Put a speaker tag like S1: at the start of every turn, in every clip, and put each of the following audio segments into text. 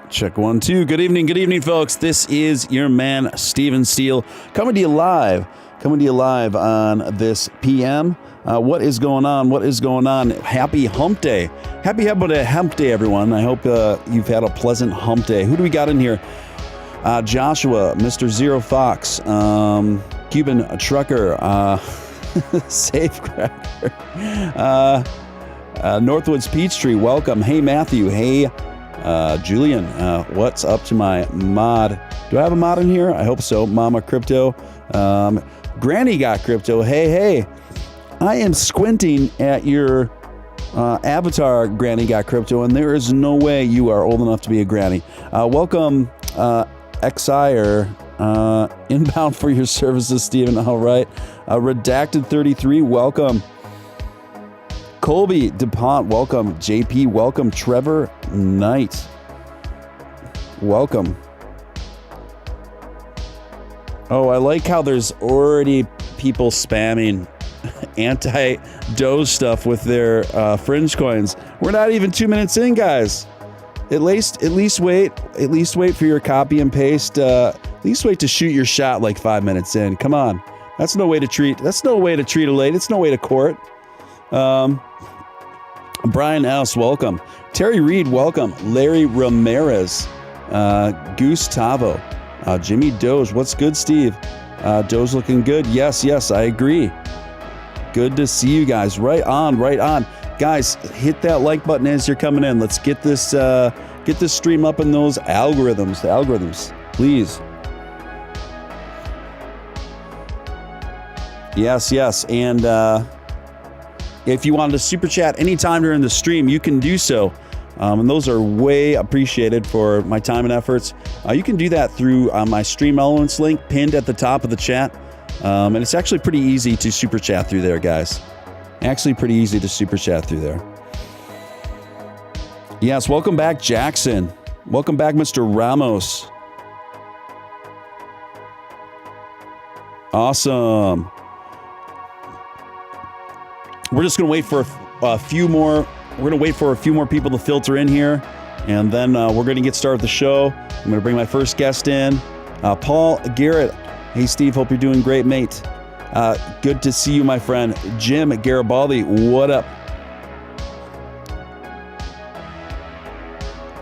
S1: Check 1, 2. Good evening, folks. This is your man, Steven Steele, coming to you live on this PM. What is going on? Happy Hump Day. Happy Hump Day, everyone. I hope you've had a pleasant hump day. Who do we got in here? Joshua, Mr. Zero Fox, Cuban Trucker, Safecracker, Northwoods Peachtree, welcome. Hey, Matthew. Hey, Julian, what's up to my mod? Do I have a mod in here? I hope so. Mama Crypto. Granny got crypto. Hey. I am squinting at your avatar, Granny got crypto, and there is no way you are old enough to be a granny. Welcome, XIR, inbound for your services, Steven. All right. Redacted 33, welcome. Colby DuPont, welcome. JP, welcome. Trevor Knight, welcome. Oh, I like how there's already people spamming anti-Doge stuff with their fringe coins. We're not even 2 minutes in, guys. At least wait for your copy and paste. At least wait to shoot your shot like 5 minutes in. Come on. That's no way to treat a lady. It's no way to court. Brian S., welcome. Terry Reed, welcome. Larry Ramirez, Gustavo, Jimmy Doge, what's good, Steve? Doge looking good. Yes, I agree. Good to see you guys. Right on. Guys, hit that like button as you're coming in. Let's get this stream up in those algorithms. The algorithms, please. Yes. And if you wanted to super chat anytime during the stream, you can do so. And those are way appreciated for my time and efforts. You can do that through my Stream Elements link pinned at the top of the chat. And it's actually pretty easy to super chat through there, guys. Actually pretty easy to super chat through there. Yes, welcome back, Jackson. Welcome back, Mr. Ramos. Awesome. We're just going to wait for a few more. We're going to wait for a few more people to filter in here, and then we're going to get started with the show. I'm going to bring my first guest in, Paul Garrett. Hey, Steve. Hope you're doing great, mate. Good to see you, my friend. Jim Garibaldi, what up?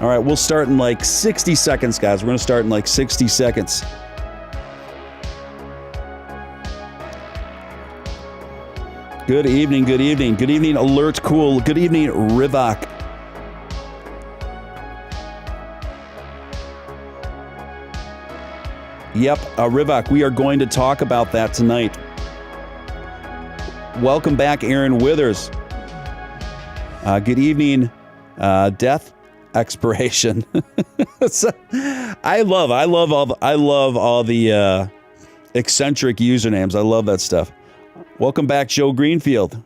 S1: All right, we'll start in like 60 seconds, guys. We're going to start in like 60 seconds. Good evening. Good evening, Alert Cool. Good evening, Rivak. Yep, Rivak, we are going to talk about that tonight. Welcome back, Aaron Withers. Good evening, Death Expiration. So, I love all the eccentric usernames. I love that stuff. Welcome back, Joe Greenfield.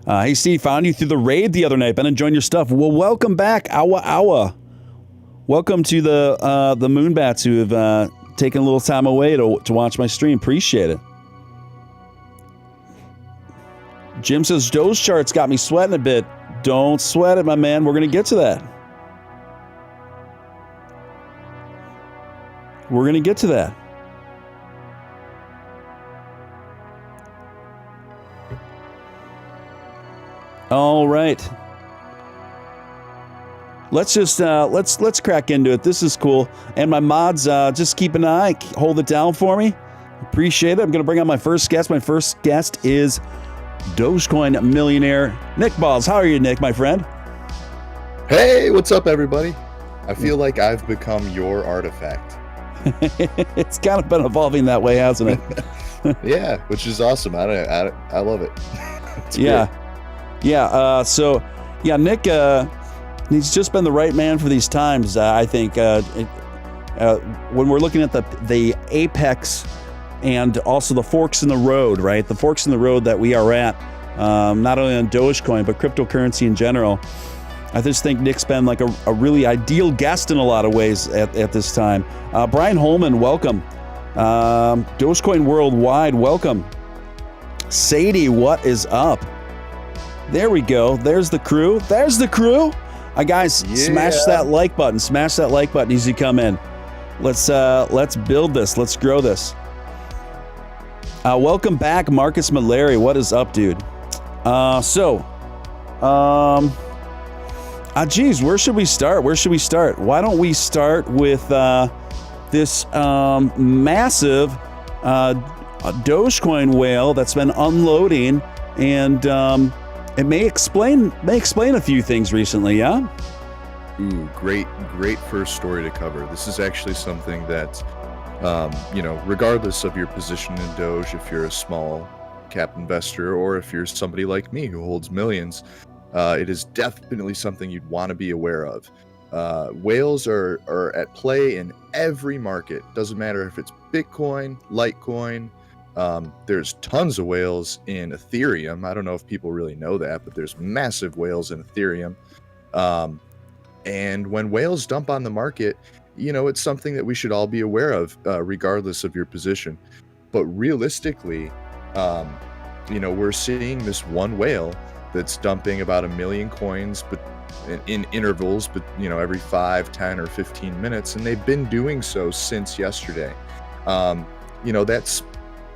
S1: Hey, Steve, found you through the raid the other night. Been enjoying your stuff. Well, welcome back, Awa Awa. Welcome to the Moonbats who have taken a little time away to watch my stream. Appreciate it. Jim says, Doge charts got me sweating a bit. Don't sweat it, my man. We're going to get to that. We're going to get to that. All right. Let's just let's crack into it. This is cool. And my mods, just keep an eye, hold it down for me. Appreciate it. I'm going to bring on my first guest. My first guest is Dogecoin millionaire Nick Balls. How are you, Nick, my friend?
S2: Hey, what's up, everybody? I feel like I've become your artifact.
S1: It's kind of been evolving that way, hasn't it?
S2: Yeah, which is awesome. I love it.
S1: Yeah. Great. Yeah. So, yeah, Nick, he's just been the right man for these times. I think when we're looking at the apex and also the forks in the road, right? The forks in the road that we are at, not only on Dogecoin, but cryptocurrency in general. I just think Nick's been like a really ideal guest in a lot of ways at this time. Brian Holman, welcome. Dogecoin Worldwide, welcome. Sadie, what is up? There we go. There's the crew. There's the crew. Guys, smash that like button. Smash that like button as you come in. Let's build this. Let's grow this. Welcome back, Marcus Malari. What is up, dude? Geez, where should we start? Why don't we start with this massive Dogecoin whale that's been unloading, and it may explain a few things recently, yeah?
S2: Ooh, great first story to cover. This is actually something that, regardless of your position in Doge, if you're a small cap investor or if you're somebody like me who holds millions, it is definitely something you'd want to be aware of. Whales are at play in every market. Doesn't matter if it's Bitcoin, Litecoin. There's tons of whales in Ethereum. I don't know if people really know that, but there's massive whales in Ethereum. And when whales dump on the market, it's something that we should all be aware of, regardless of your position. But realistically, we're seeing this one whale that's dumping about 1 million coins, but in intervals, but every 5, 10, or 15 minutes, and they've been doing so since yesterday. That's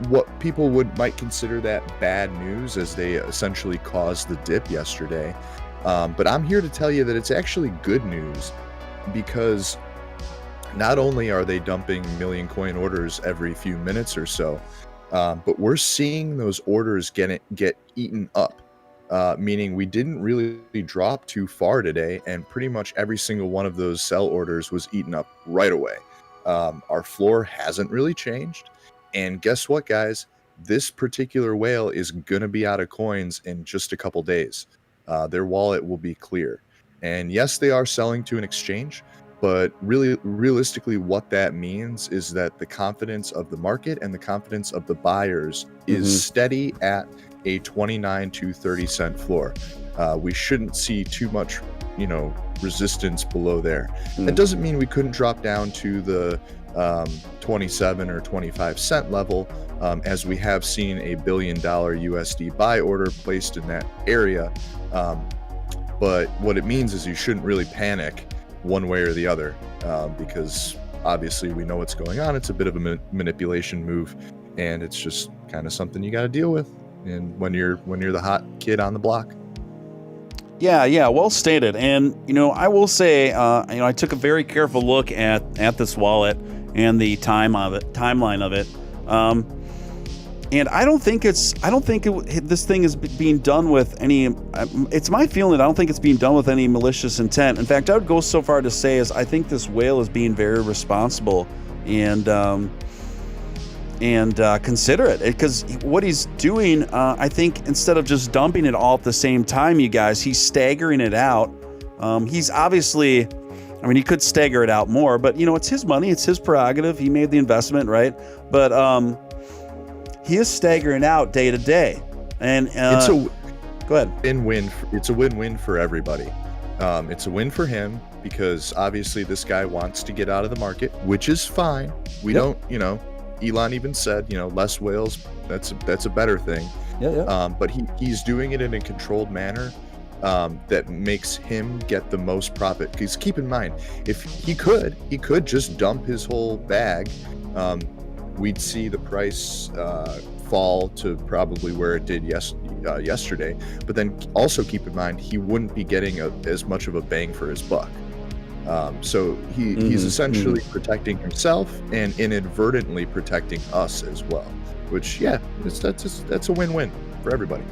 S2: what people might consider that bad news, as they essentially caused the dip yesterday. But I'm here to tell you that it's actually good news, because not only are they dumping million coin orders every few minutes or so, but we're seeing those orders get eaten up. Meaning we didn't really drop too far today, and pretty much every single one of those sell orders was eaten up right away. Our floor hasn't really changed, and guess what, guys? This particular whale is gonna be out of coins in just a couple days. Their wallet will be clear, and yes, they are selling to an exchange, but really, realistically, what that means is that the confidence of the market and the confidence of the buyers is steady at a 29 to 30 cent floor. We shouldn't see too much, resistance below there. That doesn't mean we couldn't drop down to the 27 or 25 cent level, as we have seen a $1 billion USD buy order placed in that area. But what it means is you shouldn't really panic one way or the other, because obviously we know what's going on. It's a bit of a manipulation move, and it's just kind of something you got to deal with. And when you're the hot kid on the block.
S1: Yeah, well stated. And I will say, I took a very careful look at this wallet and the timeline of it. And I don't think this thing is being done with any. It's my feeling. I don't think it's being done with any malicious intent. In fact, I would go so far to say is I think this whale is being very responsible and considerate. Because what he's doing, I think, instead of just dumping it all at the same time, you guys, he's staggering it out. He's obviously, I mean, he could stagger it out more, but it's his money, it's his prerogative. He made the investment, right? But he is staggering out day to day, and
S2: it's a
S1: go ahead.
S2: Win-win. It's a win-win for everybody. It's a win for him because obviously this guy wants to get out of the market, which is fine. We don't, Elon even said, less whales. That's a better thing. But he's doing it in a controlled manner that makes him get the most profit. Because keep in mind, if he could just dump his whole bag. We'd see the price fall to probably where it did yesterday. But then also keep in mind, he wouldn't be getting as much of a bang for his buck. So he's essentially protecting himself and inadvertently protecting us as well. Which, that's a win-win for everybody.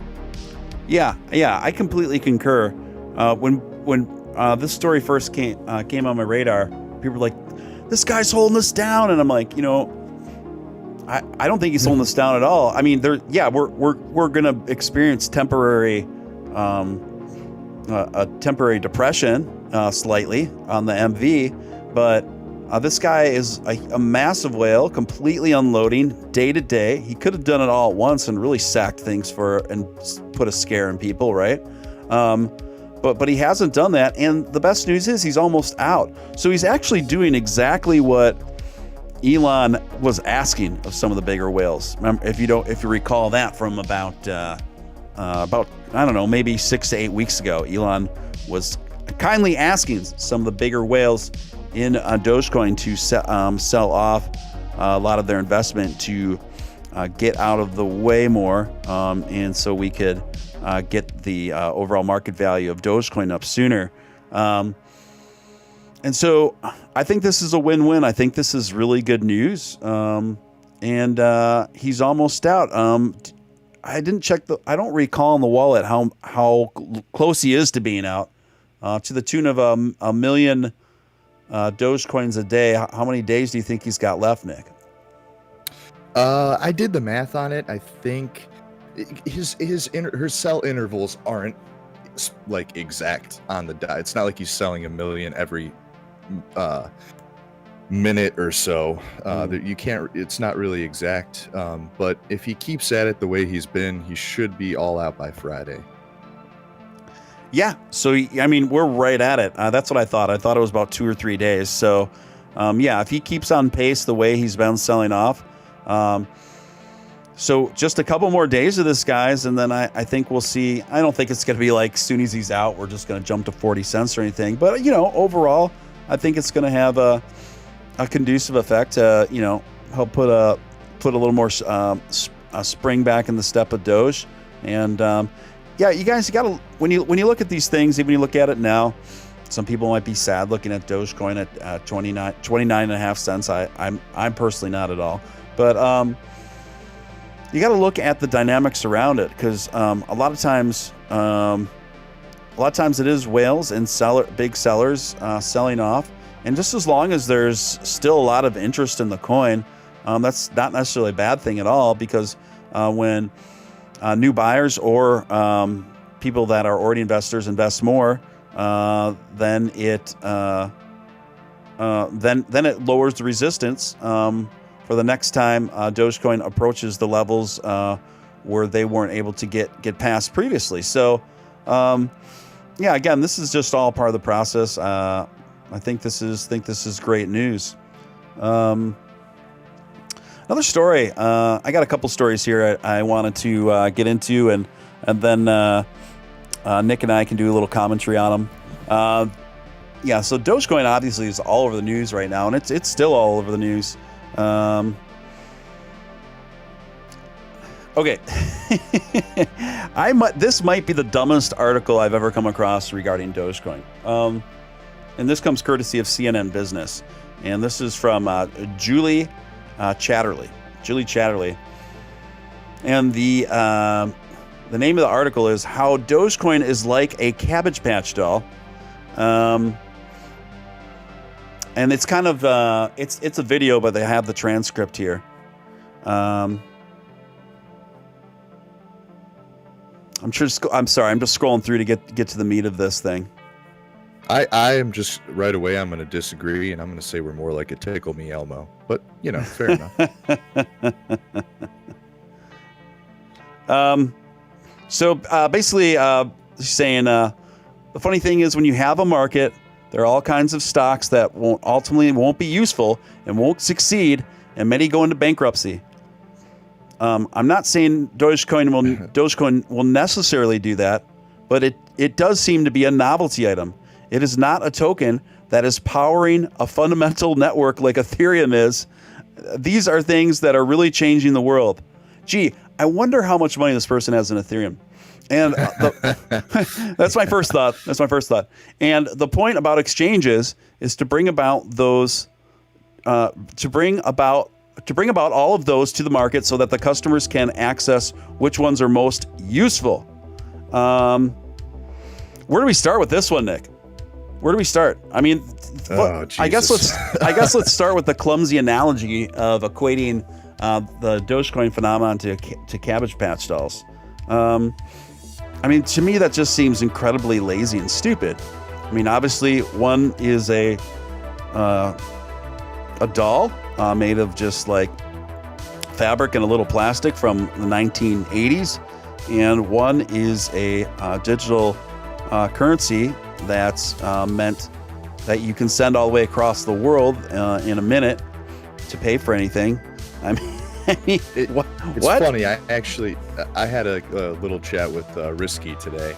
S1: Yeah, I completely concur. When this story first came on my radar, people were like, "This guy's holding us down," and I'm like, I don't think he's holding us down at all. I mean, we're gonna experience temporary depression slightly on the MV, but this guy is a massive whale, completely unloading day to day. He could have done it all at once and really sacked things and put a scare in people, right? But he hasn't done that, and the best news is he's almost out. So he's actually doing exactly what Elon was asking of some of the bigger whales. Remember, if you recall that from about I don't know, maybe 6 to 8 weeks ago, Elon was kindly asking some of the bigger whales in Dogecoin to sell off a lot of their investment to get out of the way more, and so we could get the overall market value of Dogecoin up sooner. And so I think this is a win-win. I think this is really good news. And he's almost out. I didn't check I don't recall in the wallet how close he is to being out. To the tune of a million Dogecoins a day. How many days do you think he's got left, Nick?
S2: I did the math on it. I think his sell intervals aren't like exact on the dot. It's not like he's selling 1 million every minute or so. You can't. It's not really exact. But if he keeps at it the way he's been, he should be all out by Friday.
S1: Yeah. So I mean, we're right at it. That's what I thought. I thought it was about 2 or 3 days. So if he keeps on pace the way he's been selling off. So just a couple more days of this, guys, and then I think we'll see. I don't think it's going to be like as soon as he's out, we're just going to jump to 40 cents or anything. But, overall, I think it's going to have a conducive effect to, help put a little more spring back in the step of Doge. And, you guys, you got to, when you look at these things, even when you look at it now, some people might be sad looking at Dogecoin at 29.5 cents. I'm personally not at all. But, you got to look at the dynamics around it because a lot of times it is whales and big sellers selling off, and just as long as there's still a lot of interest in the coin, that's not necessarily a bad thing at all because when new buyers or people that are already investors invest more, then it lowers the resistance. For the next time Dogecoin approaches the levels where they weren't able to get past previously. So, again, this is just all part of the process. I think this is great news. Another story. I got a couple stories here I wanted to get into, and then Nick and I can do a little commentary on them. So Dogecoin obviously is all over the news right now, and it's still all over the news. Okay. This might be the dumbest article I've ever come across regarding Dogecoin. And this comes courtesy of CNN Business. And this is from Julie Chatterley. Julie Chatterley. And the name of the article is How Dogecoin is Like a Cabbage Patch Doll. And it's kind of it's a video, but they have the transcript here. I'm sorry. I'm just scrolling through to get to the meat of this thing.
S2: I am just right away. I'm going to disagree, and I'm going to say we're more like a Tickle Me Elmo. But fair enough.
S1: So basically, saying the funny thing is when you have a market, there are all kinds of stocks that ultimately won't be useful and won't succeed, and many go into bankruptcy. I'm not saying Dogecoin will necessarily do that, but it does seem to be a novelty item. It is not a token that is powering a fundamental network like Ethereum is. These are things that are really changing the world. Gee, I wonder how much money this person has in Ethereum. And that's my first thought. And the point about exchanges is to bring about those, to bring about all of those to the market so that the customers can access which ones are most useful. Where do we start with this one, Nick? Where do we start? I mean, I guess let's start with the clumsy analogy of equating the Dogecoin phenomenon to Cabbage Patch dolls. I mean, to me, that just seems incredibly lazy and stupid. I mean, obviously, one is a doll made of just like fabric and a little plastic from the 1980s, and one is a digital currency that's meant that you can send all the way across the world in a minute to pay for anything. I mean,
S2: it's
S1: what?
S2: funny. I had a little chat with Risky today.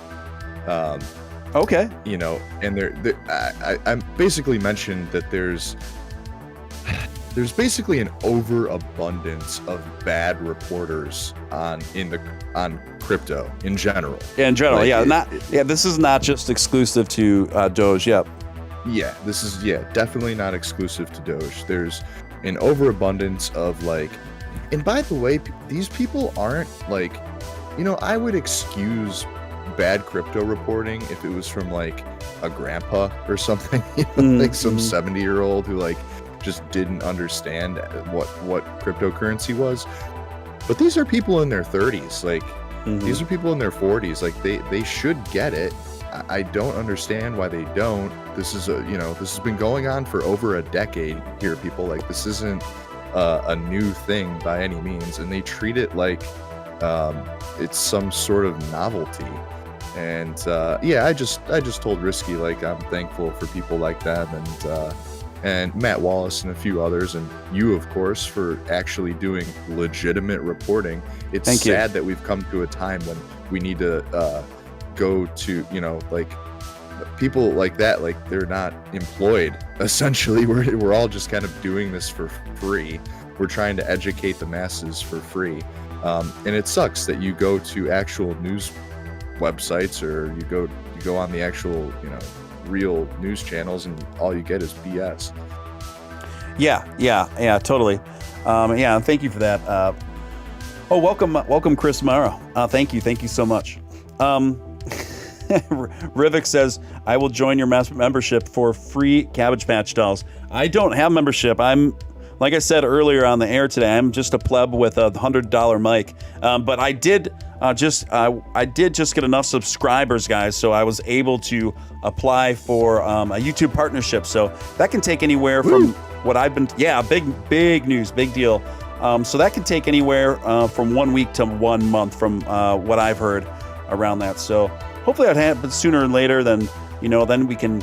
S1: Okay.
S2: And I basically mentioned that there's basically an overabundance of bad reporters on crypto in general.
S1: Yeah, in general, this is not just exclusive to Doge. Yep.
S2: Yeah, this is definitely not exclusive to Doge. There's an overabundance of and by the way, these people aren't I would excuse bad crypto reporting if it was from a grandpa or something, some 70-year-old who just didn't understand what cryptocurrency was. But these are people in their 30s. These are people in their 40s. They should get it. I don't understand why they don't. This is this has been going on for over a decade here, people. This isn't a new thing by any means, and they treat it like it's some sort of novelty. And I just told Risky I'm thankful for people like them, and Matt Wallace and a few others, and you, of course, for actually doing legitimate reporting. It's sad that we've come to a time when we need to go to people like that, they're not employed. Essentially, we're all just kind of doing this for free. We're trying to educate the masses for free, and it sucks that you go to actual news websites or you go on the actual real news channels and all you get is BS. Yeah, totally. Thank you for that. Welcome Chris Morrow. Thank you so much. Rivik says, I will join your membership for free Cabbage Patch dolls. I don't have membership. I'm, like I said earlier on the air today, I'm just a pleb with a $100 mic. But I did just get enough subscribers, guys, so I was able to apply for a YouTube partnership. So that can take anywhere from what I've been, big news, big deal. So that can take anywhere from 1 week to 1 month from what I've heard around that. So hopefully that happens sooner or later. Then we can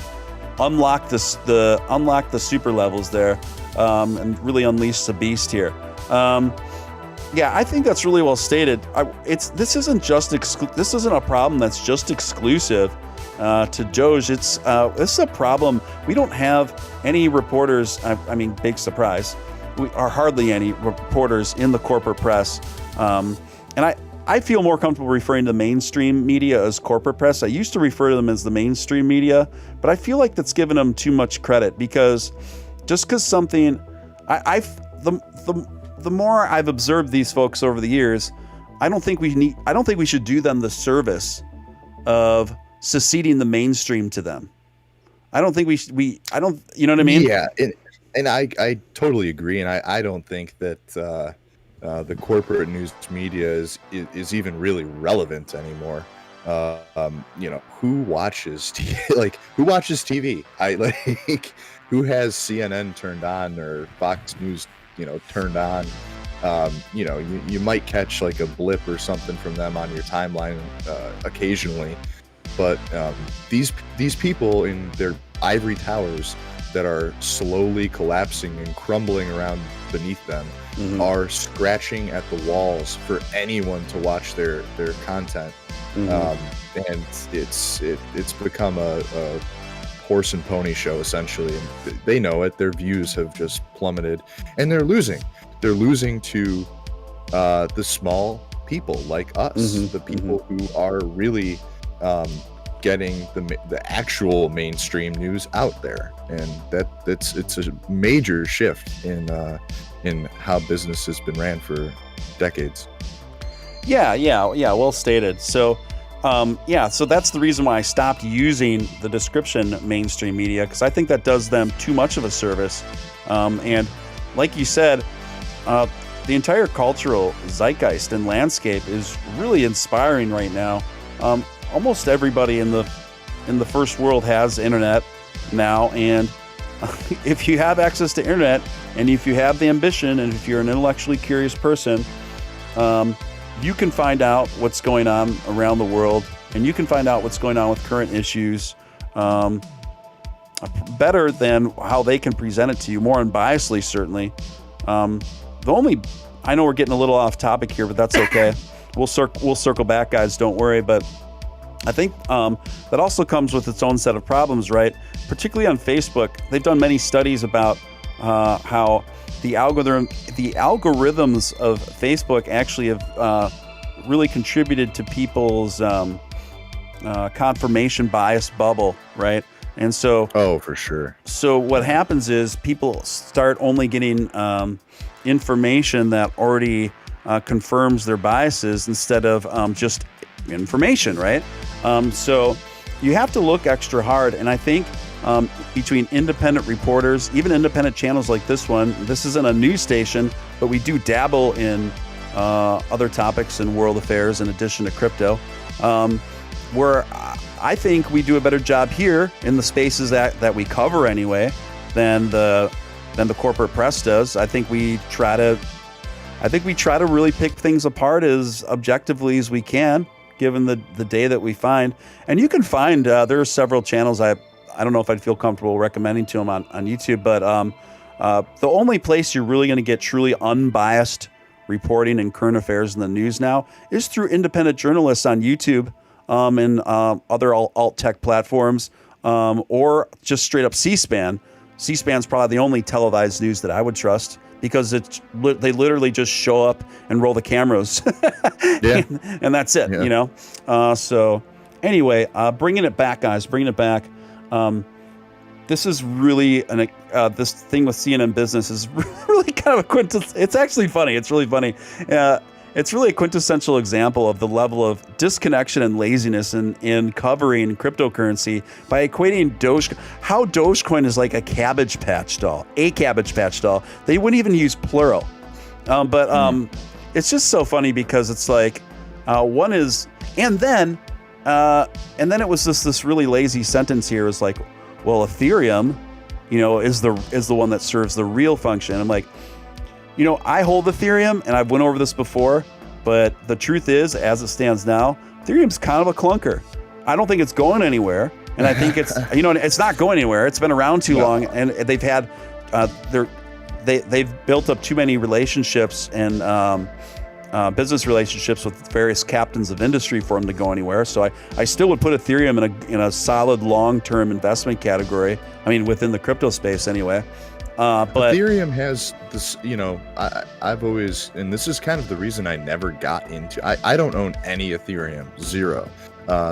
S2: unlock the super levels there and really unleash the beast here. I think that's really well stated. This isn't a problem that's just exclusive to Doge. This is a problem. We don't have any reporters. I mean, big surprise. We are hardly any reporters in the corporate press, and I feel more comfortable referring to the mainstream media as corporate press. I used to refer to them as the mainstream media, but I feel like that's given them too much credit, because just because something, the more I've observed these folks over the years,
S1: I don't think we should do them the service of seceding the mainstream to them. I don't think I don't, you know what I mean?
S2: Yeah. And I totally agree. And I don't think that the corporate news media is even really relevant anymore. Who watches who watches TV? Who has CNN turned on or Fox News, turned on? You might catch like a blip or something from them on your timeline occasionally, but these people in their ivory towers that are slowly collapsing and crumbling around beneath them are scratching at the walls for anyone to watch their content. And it's become a horse and pony show essentially, and they know it. Their views have just plummeted, and they're losing to the small people like us, the people who are really getting the actual mainstream news out there. And it's a major shift in how business has been ran for decades.
S1: Yeah, well stated. So so that's the reason why I stopped using the description mainstream media, because I think that does them too much of a service. And like you said, the entire cultural zeitgeist and landscape is really inspiring right now. Almost everybody in the first world has internet now, and if you have access to internet, and if you have the ambition, and if you're an intellectually curious person, you can find out what's going on around the world, and you can find out what's going on with current issues better than how they can present it to you, more unbiasedly, certainly. I know we're getting a little off topic here, but that's okay. We'll circle back, guys. Don't worry. But I think that also comes with its own set of problems, right? Particularly on Facebook, they've done many studies about how the algorithms of Facebook actually have really contributed to people's confirmation bias bubble, right? And so,
S2: for sure.
S1: So what happens is people start only getting information that already confirms their biases instead of just information, right? So you have to look extra hard. And I think between independent reporters, even independent channels like this one, this isn't a news station, but we do dabble in other topics and world affairs in addition to crypto, where I think we do a better job here in the spaces that we cover anyway than the corporate press does. I think we try to really pick things apart as objectively as we can, given the day that we find. And you can find there are several channels I don't know if I'd feel comfortable recommending to them on YouTube, but the only place you're really going to get truly unbiased reporting and current affairs in the news now is through independent journalists on YouTube and other alt tech platforms, or just straight up C-SPAN. C-SPAN's probably the only televised news that I would trust, because they literally just show up and roll the cameras, and that's it, So anyway, bringing it back, guys, this is really this thing with CNN Business is really kind of a it's actually funny. It's really funny. It's really a quintessential example of the level of disconnection and laziness in covering cryptocurrency by equating how Dogecoin is like a Cabbage Patch doll. They wouldn't even use plural. But it's just so funny because it's like one is, and then it was this really lazy sentence here. It's like, well, Ethereum, is the one that serves the real function. I'm like, I hold Ethereum, and I've went over this before, but the truth is, as it stands now, Ethereum's kind of a clunker. I don't think it's going anywhere, and I think it's it's not going anywhere. It's been around too long, and they've had they've built up too many relationships and business relationships with various captains of industry for them to go anywhere. So I still would put Ethereum in a solid long-term investment category. I mean, within the crypto space anyway. But
S2: Ethereum has this, I've always, and this is kind of the reason I never got into, I don't own any Ethereum, zero,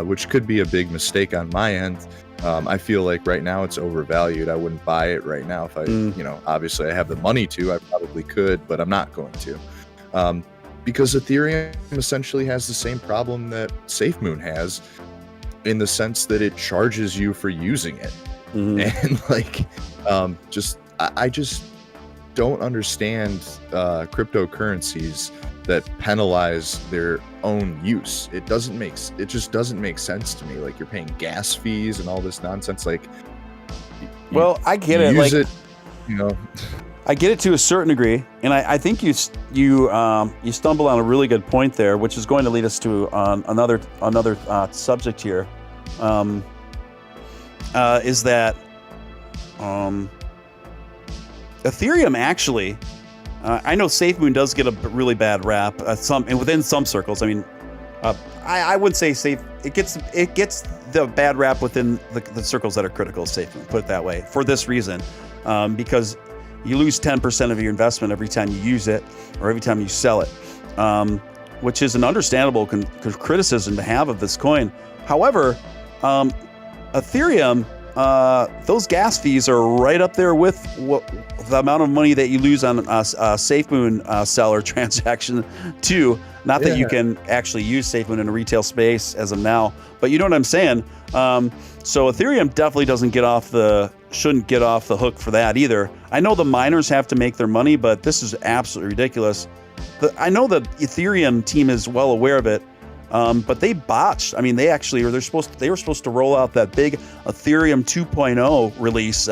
S2: which could be a big mistake on my end. I feel like right now it's overvalued. I wouldn't buy it right now if I, obviously I have the money to, I probably could, but I'm not going to. because Ethereum essentially has the same problem that Safemoon has, in the sense that it charges you for using it. And like, I just don't understand cryptocurrencies that penalize their own use. It just doesn't make sense to me. Like, you're paying gas fees and all this nonsense. Like,
S1: well, I get it.
S2: Use
S1: like,
S2: it, you know.
S1: I get it to a certain degree, and I think you stumble on a really good point there, which is going to lead us to another subject here. Is that Ethereum actually? I know Safemoon does get a really bad rap. Within some circles. I mean, I would say it gets the bad rap within the circles that are critical of Safemoon. Put it that way. For this reason, because you lose 10% of your investment every time you use it or every time you sell it, which is an understandable criticism to have of this coin. However, Ethereum, those gas fees are right up there with the amount of money that you lose on a Safemoon seller transaction too. Not that you can actually use Safemoon in a retail space as of now, but you know what I'm saying. So Ethereum definitely shouldn't get off the hook for that either. I know the miners have to make their money, but this is absolutely ridiculous. I know the Ethereum team is well aware of it, but they botched. I mean, they were supposed to roll out that big Ethereum 2.0 release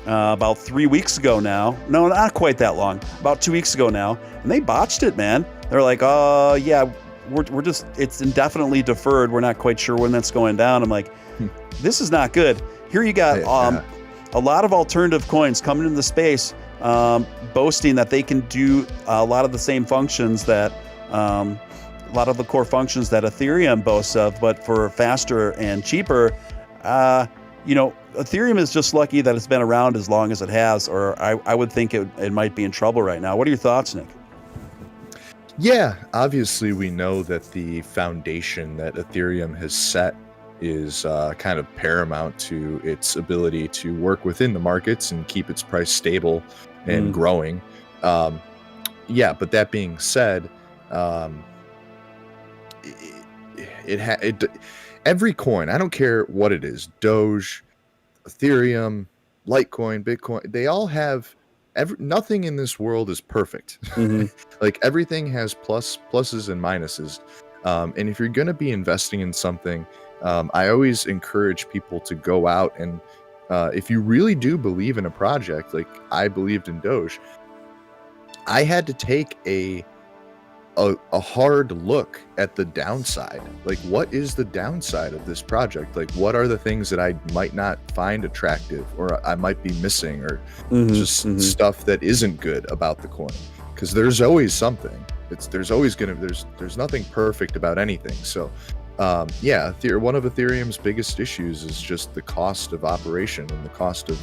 S1: about 3 weeks ago now. No, not quite that long. About 2 weeks ago now, and they botched it, man. They're like, oh yeah, it's indefinitely deferred. We're not quite sure when that's going down. I'm like, this is not good. Here you got a lot of alternative coins coming into the space, boasting that they can do a lot of the same functions that, a lot of the core functions that Ethereum boasts of, but for faster and cheaper. Ethereum is just lucky that it's been around as long as it has, or I would think it might be in trouble right now. What are your thoughts, Nick?
S2: Yeah, obviously we know that the foundation that Ethereum has set is kind of paramount to its ability to work within the markets and keep its price stable and growing. But that being said, every coin, I don't care what it is, Doge, Ethereum, Litecoin, Bitcoin, they all have nothing in this world is perfect. Like, everything has pluses and minuses. And if you're going to be investing in something, I always encourage people to go out and if you really do believe in a project, like I believed in Doge, I had to take a hard look at the downside. Like, what is the downside of this project? Like, what are the things that I might not find attractive, or I might be missing, or stuff that isn't good about the coin? Because there's always something. There's nothing perfect about anything. So one of Ethereum's biggest issues is just the cost of operation and the cost of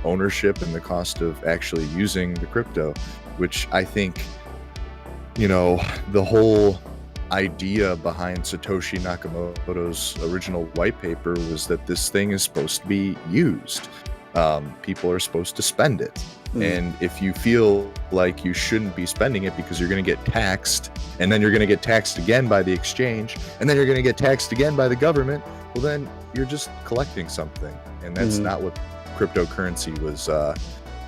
S2: ownership and the cost of actually using the crypto, which I think, the whole idea behind Satoshi Nakamoto's original white paper was that this thing is supposed to be used. People are supposed to spend it. And if you feel like you shouldn't be spending it because you're going to get taxed, and then you're going to get taxed again by the exchange, and then you're going to get taxed again by the government, well, then you're just collecting something. And that's not what cryptocurrency was.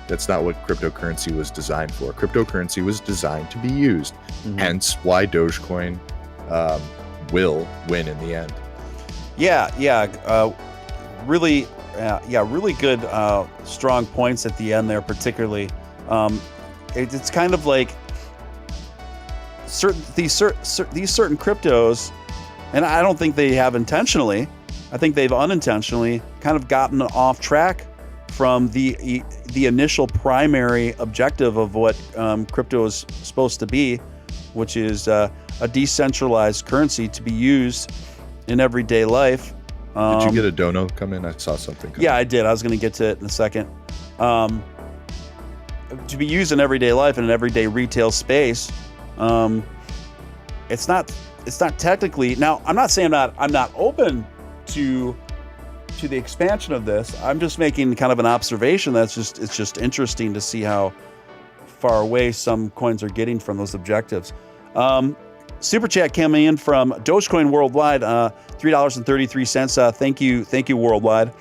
S2: That's not what cryptocurrency was designed for. Cryptocurrency was designed to be used. Hence why Dogecoin will win in the end. Really good, strong points at the end there, particularly. It's kind of like these certain cryptos, and I don't think they have intentionally. I think they've unintentionally kind of gotten off track from the initial primary objective of what crypto is supposed to be, which is a decentralized currency to be used in everyday life. Did you get a dono come in? I saw something come in.
S1: I did. I was going to get to it in a second. To be used in everyday life in an everyday retail space, it's not technically. Now, I'm not saying I'm not open to the expansion of this. I'm just making kind of an observation it's just interesting to see how far away some coins are getting from those objectives. Super chat coming in from Dogecoin Worldwide, $3.33. Thank you, Worldwide.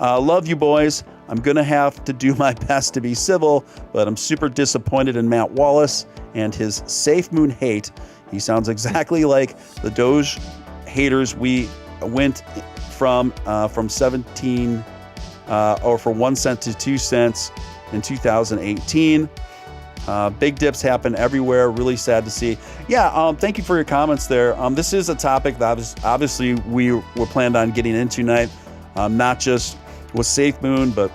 S1: Love you boys. I'm gonna have to do my best to be civil, but I'm super disappointed in Matt Wallace and his Safemoon hate. He sounds exactly like the Doge haters we went from 17 or from 1 cent to 2 cents in 2018. Big dips happen everywhere. Really sad to see. Yeah, thank you for your comments there. This is a topic that obviously we were planned on getting into tonight, not just with Safemoon, but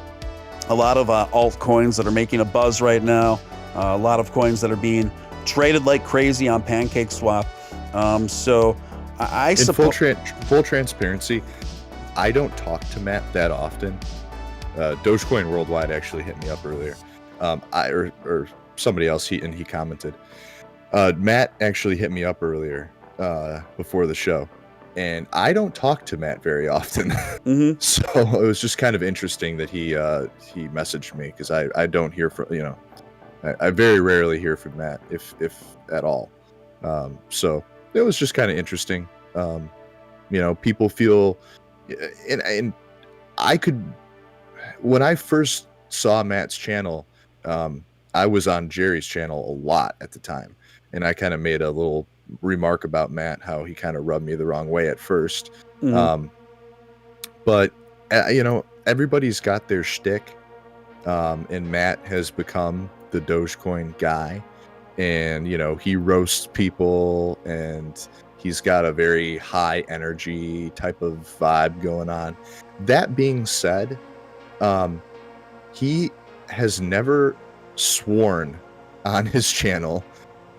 S1: a lot of altcoins that are making a buzz right now. A lot of coins that are being traded like crazy on PancakeSwap. So I suppose
S2: full transparency, I don't talk to Matt that often. Dogecoin Worldwide actually hit me up earlier. Or somebody else, he commented. Matt actually hit me up earlier before the show, and I don't talk to Matt very often.
S1: Mm-hmm.
S2: So it was just kind of interesting that he messaged me, because I don't hear from, I very rarely hear from Matt, if at all. So it was just kind of interesting. People feel, and I could, when I first saw Matt's channel, I was on Jerry's channel a lot at the time, and I kind of made a little remark about Matt, how he kind of rubbed me the wrong way at first.
S1: Mm-hmm.
S2: But everybody's got their shtick, and Matt has become the Dogecoin guy, and he roasts people, and he's got a very high energy type of vibe going on. That being said, he has never sworn on his channel.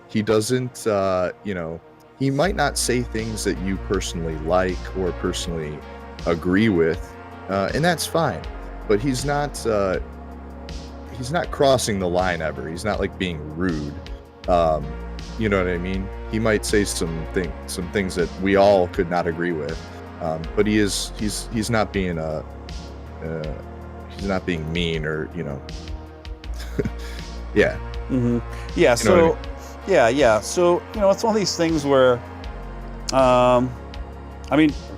S2: He doesn't, he might not say things that you personally like or personally agree with, and that's fine. But he's not crossing the line ever. He's not like being rude. You know what I mean? He might say some things that we all could not agree with, but he's not being he's not being mean, or yeah.
S1: Mm-hmm. Yeah. So, yeah. So, it's one of these things where,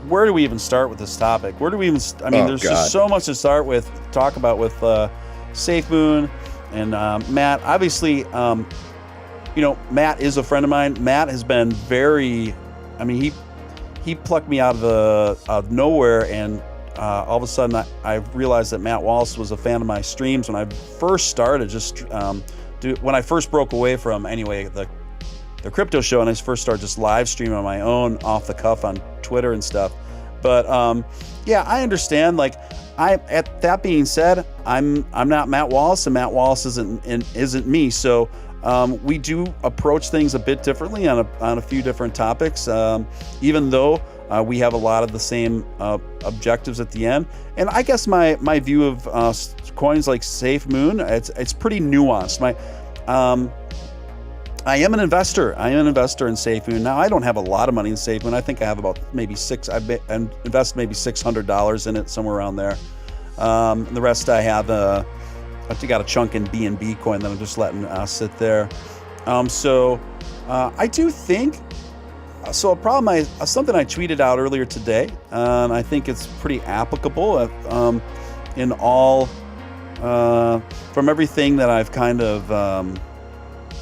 S1: where do we even start with this topic? Where do we even, there's just so much to talk about with Safemoon and Matt. Obviously, Matt is a friend of mine. Matt has been very, he plucked me out of nowhere, and all of a sudden I realized that Matt Wallace was a fan of my streams when I first started, when I first broke away from, the crypto show, and I first started just live streaming on my own off the cuff on Twitter and stuff. But I understand. That being said, I'm not Matt Wallace, and Matt Wallace isn't me. So we do approach things a bit differently on a few different topics, even though we have a lot of the same objectives at the end. And I guess my view of coins like Safemoon, it's pretty nuanced. I am an investor. I am an investor in Safemoon. Now, I don't have a lot of money in Safemoon. I think I have about maybe I invest maybe $600 in it, somewhere around there. The rest I have I've got a chunk in BNB coin that I'm just letting sit there. I do think. So something I tweeted out earlier today, and I think it's pretty applicable in all, from everything that I've kind of,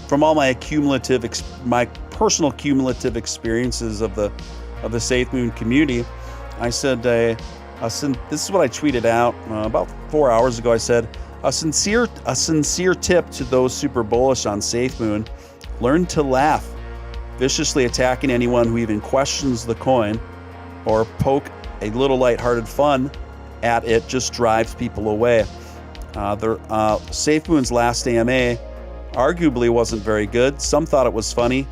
S1: from all my personal cumulative experiences of the Safemoon community. I said, this is what I tweeted out about 4 hours ago. I said, a sincere tip to those super bullish on Safemoon: learn to laugh. Viciously attacking anyone who even questions the coin or poke a little lighthearted fun at it just drives people away. Safemoon's last AMA arguably wasn't very good. Some thought it was funny.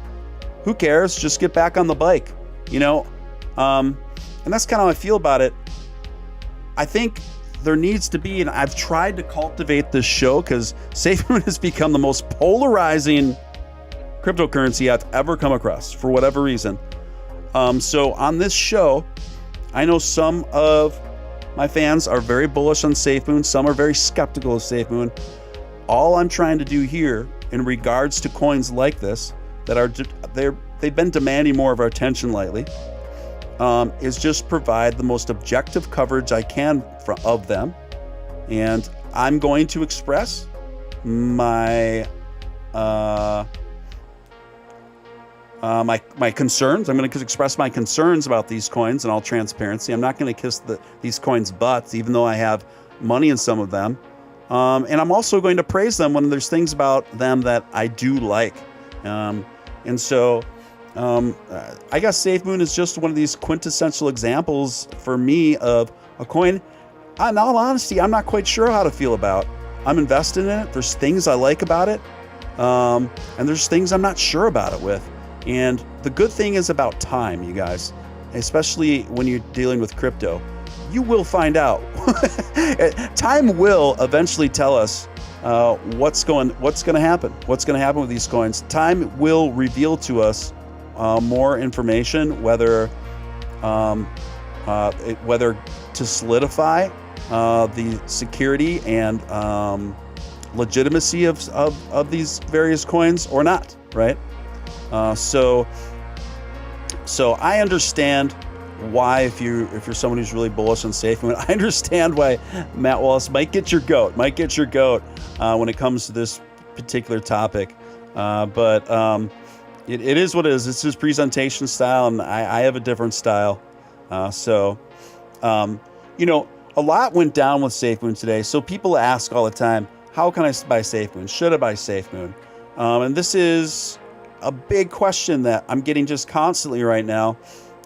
S1: Who cares? Just get back on the bike, and that's kind of how I feel about it. I think there needs to be, and I've tried to cultivate this show, because Safemoon has become the most polarizing cryptocurrency I've ever come across, for whatever reason. So on this show, I know some of my fans are very bullish on Safemoon. Some are very skeptical of Safemoon. All I'm trying to do here in regards to coins like this that are they've been demanding more of our attention lately, is just provide the most objective coverage I can of them, and I'm going to express my my concerns. I'm going to express my concerns about these coins in all transparency. I'm not going to kiss these coins' butts, even though I have money in some of them. And I'm also going to praise them when there's things about them that I do like. And so I guess Safemoon is just one of these quintessential examples for me of a coin, in all honesty, I'm not quite sure how to feel about. I'm invested in it. There's things I like about it. And there's things I'm not sure about it with. And the good thing is about time, you guys, especially when you're dealing with crypto, you will find out. Time will eventually tell us what's going to happen. What's going to happen with these coins? Time will reveal to us more information, whether to solidify the security and legitimacy of these various coins or not, right? So I understand why, if you're someone who's really bullish on Safemoon, I understand why Matt Wallace might get your goat when it comes to this particular topic. But it is what it is. It's his presentation style, and I have a different style. A lot went down with Safemoon today. So people ask all the time, how can I buy Safemoon? Should I buy Safemoon? And this is a big question that I'm getting just constantly right now.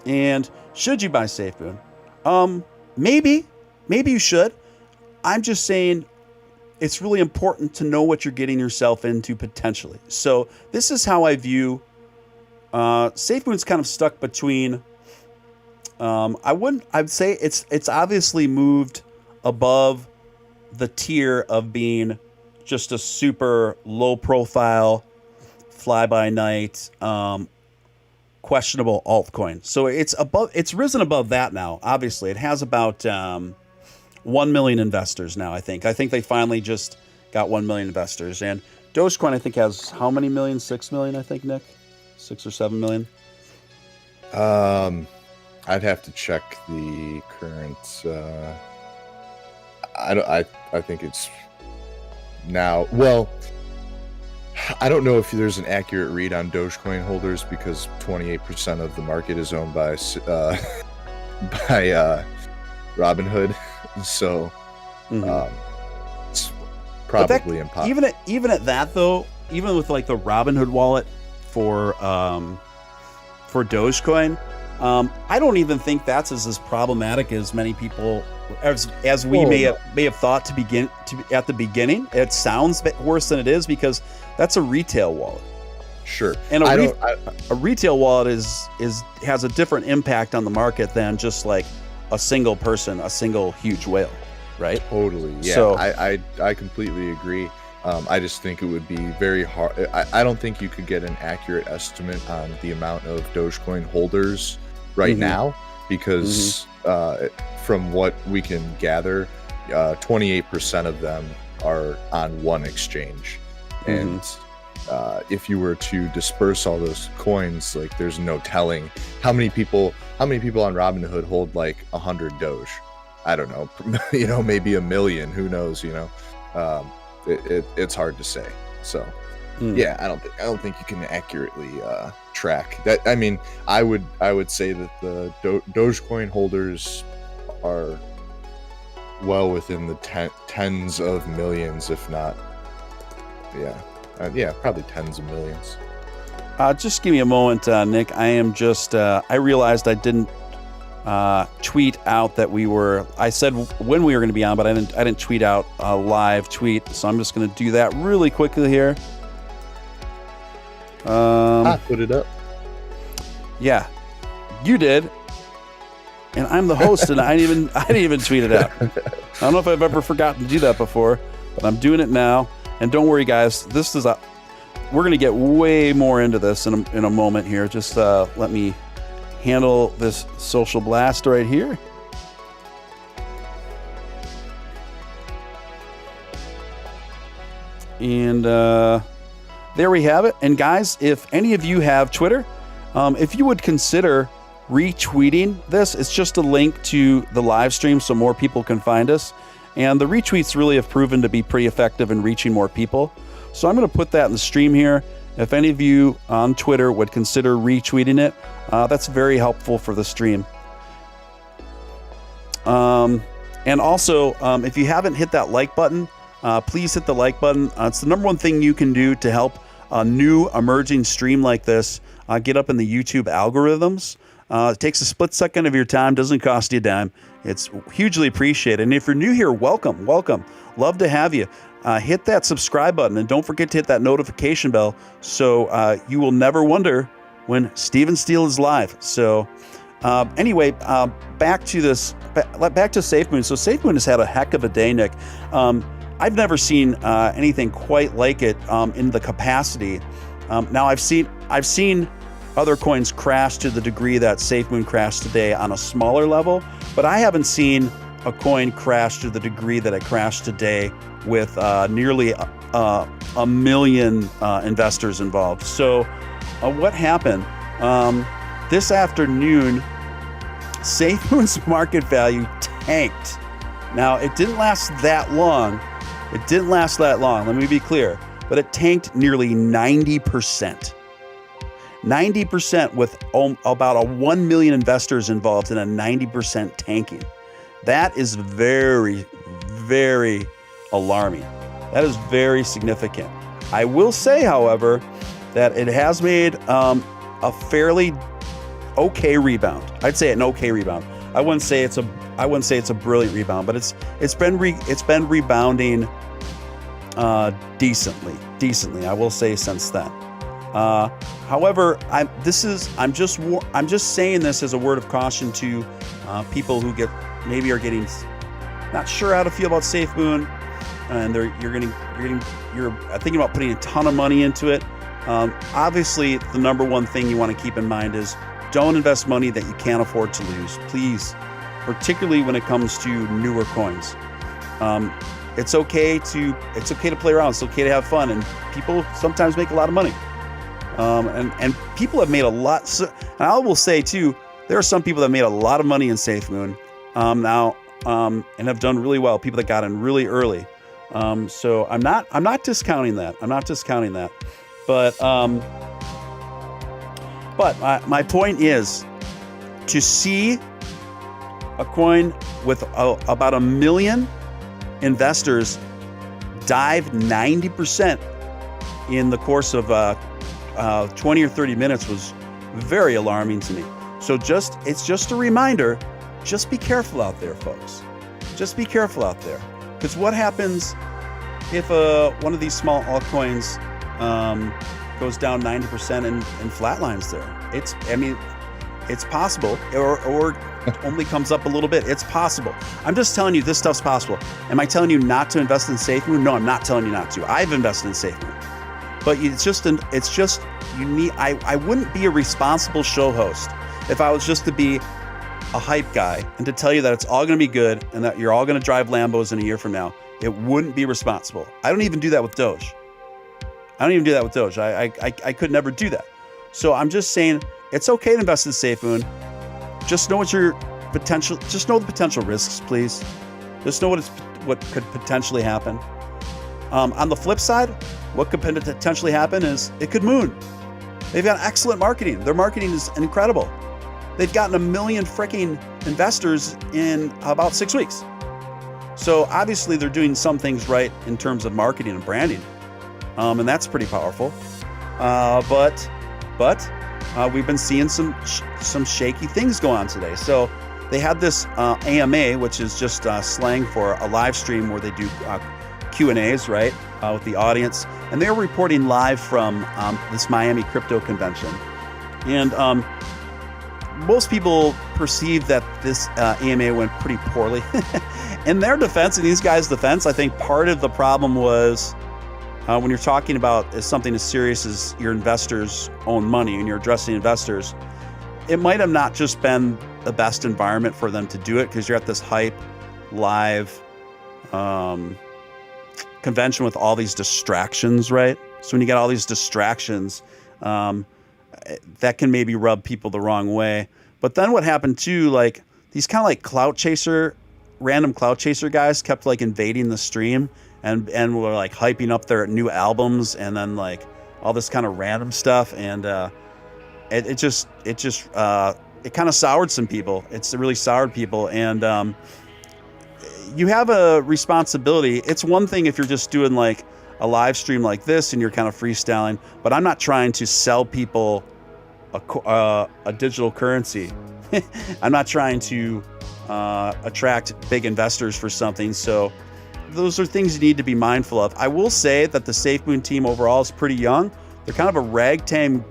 S1: And should you buy Safemoon? Maybe you should. I'm just saying it's really important to know what you're getting yourself into potentially. So this is how I view Safemoon's kind of stuck between. I'd say it's obviously moved above the tier of being just a super low profile, fly by night, questionable altcoin. So it's risen above that now. Obviously, it has about 1 million investors now. I think they finally just got 1 million investors. And Dogecoin, I think, has how many million? 6 million, I think, Nick, 6 or 7 million.
S2: I'd have to check the current. I think it's now. Well, I don't know if there's an accurate read on Dogecoin holders because 28% of the market is owned by Robinhood, so it's probably impossible.
S1: Even at that though, even with like the Robinhood wallet for Dogecoin, I don't even think that's as problematic as many people as we may have thought at the beginning. It sounds worse than it is because that's a retail wallet.
S2: Sure.
S1: And a retail wallet has a different impact on the market than just like a single person, a single huge whale, right?
S2: Totally. Yeah.
S1: So
S2: I completely agree. I just think it would be very hard. I don't think you could get an accurate estimate on the amount of Dogecoin holders right now because from what we can gather, 28% of them are on one exchange. And if you were to disperse all those coins, like there's no telling how many people on Robinhood hold like 100 Doge. I don't know, maybe 1 million, who knows, it's hard to say. So yeah, I don't think you can accurately track that. I mean, I would say that the Dogecoin holders are well within the tens of millions, if not, probably tens of millions.
S1: Just give me a moment, Nick. I am just, I realized I didn't tweet out that I said when we were going to be on, but I didn't tweet out a live tweet. So I'm just going to do that really quickly here.
S2: I put it up.
S1: Yeah, you did. And I'm the host, and I didn't even tweet it out. I don't know if I've ever forgotten to do that before, but I'm doing it now. And don't worry, guys. We're going to get way more into this in a moment here. Just let me handle this social blast right here. And there we have it. And guys, if any of you have Twitter, if you would consider retweeting this, it's just a link to the live stream so more people can find us. And the retweets really have proven to be pretty effective in reaching more people. So I'm going to put that in the stream here. If any of you on Twitter would consider retweeting it, that's very helpful for the stream. And also, if you haven't hit that like button, please hit the like button. It's the number one thing you can do to help a new emerging stream like this get up in the YouTube algorithms. It takes a split second of your time, doesn't cost you a dime. It's hugely appreciated. And if you're new here, welcome. Love to have you. Hit that subscribe button and don't forget to hit that notification bell so you will never wonder when Steven Steele is live. So anyway, back to Safemoon. So Safemoon has had a heck of a day, Nick. I've never seen anything quite like it in the capacity. Now I've seen other coins crash to the degree that Safemoon crashed today on a smaller level, but I haven't seen a coin crash to the degree that it crashed today with nearly a million investors involved. So what happened? This afternoon, Safemoon's market value tanked. Now, it didn't last that long. Let me be clear. But it tanked nearly 90%. 90% with about 1 million investors involved in a 90% tanking. That is very, very alarming. That is very significant. I will say, however, that it has made a fairly okay rebound. I'd say an okay rebound. I wouldn't say it's a brilliant rebound, but it's been rebounding decently. I will say since then. However, I'm just saying this as a word of caution to people who are getting not sure how to feel about Safemoon, and you're thinking about putting a ton of money into it. Obviously, the number one thing you want to keep in mind is don't invest money that you can't afford to lose, please, particularly when it comes to newer coins. It's okay to play around. It's okay to have fun, and people sometimes make a lot of money. And people have made a lot. And I will say too, there are some people that made a lot of money in Safemoon now and have done really well. People that got in really early. So I'm not discounting that. But my point is to see a coin with about 1 million investors dive 90% in the course of 20 or 30 minutes was very alarming to me. So it's just a reminder, just be careful out there, folks. Just be careful out there. Because what happens if one of these small altcoins goes down 90% and flatlines there? It's possible, or only comes up a little bit. It's possible. I'm just telling you, this stuff's possible. Am I telling you not to invest in Safemoon? No, I'm not telling you not to. I've invested in Safemoon. But I wouldn't be a responsible show host if I was just to be a hype guy and to tell you that it's all going to be good and that you're all going to drive Lambos in a year from now. It wouldn't be responsible. I don't even do that with Doge. I could never do that. So I'm just saying it's okay to invest in Safemoon. Just know the potential risks, please. Just know what could potentially happen. On the flip side, what could potentially happen is it could moon. They've got excellent marketing. Their marketing is incredible. They've gotten 1 million freaking investors in about 6 weeks. So obviously they're doing some things right in terms of marketing and branding. And that's pretty powerful. But we've been seeing some shaky things go on today. So they had this AMA, which is just slang for a live stream where they do Q&As, right, with the audience. And they were reporting live from this Miami crypto convention. And most people perceive that this AMA went pretty poorly. In their defense, in these guys' defense, I think part of the problem was when you're talking about something as serious as your investors' own money and you're addressing investors, it might have not just been the best environment for them to do it because you're at this hype live convention with all these distractions, right? So when you got all these distractions, that can maybe rub people the wrong way. But then what happened too, like these kind of like random clout chaser guys kept like invading the stream and were like hyping up their new albums and then like all this kind of random stuff. And it kind of soured some people. It's really soured people. And you have a responsibility. It's one thing if you're just doing like a live stream like this and you're kind of freestyling, but I'm not trying to sell people a digital currency. I'm not trying to attract big investors for something. So those are things you need to be mindful of. I will say that the Safemoon team overall is pretty young. They're kind of a ragtag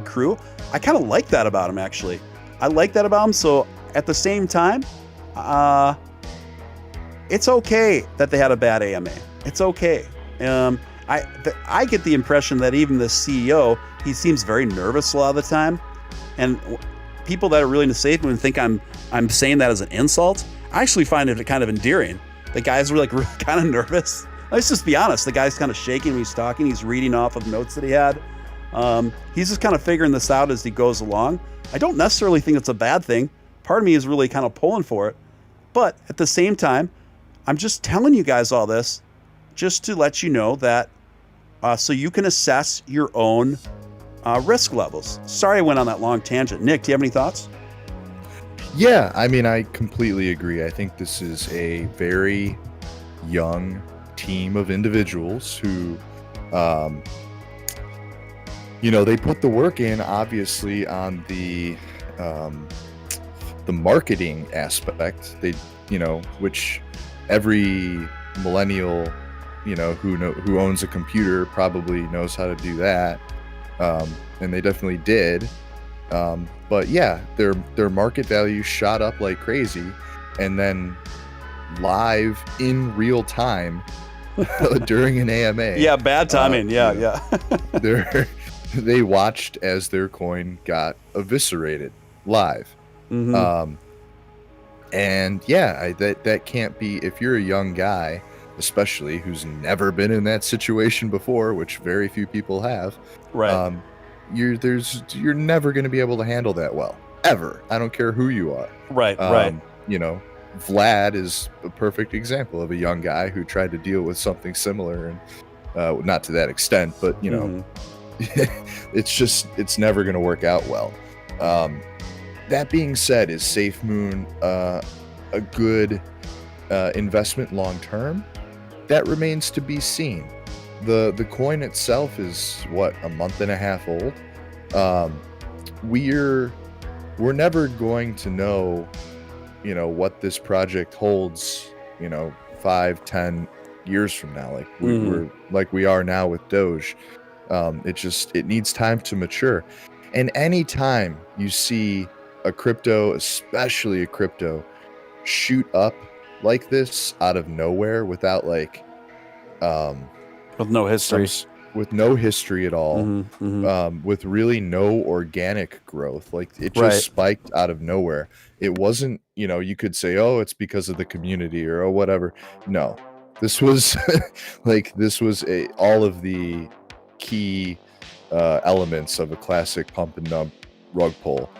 S1: crew. I kind of like that about them, actually. I like that about them. So at the same time, it's okay that they had a bad AMA. It's okay. I get the impression that even the CEO, he seems very nervous a lot of the time. And people that are really into Safemoon think I'm saying that as an insult. I actually find it kind of endearing. The guys were like really kind of nervous. Let's just be honest. The guy's kind of shaking when he's talking. He's reading off of notes that he had. He's just kind of figuring this out as he goes along. I don't necessarily think it's a bad thing. Part of me is really kind of pulling for it. But at the same time, I'm just telling you guys all this just to let you know that so you can assess your own risk levels. Sorry I went on that long tangent. Nick, do you have any thoughts?
S2: Yeah, I mean, I completely agree. I think this is a very young team of individuals who, they put the work in, obviously, on the marketing aspect. They, which every millennial, who owns a computer probably knows how to do that, and they definitely did. But yeah, their market value shot up like crazy, and then live in real time during an AMA.
S1: Yeah, bad timing. Yeah.
S2: They watched as their coin got eviscerated live.
S1: Mm-hmm.
S2: And yeah, that can't be, if you're a young guy, especially who's never been in that situation before, which very few people have.
S1: Right.
S2: You're never going to be able to handle that well, ever. I don't care who you are.
S1: Right. Right.
S2: Vlad is a perfect example of a young guy who tried to deal with something similar, and not to that extent, but
S1: Mm-hmm.
S2: it's never going to work out well. That being said, is Safemoon a good investment long term? That remains to be seen. The coin itself is a month and a half old. We're never going to know, what this project holds, 5-10 years from now, we're like we are now with Doge. It needs time to mature. And anytime you see a crypto, especially a crypto, shoot up like this out of nowhere without with
S1: no history.
S2: With no history at all, with really no organic growth, it just spiked out of nowhere. It wasn't, you could say, oh, it's because of the community or whatever. No, this was all of the key elements of a classic pump and dump rug pull,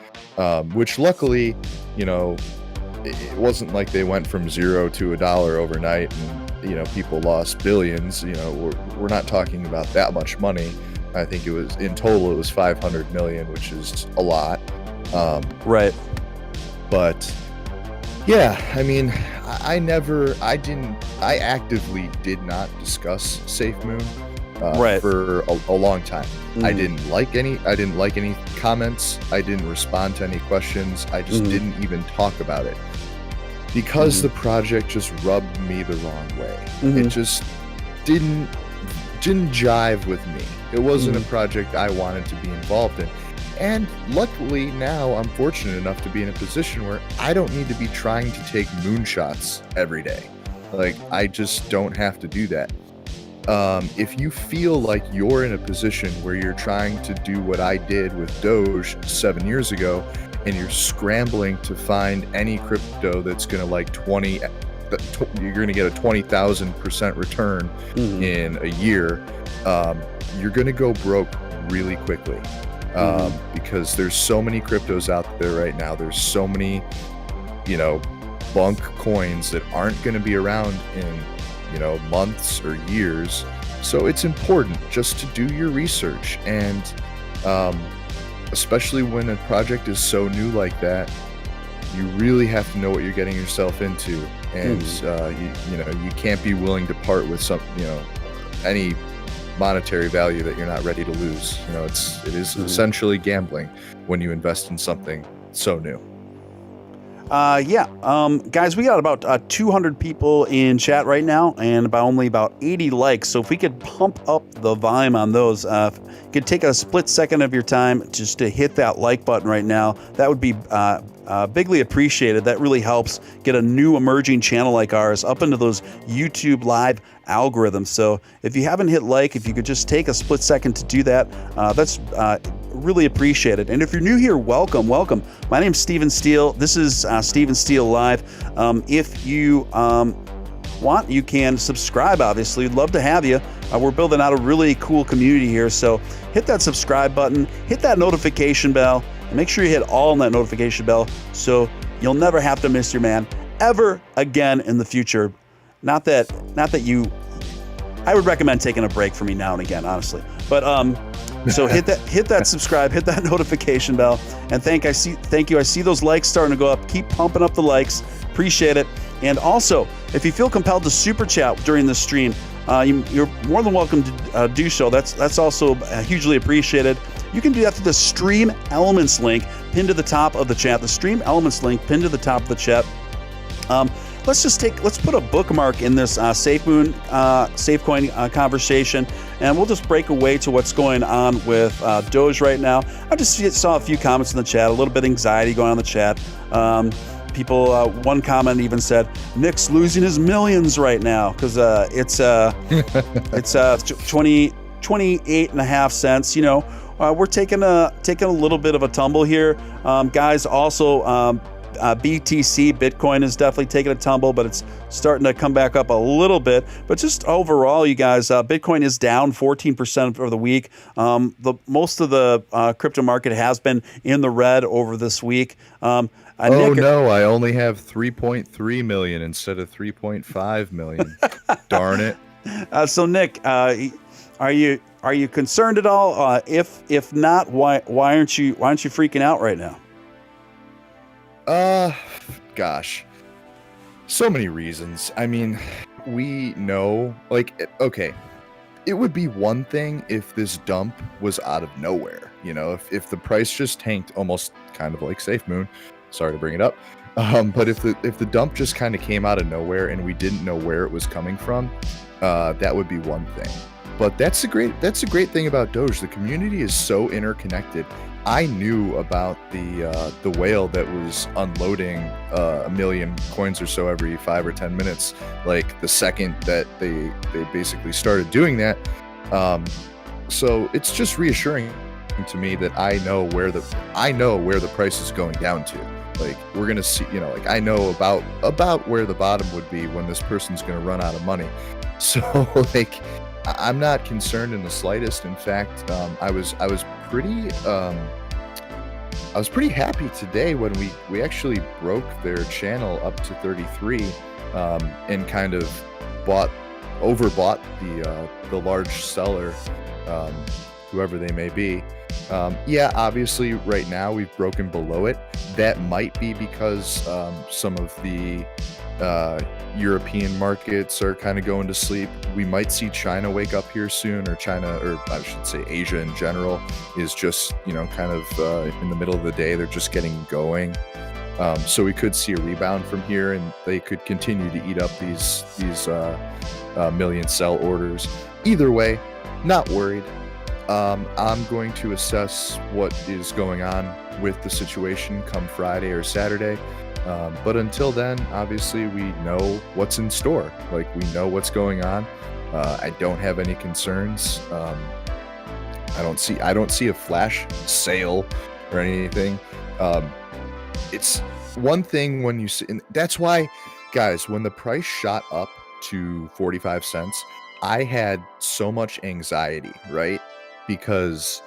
S2: which luckily, it wasn't like they went from $0 to $1 overnight and people lost billions. We're not talking about that much money. I think it was in total it was 500 million, which is a lot.
S1: Right.
S2: But yeah, I mean, I actively did not discuss Safemoon for a long time. I didn't like any comments. I didn't respond to any questions. I just didn't even talk about it because the project just rubbed me the wrong way. It just didn't jive with me. It wasn't a project I wanted to be involved in. And luckily now I'm fortunate enough to be in a position where I don't need to be trying to take moonshots every day. I just don't have to do that. If you feel like you're in a position where you're trying to do what I did with Doge 7 years ago, and you're scrambling to find any crypto that's going to 20 you're going to get a 20,000% return in a year, you're going to go broke really quickly. Because there's so many cryptos out there right now. There's so many, bunk coins that aren't going to be around in, months or years. So it's important just to do your research. And especially when a project is so new like that, you really have to know what you're getting yourself into. And, you can't be willing to part with any monetary value that you're not ready to lose. It is essentially gambling when you invest in something so new.
S1: Guys, we got about 200 people in chat right now and only about 80 likes. So if we could pump up the volume on those, if you could take a split second of your time just to hit that like button right now, that would be bigly appreciated. That really helps get a new emerging channel like ours up into those YouTube live algorithms. So if you haven't hit like, if you could just take a split second to do that, that's really appreciated. And if you're new here, welcome. My name's Steven Steele. This is Steven Steele Live. If you want, you can subscribe, obviously. We'd love to have you. We're building out a really cool community here. So hit that subscribe button, hit that notification bell, and make sure you hit all on that notification bell so you'll never have to miss your man ever again in the future. Not that I would recommend taking a break for me now and again, honestly. But so hit that subscribe, hit that notification bell, and thank you. I see those likes starting to go up. Keep pumping up the likes. Appreciate it. And also, if you feel compelled to super chat during the stream, you're more than welcome to do so. That's also hugely appreciated. You can do that through the Stream Elements link pinned to the top of the chat. The Stream Elements link pinned to the top of the chat. Let's put a bookmark in this Safemoon, Safecoin conversation, and we'll just break away to what's going on with Doge right now. I just saw a few comments in the chat, a little bit of anxiety going on in the chat. People, one comment even said, Nick's losing his millions right now because it's 28 and a half cents. We're taking a little bit of a tumble here, guys. Also, BTC, Bitcoin is definitely taking a tumble, but it's starting to come back up a little bit. But just overall, you guys, Bitcoin is down 14% for the week. Most of the crypto market has been in the red over this week.
S2: Nick, I only have 3.3 million instead of 3.5 million. Darn it.
S1: So Nick, are you concerned at all? If not, why aren't you freaking out right now?
S2: Gosh, so many reasons. I mean, we know, okay, it would be one thing if this dump was out of nowhere, if the price just tanked, almost kind of like Safemoon. Sorry to bring it up. But if the dump just kind of came out of nowhere and we didn't know where it was coming from, that would be one thing. But that's a great thing about Doge. The community is so interconnected. I knew about the whale that was unloading 1 million coins or so every 5 or 10 minutes. Like the second that they basically started doing that. So it's just reassuring to me that I know where the price is going down to. Like we're gonna see, I know about where the bottom would be when this person's gonna run out of money. So I'm not concerned in the slightest. In fact, I was pretty happy today when we actually broke their channel up to 33 and kind of overbought the large seller, whoever they may be. Obviously right now we've broken below it. That might be because some of the European markets are kind of going to sleep. We might see China wake up here soon, or I should say Asia in general is just, kind of in the middle of the day. They're just getting going. So we could see a rebound from here, and they could continue to eat up these million sell orders. Either way, not worried. I'm going to assess what is going on with the situation come Friday or Saturday. But until then, obviously, we know what's in store. Like, we know what's going on. I don't have any concerns. I don't see a flash sale or anything. It's one thing when you see, and that's why Guys, when the price shot up to 45 cents, I had so much anxiety, right? Because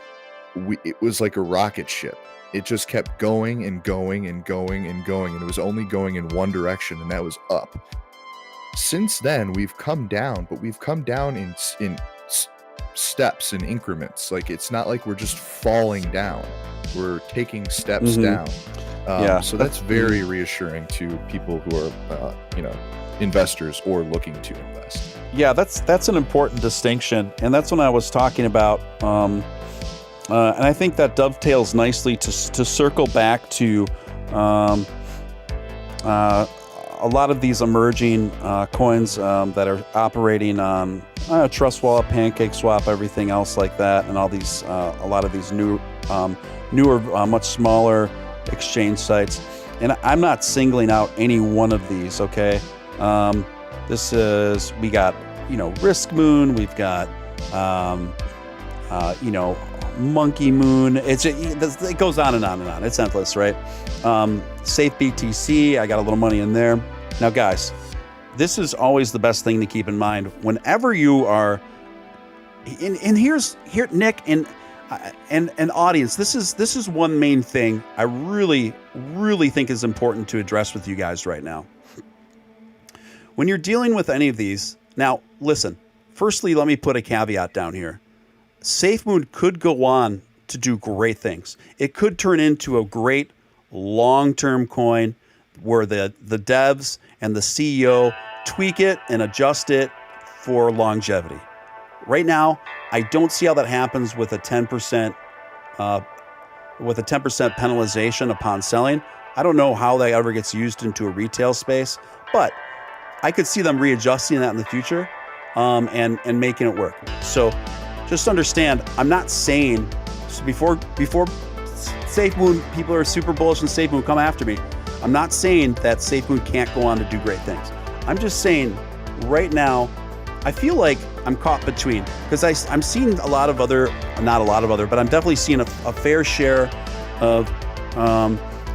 S2: it was like a rocket ship. It just kept going and going and going and going, and it was only going in one direction, and that was up. Since then, we've come down, but we've come down in steps and increments. Like, it's not like we're just falling down. We're taking steps down. So that's very reassuring to people who are, investors or looking to invest.
S1: Yeah, that's an important distinction, and that's what I was talking about. And I think that dovetails nicely to circle back to a lot of these emerging coins that are operating on Trust Wallet, Pancake Swap, everything else like that, and all these a lot of these newer, much smaller exchange sites. And I'm not singling out any one of these. Okay, we got Risk Moon, we've got Monkey Moon. It goes on and on and on. It's endless, right? Safe BTC, I got a little money in there. Now, guys, this is always the best thing to keep in mind whenever you are. And here, Nick and audience. This is one main thing I really, really think is important to address with you guys right now. When you're dealing with any of these, now listen. Firstly, let me put a caveat down here. Safemoon could go on to do great things. It could turn into a great long-term coin where the devs and the CEO tweak it and adjust it for longevity. Right now, I don't see how that happens with a 10% penalization upon selling. I don't know how that ever gets used into a retail space, but I could see them readjusting that in the future and making it work. So just understand, I'm not saying, so before Safemoon, people are super bullish on Safemoon, come after me. I'm not saying that Safemoon can't go on to do great things. I'm just saying right now, I feel like I'm caught between, because I'm seeing not a lot of other, but I'm definitely seeing a fair share of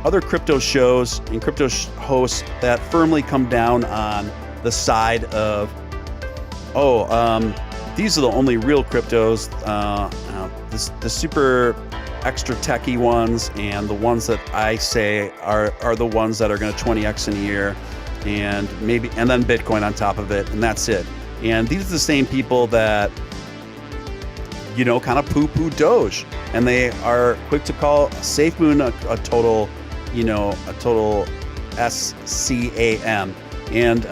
S1: other crypto shows and crypto hosts that firmly come down on the side of, these are the only real cryptos, the super extra techie ones, and the ones that I say are the ones that are going to 20x in a year, and then Bitcoin on top of it, and that's it. And these are the same people that, kind of poo-poo Doge, and they are quick to call Safemoon a total SCAM. And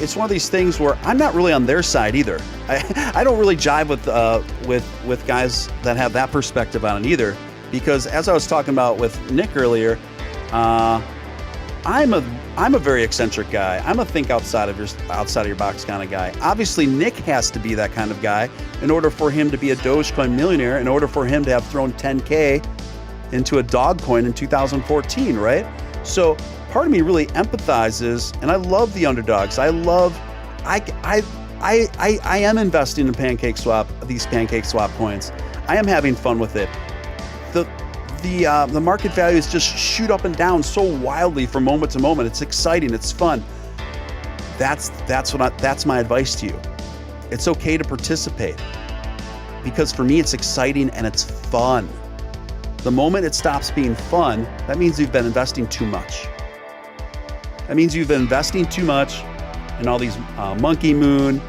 S1: it's one of these things where I'm not really on their side either. I don't really jive with guys that have that perspective on it either, because as I was talking about with Nick earlier, I'm a very eccentric guy. I'm a think outside of your box kind of guy. Obviously, Nick has to be that kind of guy in order for him to be a Dogecoin millionaire, in order for him to have thrown 10K into a dog coin in 2014, right? So part of me really empathizes, and I love the underdogs. I am investing in these Pancake Swap coins. I am having fun with it. The market values just shoot up and down so wildly from moment to moment. It's exciting. It's fun. That's my advice to you. It's okay to participate, because for me it's exciting and it's fun. The moment it stops being fun, that means you've been investing too much. That means you've been investing too much in all these Monkey Moon,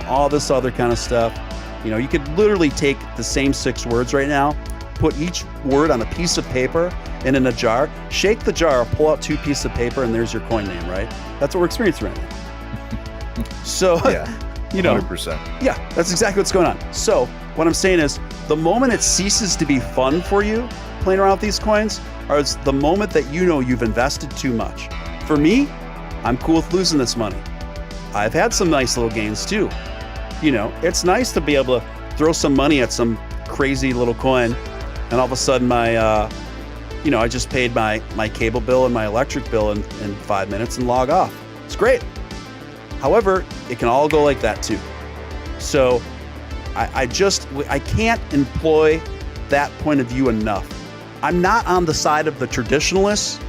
S1: all this other kind of stuff. You could literally take the same 6 words right now, put each word on a piece of paper and in a jar, shake the jar, pull out 2 pieces of paper, and there's your coin name, right? That's what we're experiencing right now. So,
S2: yeah, 100%.
S1: Yeah, that's exactly what's going on. So what I'm saying is, the moment it ceases to be fun for you playing around with these coins, is the moment that you've invested too much. For me, I'm cool with losing this money. I've had some nice little gains too. It's nice to be able to throw some money at some crazy little coin, and all of a sudden I just paid my cable bill and my electric bill in 5 minutes and log off. It's great. However, it can all go like that too. So I can't employ that point of view enough. I'm not on the side of the traditionalists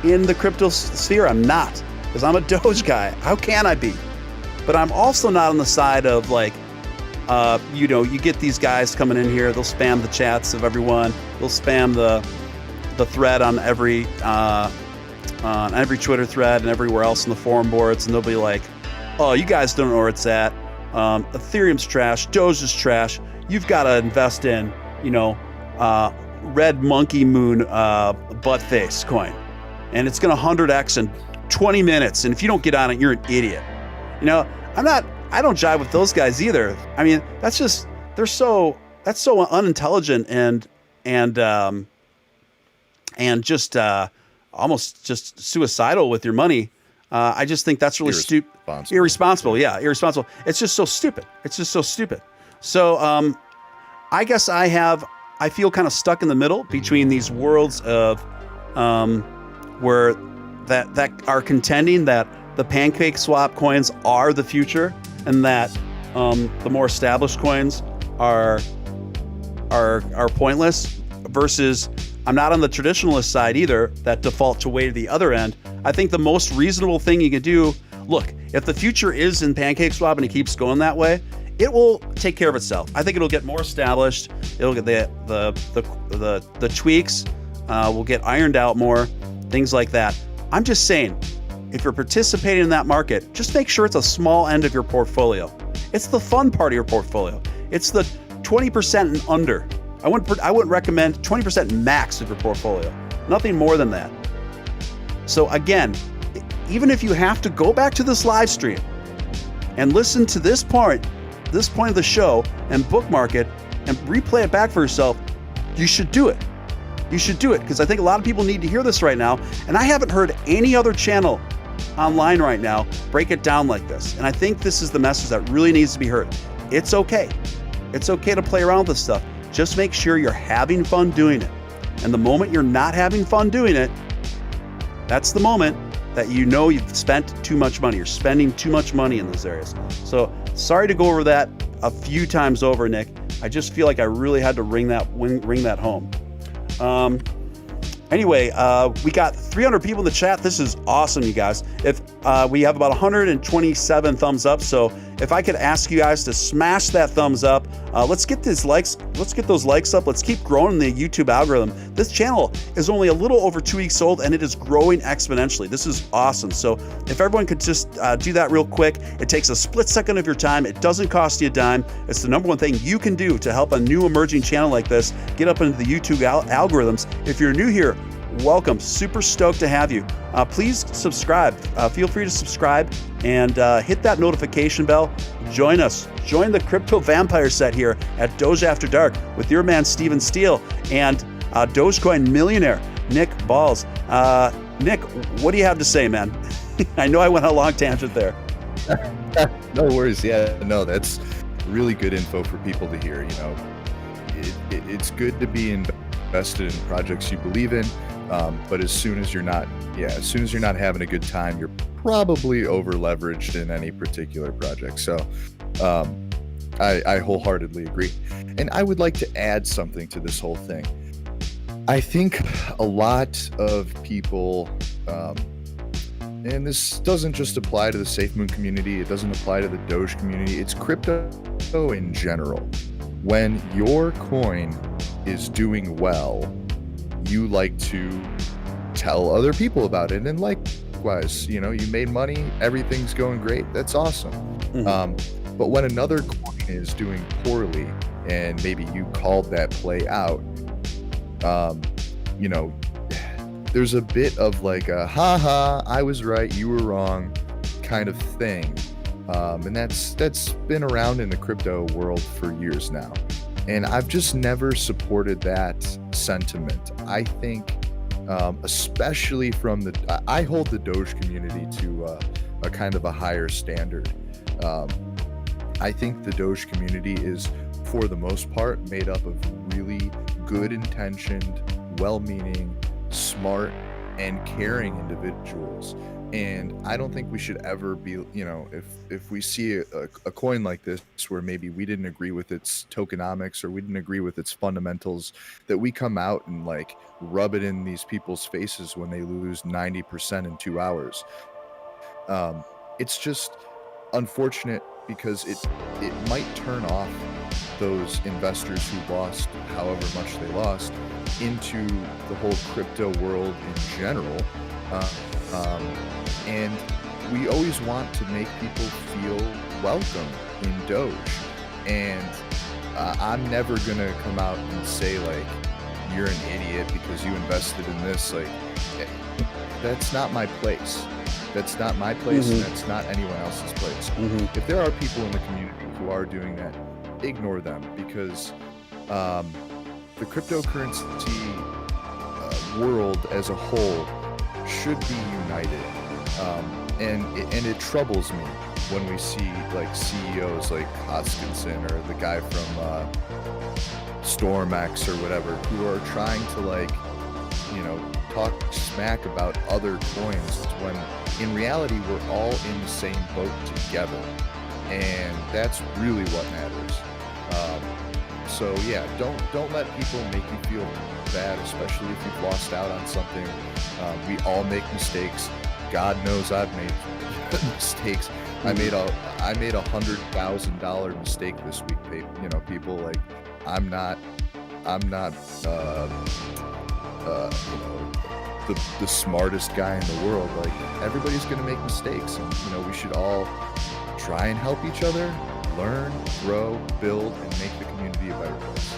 S1: in the crypto sphere. I'm not. because I'm a Doge guy. How can I be? But I'm also not on the side of like, you know, you get these guys coming in here, they'll spam the chats of everyone, they'll spam the thread on every Twitter thread and everywhere else in the forum boards, and they'll be like, oh, you guys don't know where it's at. Ethereum's trash, Doge is trash. You've got to invest in, you know, red monkey moon butt face coin, and it's going to 100x in 20 minutes. And if you don't get on it, you're an idiot. You know, I don't jive with those guys either. I mean, that's so unintelligent and just almost just suicidal with your money. I just think that's really irresponsible. Yeah, irresponsible. It's just so stupid. So I guess I feel kind of stuck in the middle between these worlds of where that are contending that the pancake swap coins are the future, and that the more established coins are pointless, versus I'm not on the traditionalist side either that default to way to the other end. I think the most reasonable thing you can do, look, if the future is in pancake swap and it keeps going that way, it will take care of itself. I think it'll get more established. It'll get the tweaks will get ironed out more, things like that. I'm just saying, if you're participating in that market, just make sure it's a small end of your portfolio. It's the fun part of your portfolio. It's the 20% and under. I wouldn't recommend 20% max of your portfolio. Nothing more than that. So again, even if you have to go back to this live stream and listen to this point of the show and bookmark it and replay it back for yourself, you should do it. You should do it, because I think a lot of people need to hear this right now. And I haven't heard any other channel online right now break it down like this. And I think this is the message that really needs to be heard. It's okay. It's okay to play around with this stuff. Just make sure you're having fun doing it. And the moment you're not having fun doing it, that's the moment that you know you've spent too much money. You're spending too much money in those areas. So sorry to go over that a few times over, Nick. I just feel like I really had to ring that home. Anyway, we got 300 people in the chat. This is awesome, you guys. If we have about 127 thumbs up, so if I could ask you guys to smash that thumbs up, let's get these likes. Let's get those likes up. Let's keep growing the YouTube algorithm. This channel is only a little over 2 weeks old, and it is growing exponentially. This is awesome. So if everyone could just do that real quick, it takes a split second of your time. It doesn't cost you a dime. It's the number one thing you can do to help a new emerging channel like this get up into the YouTube algorithms. If you're new here, welcome. Super stoked to have you. Please subscribe. Feel free to subscribe and hit that notification bell. Join us. Join the crypto vampire set here at Doge After Dark with your man Steven Steele and Dogecoin millionaire Nick Balls. Nick, what do you have to say, man? I know I went on a long tangent there.
S2: No worries. Yeah, no, that's really good info for people to hear. You know, it's good to be invested in projects you believe in. But as soon as you're not having a good time, you're probably over leveraged in any particular project. So I wholeheartily agree. And I would like to add something to this whole thing. I think a lot of people, and this doesn't just apply to the Safemoon community, it doesn't apply to the Doge community, it's crypto in general. When your coin is doing well, you like to tell other people about it, and likewise, you know, you made money, everything's going great, that's awesome. Mm-hmm. But when another coin is doing poorly and maybe you called that play out, you know, there's a bit of like a haha, I was right, you were wrong kind of thing, and that's been around in the crypto world for years now. And I've just never supported that sentiment. I think, especially from I hold the Doge community to a kind of a higher standard. I think the Doge community is, for the most part, made up of really good intentioned, well-meaning, smart, and caring individuals. And I don't think we should ever be, you know, if we see a coin like this where maybe we didn't agree with its tokenomics or we didn't agree with its fundamentals, that we come out and like rub it in these people's faces when they lose 90% in 2 hours. It's just unfortunate because it might turn off those investors who lost however much they lost into the whole crypto world in general. And we always want to make people feel welcome in Doge. And I'm never going to come out and say, like, you're an idiot because you invested in this. Like, that's not my place. That's not my place, and that's not anyone else's place. If there are people in the community who are doing that, ignore them, because the cryptocurrency world as a whole should be united. And it troubles me when we see like CEOs like Hoskinson or the guy from StormX or whatever, who are trying to, like, you know, talk smack about other coins when in reality we're all in the same boat together, and that's really what matters. So yeah, don't let people make you feel bad, especially if you've lost out on something. We all make mistakes. God knows I've made mistakes. I made a $100,000 mistake this week. You know, people, like, I'm not you know, the smartest guy in the world. Like, everybody's gonna make mistakes, and you know, we should all try and help each other learn, grow, build, and make the community a better place.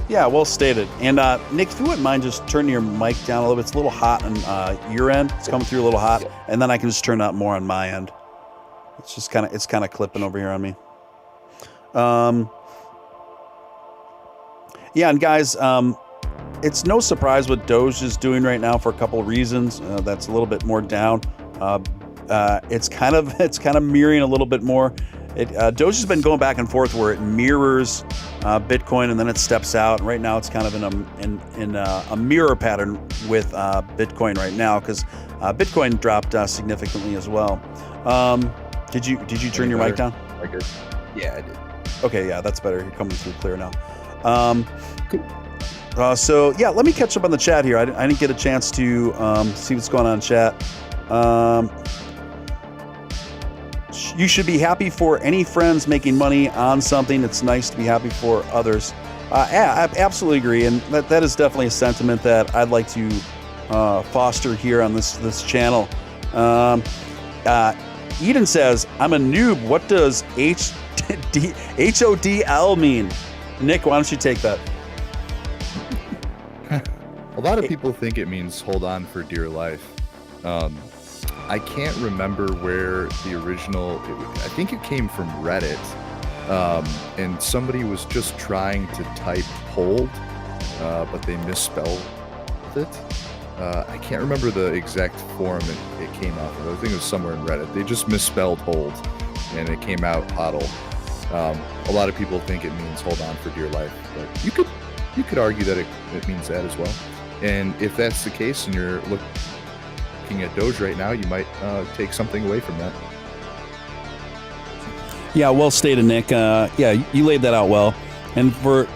S1: Yeah, well stated. And Nick, if you wouldn't mind just turning your mic down a little bit. It's a little hot on your end. It's coming through a little hot, and then I can just turn up more on my end. It's just kind of clipping over here on me. Yeah, and guys, it's no surprise what Doge is doing right now for a couple of reasons. That's a little bit more down. It's kind of mirroring a little bit more. Doge has been going back and forth where it mirrors Bitcoin and then it steps out. Right now, it's kind of in a mirror pattern with Bitcoin right now, because Bitcoin dropped significantly as well. Did you turn your mic down?
S2: Yeah, I did.
S1: Okay, yeah, that's better. You're coming through clear now. So yeah, let me catch up on the chat here. I didn't get a chance to see what's going on in chat. You should be happy for any friends making money on something. It's nice to be happy for others. Yeah, I absolutely agree, and that is definitely a sentiment that I'd like to foster here on this channel. Eden says, "I'm a noob. What does HODL mean?" Nick, why don't you take that?
S2: A lot of people think it means hold on for dear life. I can't remember where the original, I think it came from Reddit, and somebody was just trying to type hold, but they misspelled it. I can't remember the exact form it came out of. I think it was somewhere in Reddit. They just misspelled hold, and it came out hodl. A lot of people think it means hold on for dear life, but you could argue that it means that as well. And if that's the case and you're looking at Doge right now, you might take something away from that.
S1: Yeah, well stated, Nick. Yeah, you laid that out well. And for,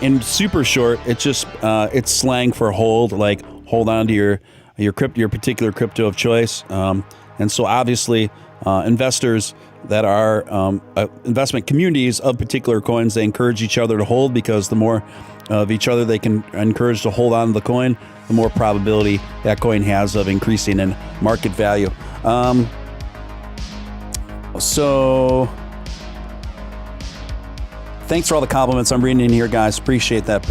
S1: in super short, it's just it's slang for hold, like hold on to your particular crypto of choice. And so obviously, investors that are investment communities of particular coins, they encourage each other to hold, because the more of each other they can encourage to hold on to the coin, the more probability that coin has of increasing in market value. So thanks for all the compliments I'm reading in here, guys. Appreciate that.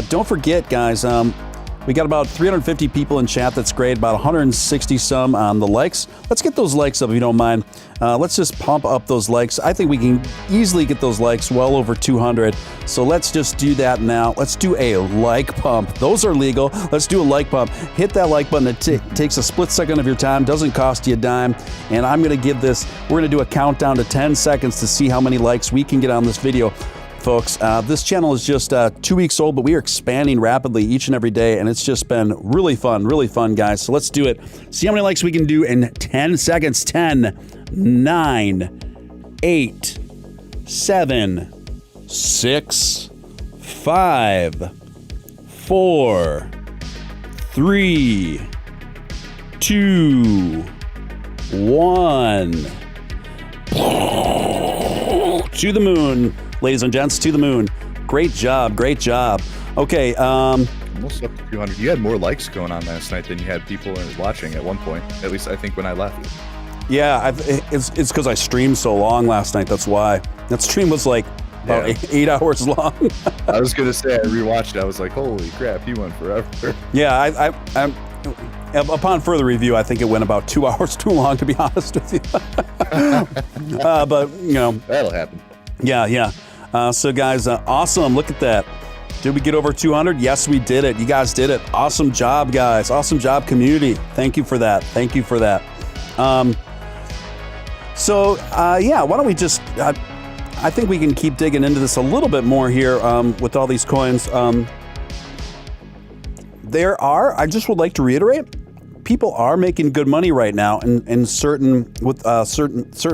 S1: Don't forget, guys, we got about 350 people in chat. That's great. About 160 some on the likes. Let's get those likes up if you don't mind. Let's just pump up those likes. I think we can easily get those likes well over 200. So let's just do that now. Let's do a like pump. Those are legal. Let's do a like pump. Hit that like button. It takes a split second of your time. Doesn't cost you a dime. And I'm going to give this, we're going to do a countdown to 10 seconds to see how many likes we can get on this video. Folks, this channel is just 2 weeks old, but we are expanding rapidly each and every day, and it's just been really fun, guys. So let's do it. See how many likes we can do in 10 seconds. 10, 9, 8, 7, 6, 5, 4, 3, 2, To the moon, ladies and gents, to the moon. Great job. Okay.
S2: Almost up to 200. You had more likes going on last night than you had people watching at one point. At least I think when I left.
S1: Yeah, it's because I streamed so long last night. That's why. That stream was like about 8 hours long.
S2: I was gonna say, I rewatched it. I was like, holy crap, he went forever.
S1: Yeah, I'm upon further review, I think it went about 2 hours too long, to be honest with you. But you know,
S2: that'll happen.
S1: Yeah. So guys, awesome. Look at that. Did we get over 200? Yes, we did it. You guys did it. Awesome job, guys. Awesome job, community. Thank you for that. Yeah, why don't we just, I think we can keep digging into this a little bit more here with all these coins. I just would like to reiterate, people are making good money right now in certain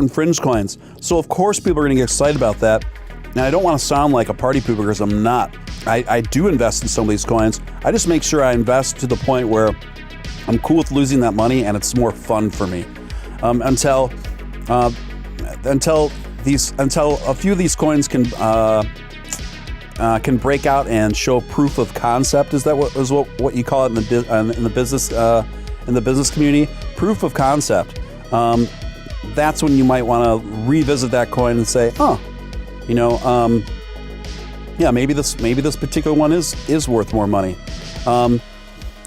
S1: fringe coins. So of course people are going to get excited about that. And I don't want to sound like a party pooper because I'm not. I do invest in some of these coins. I just make sure I invest to the point where I'm cool with losing that money and it's more fun for me. Until a few of these coins can break out and show proof of concept. Is that what you call it in the business community? Proof of concept. That's when you might want to revisit that coin and say, maybe this particular one is worth more money.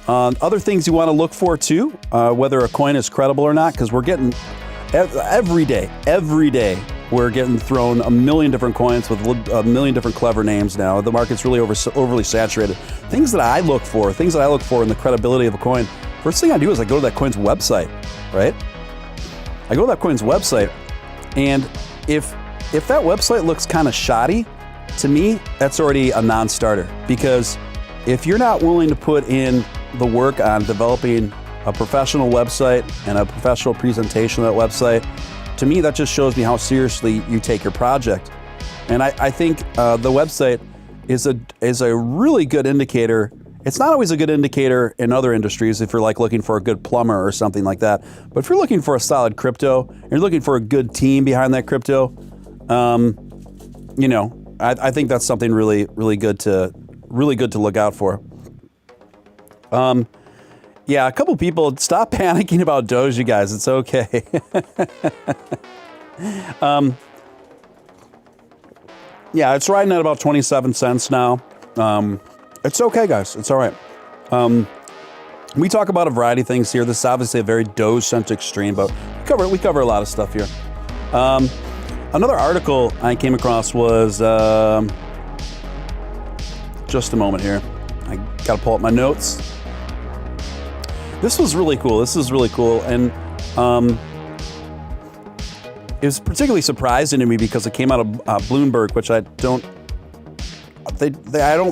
S1: Other things you want to look for too, whether a coin is credible or not, because we're getting every day we're getting thrown a million different coins with a million different clever names now. The market's really overly saturated. Things that I look for in the credibility of a coin, first thing I do is I go to that coin's website, right? I go to that coin's website, and if that website looks kind of shoddy, to me, that's already a non-starter. Because if you're not willing to put in the work on developing a professional website and a professional presentation of that website, to me, that just shows me how seriously you take your project. And I think the website is a really good indicator. It's not always a good indicator in other industries if you're like looking for a good plumber or something like that. But if you're looking for a solid crypto, and you're looking for a good team behind that crypto, I think that's something really good to look out for. Yeah, a couple people, stop panicking about Doge, you guys. It's okay. Yeah, it's riding at about 27 cents now. It's okay, guys. It's all right. We talk about a variety of things here. This is obviously a very Doge-centric stream, but we cover a lot of stuff here. Another article I came across was, just a moment here. I got to pull up my notes. This was really cool. And it was particularly surprising to me because it came out of Bloomberg, which I don't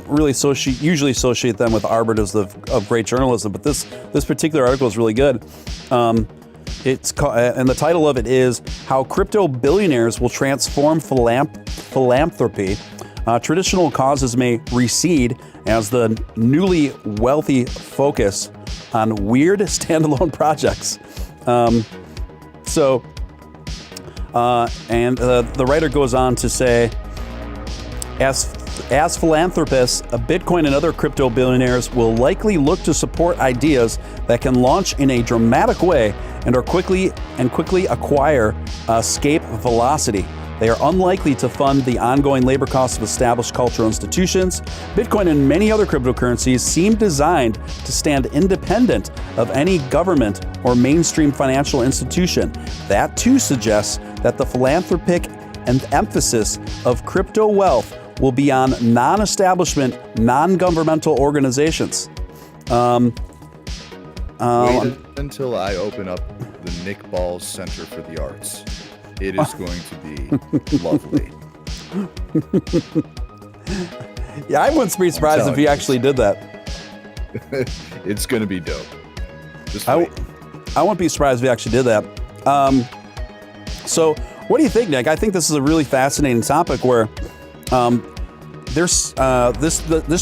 S1: really usually associate them with arbiters of great journalism. But this particular article is really good. It's called, and the title of it is "How Crypto Billionaires Will Transform Philanthropy. Traditional causes may recede as the newly wealthy focus on weird standalone projects." The writer goes on to say, as philanthropists, Bitcoin and other crypto billionaires will likely look to support ideas that can launch in a dramatic way and quickly acquire escape velocity. They are unlikely to fund the ongoing labor costs of established cultural institutions. Bitcoin and many other cryptocurrencies seem designed to stand independent of any government or mainstream financial institution. That too suggests that the philanthropic and emphasis of crypto wealth will be on non-establishment, non-governmental organizations.
S2: Wait until I open up the Nick Ball's Center for the Arts. It is going to be lovely.
S1: Yeah, I wouldn't be surprised if he actually did that.
S2: It's going to be dope.
S1: I wouldn't be surprised if he actually did that. So, what do you think, Nick? I think this is a really fascinating topic where this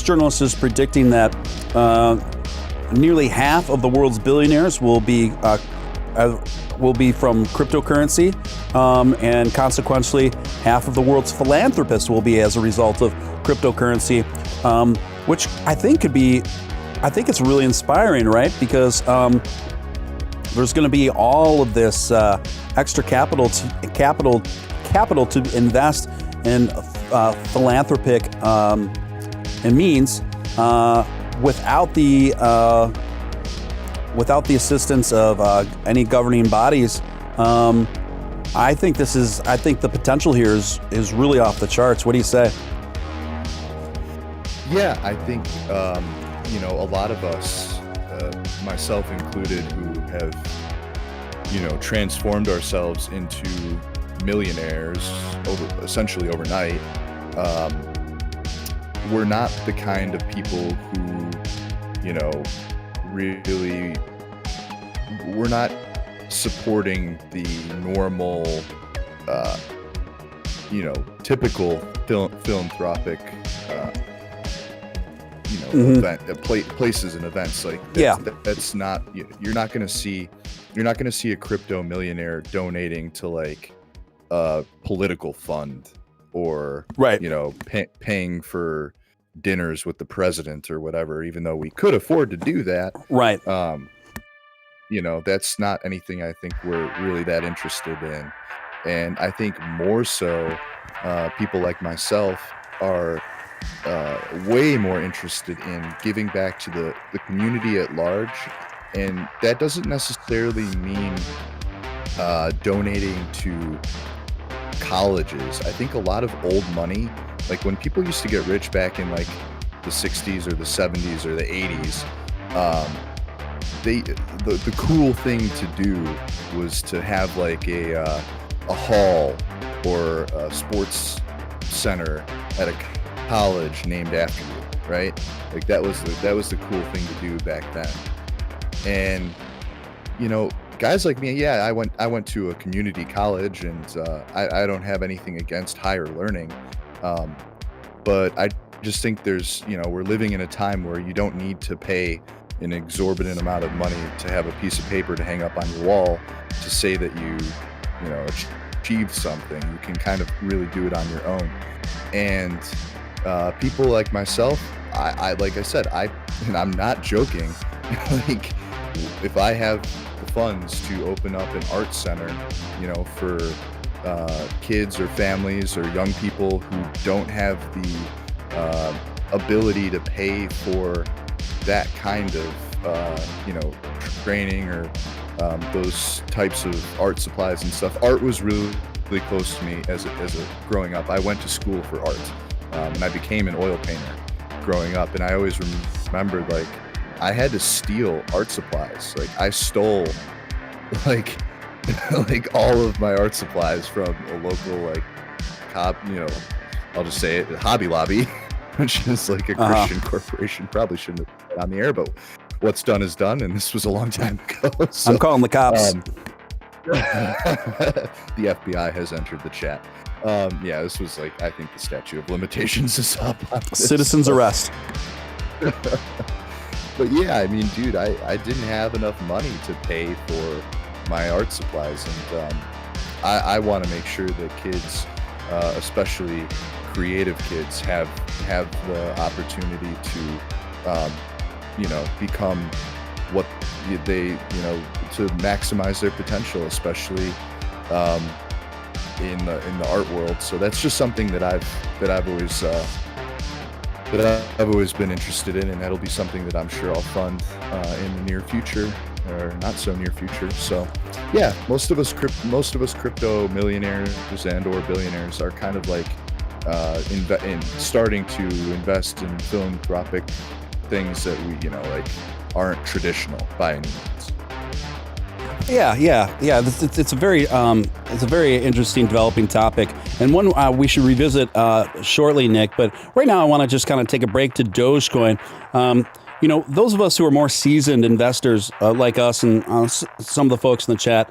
S1: journalist is predicting that nearly half of the world's billionaires will be will be from cryptocurrency, and consequently, half of the world's philanthropists will be as a result of cryptocurrency, which I think it's really inspiring, right? Because there's going to be all of this extra capital to invest in philanthropic and means without the assistance of any governing bodies. I think the potential here is really off the charts. What do you say?
S2: Yeah, I think a lot of us, myself included, who have transformed ourselves into millionaires essentially overnight. We're not the kind of people who, really, we're not supporting the normal, typical philanthropic, places and events like that's not, you're not going to see a crypto millionaire donating to like a political fund or paying for dinners with the president or whatever, even though we could afford to do that.
S1: Right.
S2: That's not anything I think we're really that interested in. And I think more so, people like myself are way more interested in giving back to the community at large. And that doesn't necessarily mean donating to colleges. I think a lot of old money, like when people used to get rich back in like the 60s or the 70s or the 80s, the cool thing to do was to have like a hall or a sports center at a college named after you, right? Like that was the cool thing to do back then. And guys like me, I went to a community college, and I don't have anything against higher learning, but I just think there's we're living in a time where you don't need to pay an exorbitant amount of money to have a piece of paper to hang up on your wall to say that you achieved something. You can kind of really do it on your own. And people like myself, I like I said, and I'm not joking, like if I have the funds to open up an art center, for kids or families or young people who don't have the ability to pay for that kind of training or those types of art supplies and stuff. Art was really close to me as a growing up. I went to school for art, and I became an oil painter growing up, and I always remembered like I had to steal art supplies. Like I stole like all of my art supplies from a local I'll just say it, Hobby Lobby, which is like a Christian corporation. Probably shouldn't have put it on the air, but what's done is done, and this was a long time ago. So,
S1: I'm calling the cops.
S2: The FBI has entered the chat. This was like, I think the statute of limitations is up on this,
S1: Citizens arrest.
S2: But yeah, I mean, dude, I didn't have enough money to pay for my art supplies, and I want to make sure that kids, especially creative kids, have the opportunity to become what they to maximize their potential, especially in the art world. So that's just something that I've always been interested in, and that'll be something that I'm sure I'll fund in the near future, or not so near future. So yeah, most of us crypto millionaires and or billionaires are kind of like in starting to invest in philanthropic things that we aren't traditional by any means.
S1: Yeah. It's a very interesting developing topic, and one we should revisit shortly, Nick. But right now, I want to just kind of take a break to Dogecoin. Those of us who are more seasoned investors like us and some of the folks in the chat,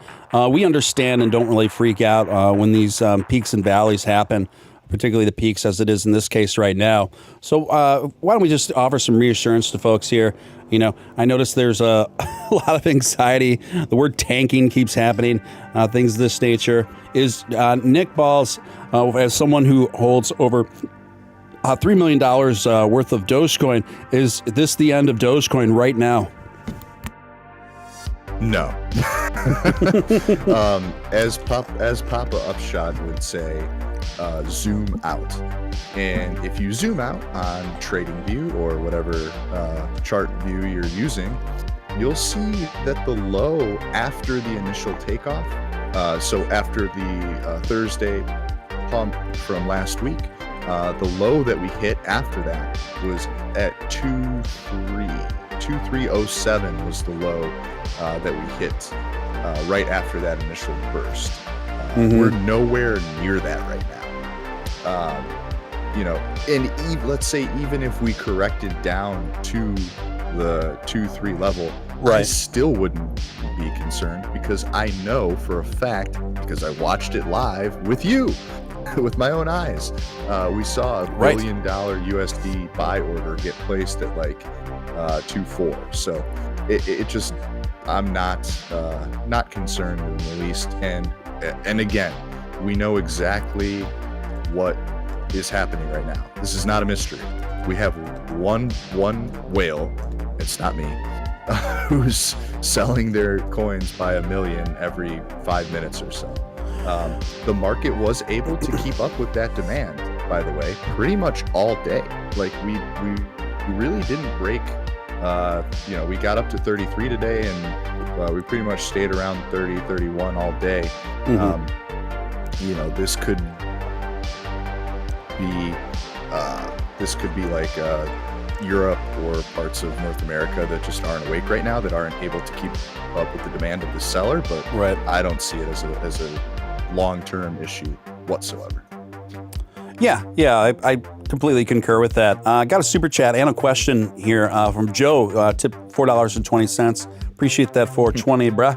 S1: we understand and don't really freak out when these peaks and valleys happen, particularly the peaks as it is in this case right now. So why don't we just offer some reassurance to folks here? I noticed there's a, a lot of anxiety. The word tanking keeps happening, things of this nature. Is Nick Balls, as someone who holds over $3 million worth of Dogecoin, is this the end of Dogecoin right now?
S2: No. As Papa Upshot would say, zoom out. And if you zoom out on TradingView or whatever chart view you're using, you'll see that the low after the initial takeoff, so after the Thursday pump from last week, the low that we hit after that was at 2307 was the low that we hit right after that initial burst. We're nowhere near that right now. And let's say even if we corrected down to the 2-3 level, I still wouldn't be concerned, because I know for a fact, because I watched it live with you, with my own eyes. We saw a $1 billion USD buy order get placed at like 2.4. So it just, I'm not concerned in the least. And again, we know exactly what is happening right now. This is not a mystery. We have one whale, it's not me, who's selling their coins by 1 million every 5 minutes or so. The market was able to keep up with that demand, by the way, pretty much all day. Like we really didn't break. We got up to 33 today, and we pretty much stayed around 30, 31 all day. This could be like Europe or parts of North America that just aren't awake right now, that aren't able to keep up with the demand of the seller. But I don't see it as a long-term issue whatsoever.
S1: Yeah, I completely concur with that. I got a super chat and a question here from Joe, tip $4.20. Appreciate that, 420, bruh.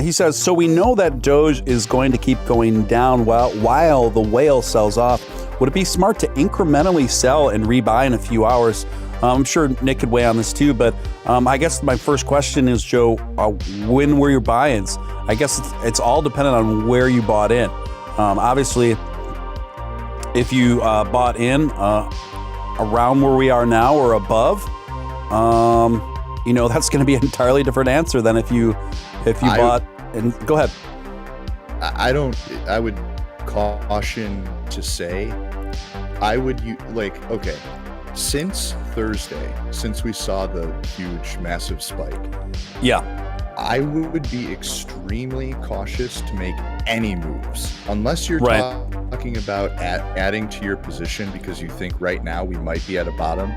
S1: He says, so we know that Doge is going to keep going down while the whale sells off. Would it be smart to incrementally sell and rebuy in a few hours? I'm sure Nick could weigh on this too, but I guess my first question is, Joe, when were your buy-ins? I guess it's all dependent on where you bought in. Obviously, if you bought in around where we are now or above, that's going to be an entirely different answer than if you bought. And go ahead.
S2: I would caution to say, since Thursday, since we saw the huge, massive spike, I would be extremely cautious to make any moves, unless you're talking about adding to your position because you think right now we might be at a bottom.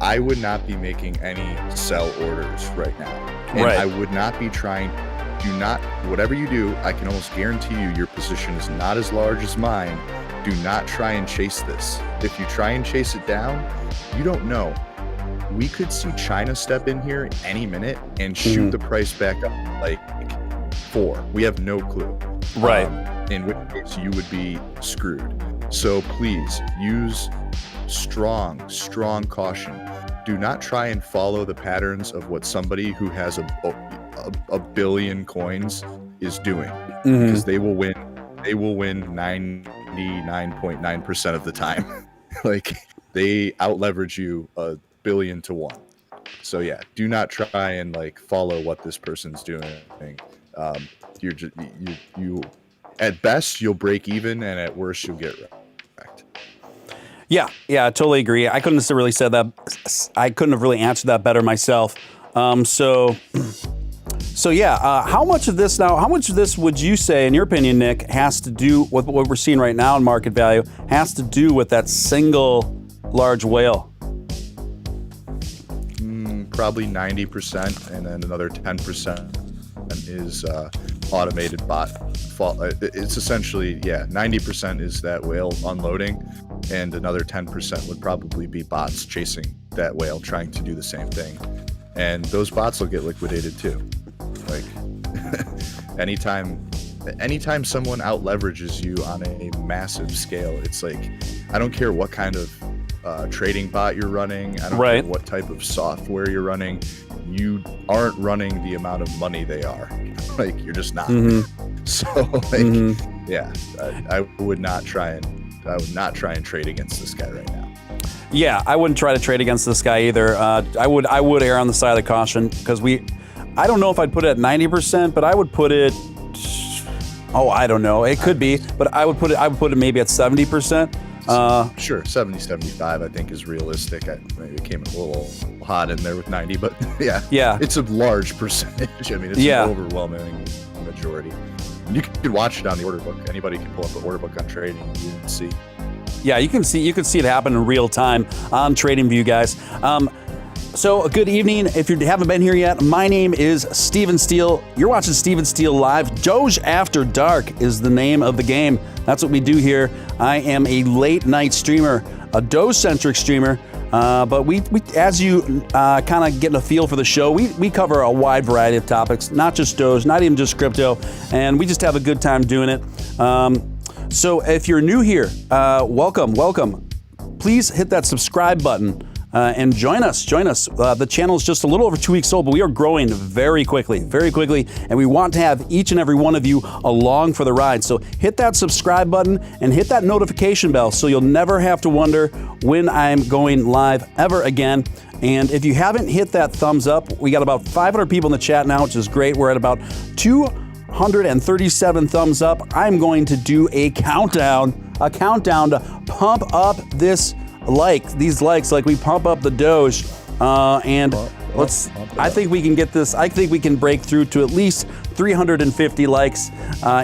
S2: I would not be making any sell orders right now. And I would not be trying. Whatever you do, I can almost guarantee you your position is not as large as mine. Do not try and chase this. If you try and chase it down, you don't know. We could see China step in here any minute and shoot the price back up like 4. We have no clue. In which case you would be screwed. So please use strong caution. Do not try and follow the patterns of what somebody who has a billion coins is doing, because they will win 99.9% of the time. Like, they out leverage you 1 billion to 1. So yeah, do not try and follow what this person's doing. You at best you'll break even, and at worst you'll get wrecked.
S1: Yeah, I totally agree. I couldn't have really said that. I couldn't have really answered that better myself. So yeah, how much of this would you say, in your opinion, Nick, has to do with what we're seeing right now in market value, has to do with that single large whale?
S2: Probably 90%, and then another 10% is automated bot fault. It's essentially, 90% is that whale unloading, and another 10% would probably be bots chasing that whale, trying to do the same thing. And those bots will get liquidated too. Like, anytime someone out leverages you on a massive scale, it's like, I don't care what kind of trading bot you're running. I don't
S1: Right.
S2: care what type of software you're running. You aren't running the amount of money they are. Like, you're just not. So, like, yeah, I would not try and trade against this guy right now.
S1: Yeah, I wouldn't try to trade against this guy either. I would err on the side of caution because I don't know if I'd put it at 90%, but I would put it. Oh, I don't know. It could be, but I would put it maybe at 70%.
S2: Sure, 70, 75 I think is realistic. Maybe it came a little hot in there with 90, but yeah, it's a large percentage. I mean, it's an overwhelming majority. You can watch it on the order book. Anybody can pull up the order book on trading and you can see.
S1: Yeah, you can see it happen in real time on TradingView, guys. So good evening. If you haven't been here yet, my name is Steven Steele. You're watching Steven Steele Live. Doge After Dark is the name of the game. That's what we do here. I am a late night streamer, a Doge-centric streamer. But we as you kind of get a feel for the show, we cover a wide variety of topics, not just Doge, not even just crypto, and we just have a good time doing it. So if you're new here, welcome. Please hit that subscribe button. And join us. The channel is just a little over 2 weeks old, but we are growing very quickly, and we want to have each and every one of you along for the ride. So hit that subscribe button and hit that notification bell so you'll never have to wonder when I'm going live ever again. And if you haven't hit that thumbs up, we got about 500 people in the chat now, which is great. We're at about 237 thumbs up. I'm going to do a countdown to pump up these likes like we pump up the Doge, and I think we can get this. I think we can break through to at least 350 likes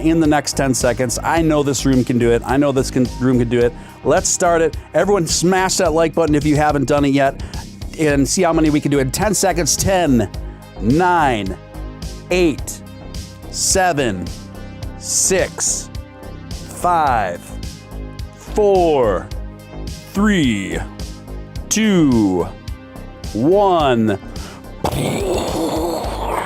S1: in the next 10 seconds. I know this room can do it. Room can do it. Let's start it. Everyone smash that like button if you haven't done it yet, and see how many we can do in 10 seconds. 10, 9, 8, 7, 6, 5, 4, 3, 2, 1.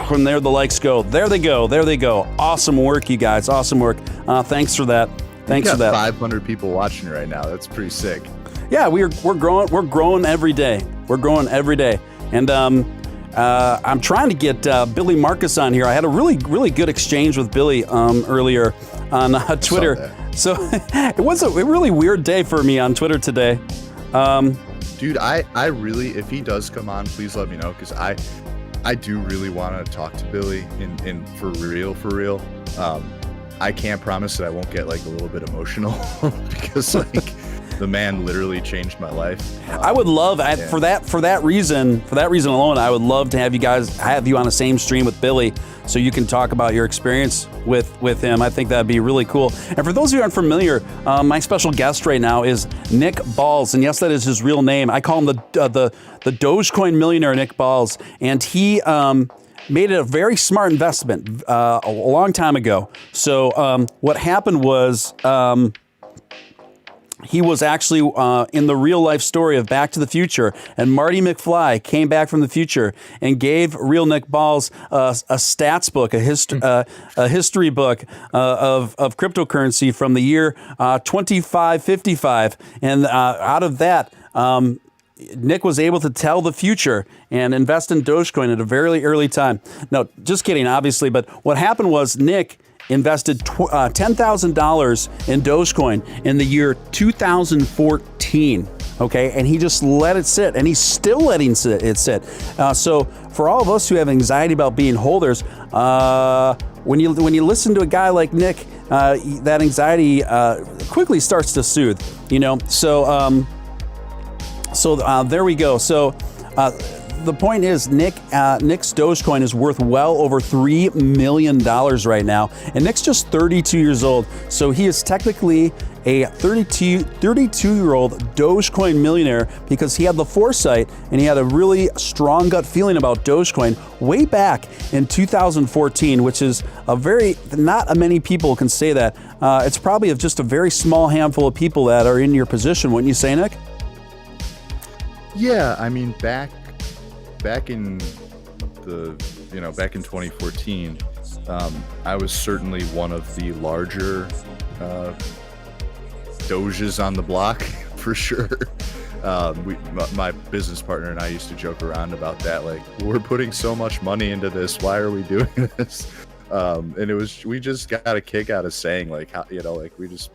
S1: From there, the likes go. There they go. Awesome work, you guys. Awesome work. Thanks for that. Thanks for that.
S2: 500 people watching right now. That's pretty sick.
S1: Yeah, we're growing. We're growing every day. And I'm trying to get Billy Marcus on here. I had a really good exchange with Billy earlier on Twitter. So it was a really weird day for me on Twitter today.
S2: Dude, I really, if he does come on, please let me know, because I do really want to talk to Billy in for real. I can't promise that I won't get like a little bit emotional because like the man literally changed my life.
S1: I would love for that reason alone, I would love to have you on the same stream with Billy, so you can talk about your experience with him. I think that'd be really cool. And for those of you who aren't familiar, my special guest right now is Nick Balls, and yes, that is his real name. I call him the Dogecoin millionaire, Nick Balls, and he made it a very smart investment a long time ago. So what happened was. He was actually in the real life story of Back to the Future, and Marty McFly came back from the future and gave real Nick Balls a stats book, a history book of cryptocurrency from the year 2555, and out of that, Nick was able to tell the future and invest in Dogecoin at a very early time. No, just kidding, obviously, but what happened was Nick invested $10,000 in Dogecoin in the year 2014. Okay, and he just let it sit, and he's still letting it sit. So for all of us who have anxiety about being holders, when you listen to a guy like Nick, that anxiety quickly starts to soothe. So there we go. So. The point is, Nick's Dogecoin is worth well over $3 million right now, and Nick's just 32 years old, so he is technically a 32-year-old Dogecoin millionaire because he had the foresight and he had a really strong gut feeling about Dogecoin way back in 2014, which is not many people can say that. It's probably of just a very small handful of people that are in your position, wouldn't you say, Nick?
S2: Yeah, I mean, back in 2014, I was certainly one of the larger Doges on the block, for sure. My business partner and I used to joke around about that. Like, we're putting so much money into this. Why are we doing this? And we just got a kick out of saying, like, how, like, we just,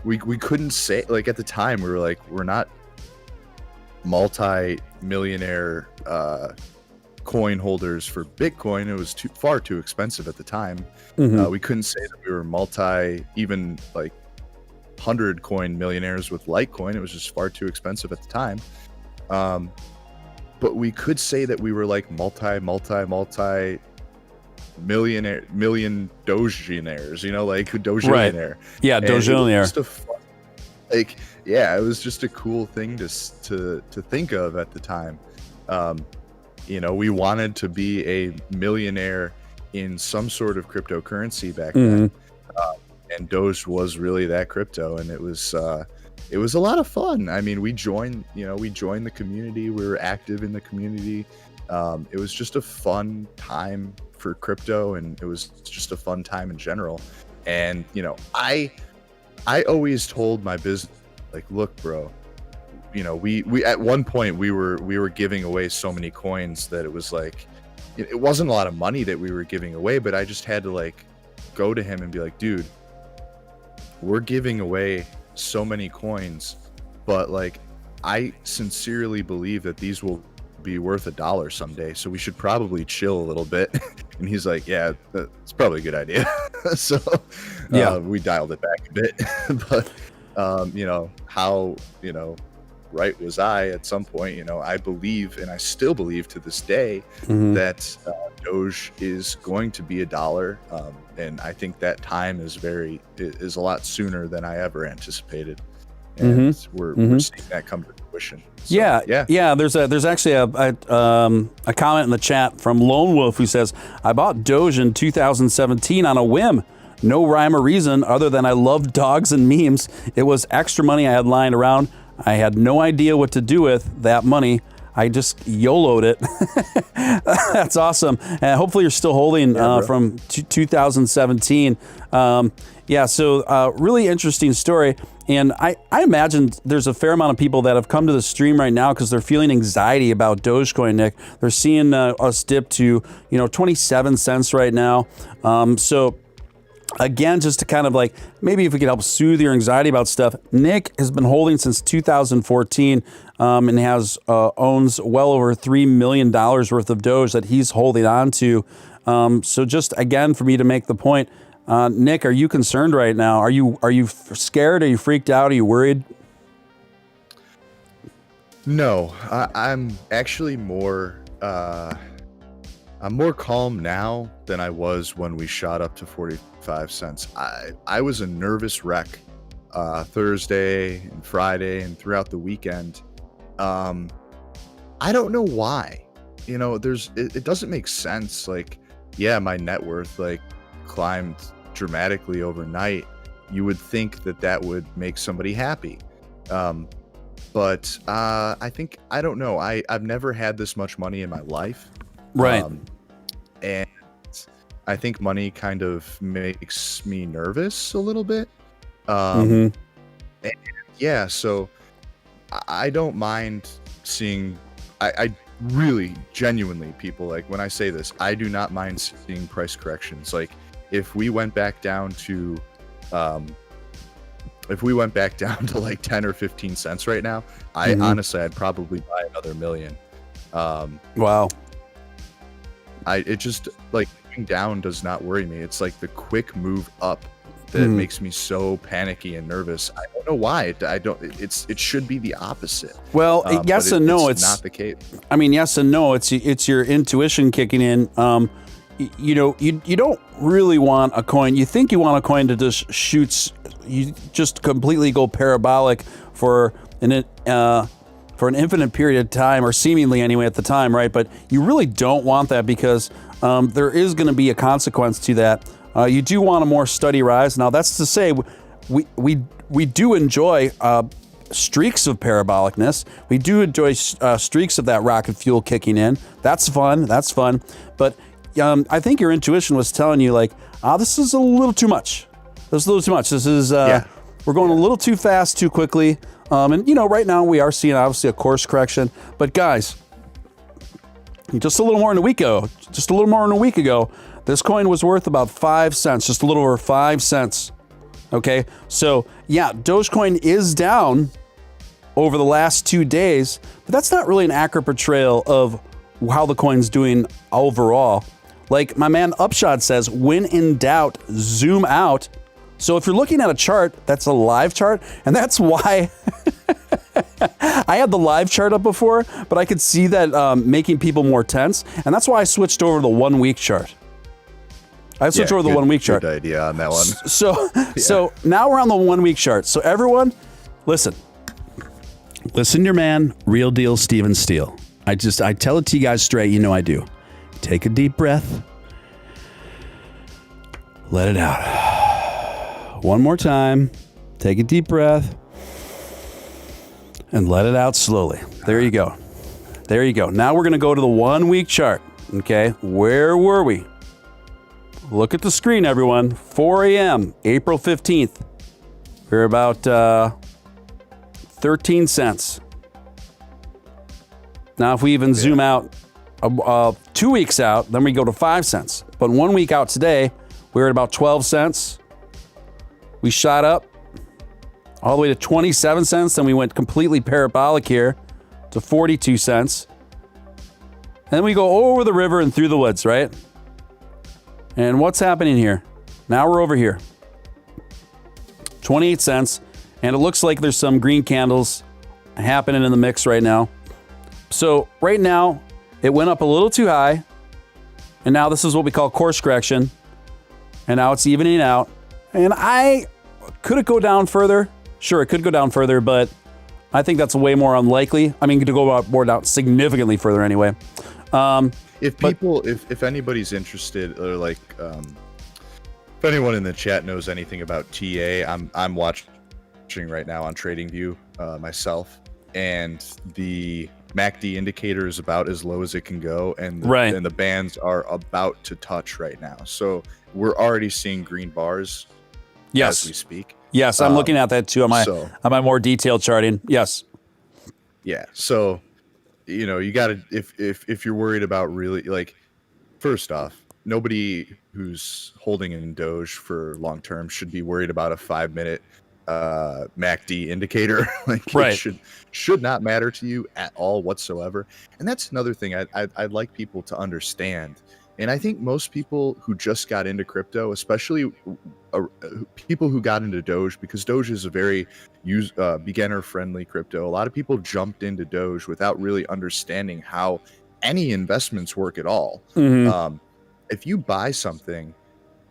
S2: we couldn't say, like, at the time we were like, we're not multi-millionaire coin holders for Bitcoin. It was far too expensive at the time. We couldn't say that we were even like 100 coin millionaires with Litecoin. It was just far too expensive at the time. But we could say that we were like multi million Dogecoinaires, like Dogecoinaire.
S1: Right. Yeah, Dogecoinaire.
S2: It was just a cool thing to think of at the time. We wanted to be a millionaire in some sort of cryptocurrency back then. And Doge was really that crypto, and it was a lot of fun. I mean, we joined the community. We were active in the community. It was just a fun time for crypto, and it was just a fun time in general. And I always told my business, like, look, bro, we at one point we were giving away so many coins that it was like, it wasn't a lot of money that we were giving away, but I just had to like go to him and be like, dude, we're giving away so many coins, but like, I sincerely believe that these will be worth $1 someday, so we should probably chill a little bit. And he's like, yeah, that's probably a good idea. So we dialed it back a bit. But how right was I at some point? I believe, and I still believe to this day, that Doge is going to be $1. And I think that time is a lot sooner than I ever anticipated. And we're seeing that come to fruition. So,
S1: yeah. There's actually a comment in the chat from Lone Wolf who says, I bought Doge in 2017 on a whim. No rhyme or reason other than I love dogs and memes. It was extra money I had lying around. I had no idea what to do with that money. I just YOLO'd it. That's awesome. And hopefully you're still holding from 2017. So really interesting story. And I imagine there's a fair amount of people that have come to the stream right now because they're feeling anxiety about Dogecoin, Nick. They're seeing us dip to 27 cents right now. So again, just to kind of like, maybe if we could help soothe your anxiety about stuff, Nick has been holding since 2014 and owns well over $3 million worth of Doge that he's holding on to. So just again, for me to make the point, Nick, are you concerned right now? Are you scared? Are you freaked out? Are you worried?
S2: No, I'm actually more calm now than I was when we shot up to 45 cents. I was a nervous wreck Thursday and Friday and throughout the weekend. I don't know why. It doesn't make sense. Like, yeah, my net worth like climbed dramatically overnight. You would think that would make somebody happy. But I don't know. I've never had this much money in my life.
S1: Right.
S2: And I think money kind of makes me nervous a little bit. And yeah, so I don't mind seeing, I really genuinely, people, like, when I say this, I do not mind seeing price corrections. Like, if we went back down to like 10 or 15 cents right now, honestly, I'd probably buy another million.
S1: Wow.
S2: It just, like, moving down does not worry me. It's like the quick move up that makes me so panicky and nervous. I don't know why. It should be the opposite.
S1: Well, yes and no.
S2: It's not the case.
S1: I mean, yes and no. It's your intuition kicking in. You don't really want a coin. You think you want a coin to just you just completely go parabolic for an infinite period of time, or seemingly anyway at the time, right? But you really don't want that because there is going to be a consequence to that. You do want a more steady rise. Now, that's to say, we do enjoy streaks of parabolicness. We do enjoy streaks of that rocket fuel kicking in. That's fun. But I think your intuition was telling you, like, this is a little too much. This is We're going a little too fast, too quickly. And, right now we are seeing, obviously, a course correction. But, guys, just a little more than a week ago, this coin was worth about 5 cents, just a little over 5 cents. Okay? So, yeah, Dogecoin is down over the last 2 days, but that's not really an accurate portrayal of how the coin's doing overall. Like my man Upshot says, when in doubt, zoom out. So if you're looking at a chart, that's a live chart, and that's why I had the live chart up before, but I could see that making people more tense, and that's why I switched over to the 1 week chart. I switched over to the 1 week chart.
S2: Good idea on that one.
S1: So now we're on the 1 week chart. So everyone, listen to your man, real deal Steven Steele. I tell it to you guys straight, I do. Take a deep breath. Let it out. One more time. Take a deep breath. And let it out slowly. There you go. Now we're going to go to the 1 week chart. Okay. Where were we? Look at the screen, everyone. 4 a.m., April 15th. We're about 13 cents. Now, if we even zoom out 2 weeks out, then we go to 5 cents. But 1 week out today, we're at about 12 cents. We shot up all the way to 27 cents. Then we went completely parabolic here to 42 cents. And then we go over the river and through the woods, right? And what's happening here? Now we're over here. 28 cents. And it looks like there's some green candles happening in the mix right now. So right now, it went up a little too high. And now this is what we call course correction. And now it's evening out. And could it go down further? Sure, it could go down further, but I think that's way more unlikely. I mean, to go more down significantly further anyway.
S2: If anybody's interested, or like, if anyone in the chat knows anything about TA, I'm watching right now on TradingView myself, and the MACD indicator is about as low as it can go, and the bands are about to touch right now. So we're already seeing green bars as we speak.
S1: Yes, I'm looking at that too on my more detailed charting. Yes.
S2: Yeah. So, you got to, if you're worried about really, like, first off, nobody who's holding in Doge for long term should be worried about a 5-minute MACD indicator. It should not matter to you at all whatsoever. And that's another thing I'd like people to understand. And I think most people who just got into crypto, especially people who got into Doge, because Doge is a very beginner-friendly crypto. A lot of people jumped into Doge without really understanding how any investments work at all. Mm-hmm. If you buy something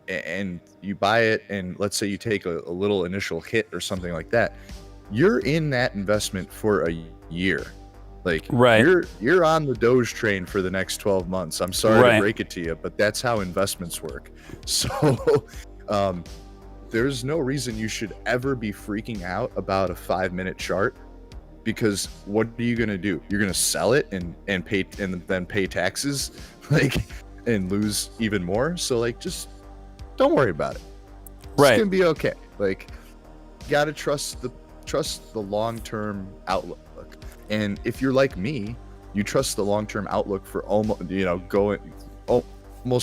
S2: and you buy it, and let's say you take a little initial hit or something like that, you're in that investment for a year. You're on the Doge train for the next 12 months. I'm sorry to break it to you, but that's how investments work. So there's no reason you should ever be freaking out about a 5-minute chart, because what are you going to do? You're going to sell it and pay, and then pay taxes, and lose even more. So just don't worry about it. It's going to be okay. You got to trust the long-term outlook. And if you're like me, you trust the long-term outlook for almost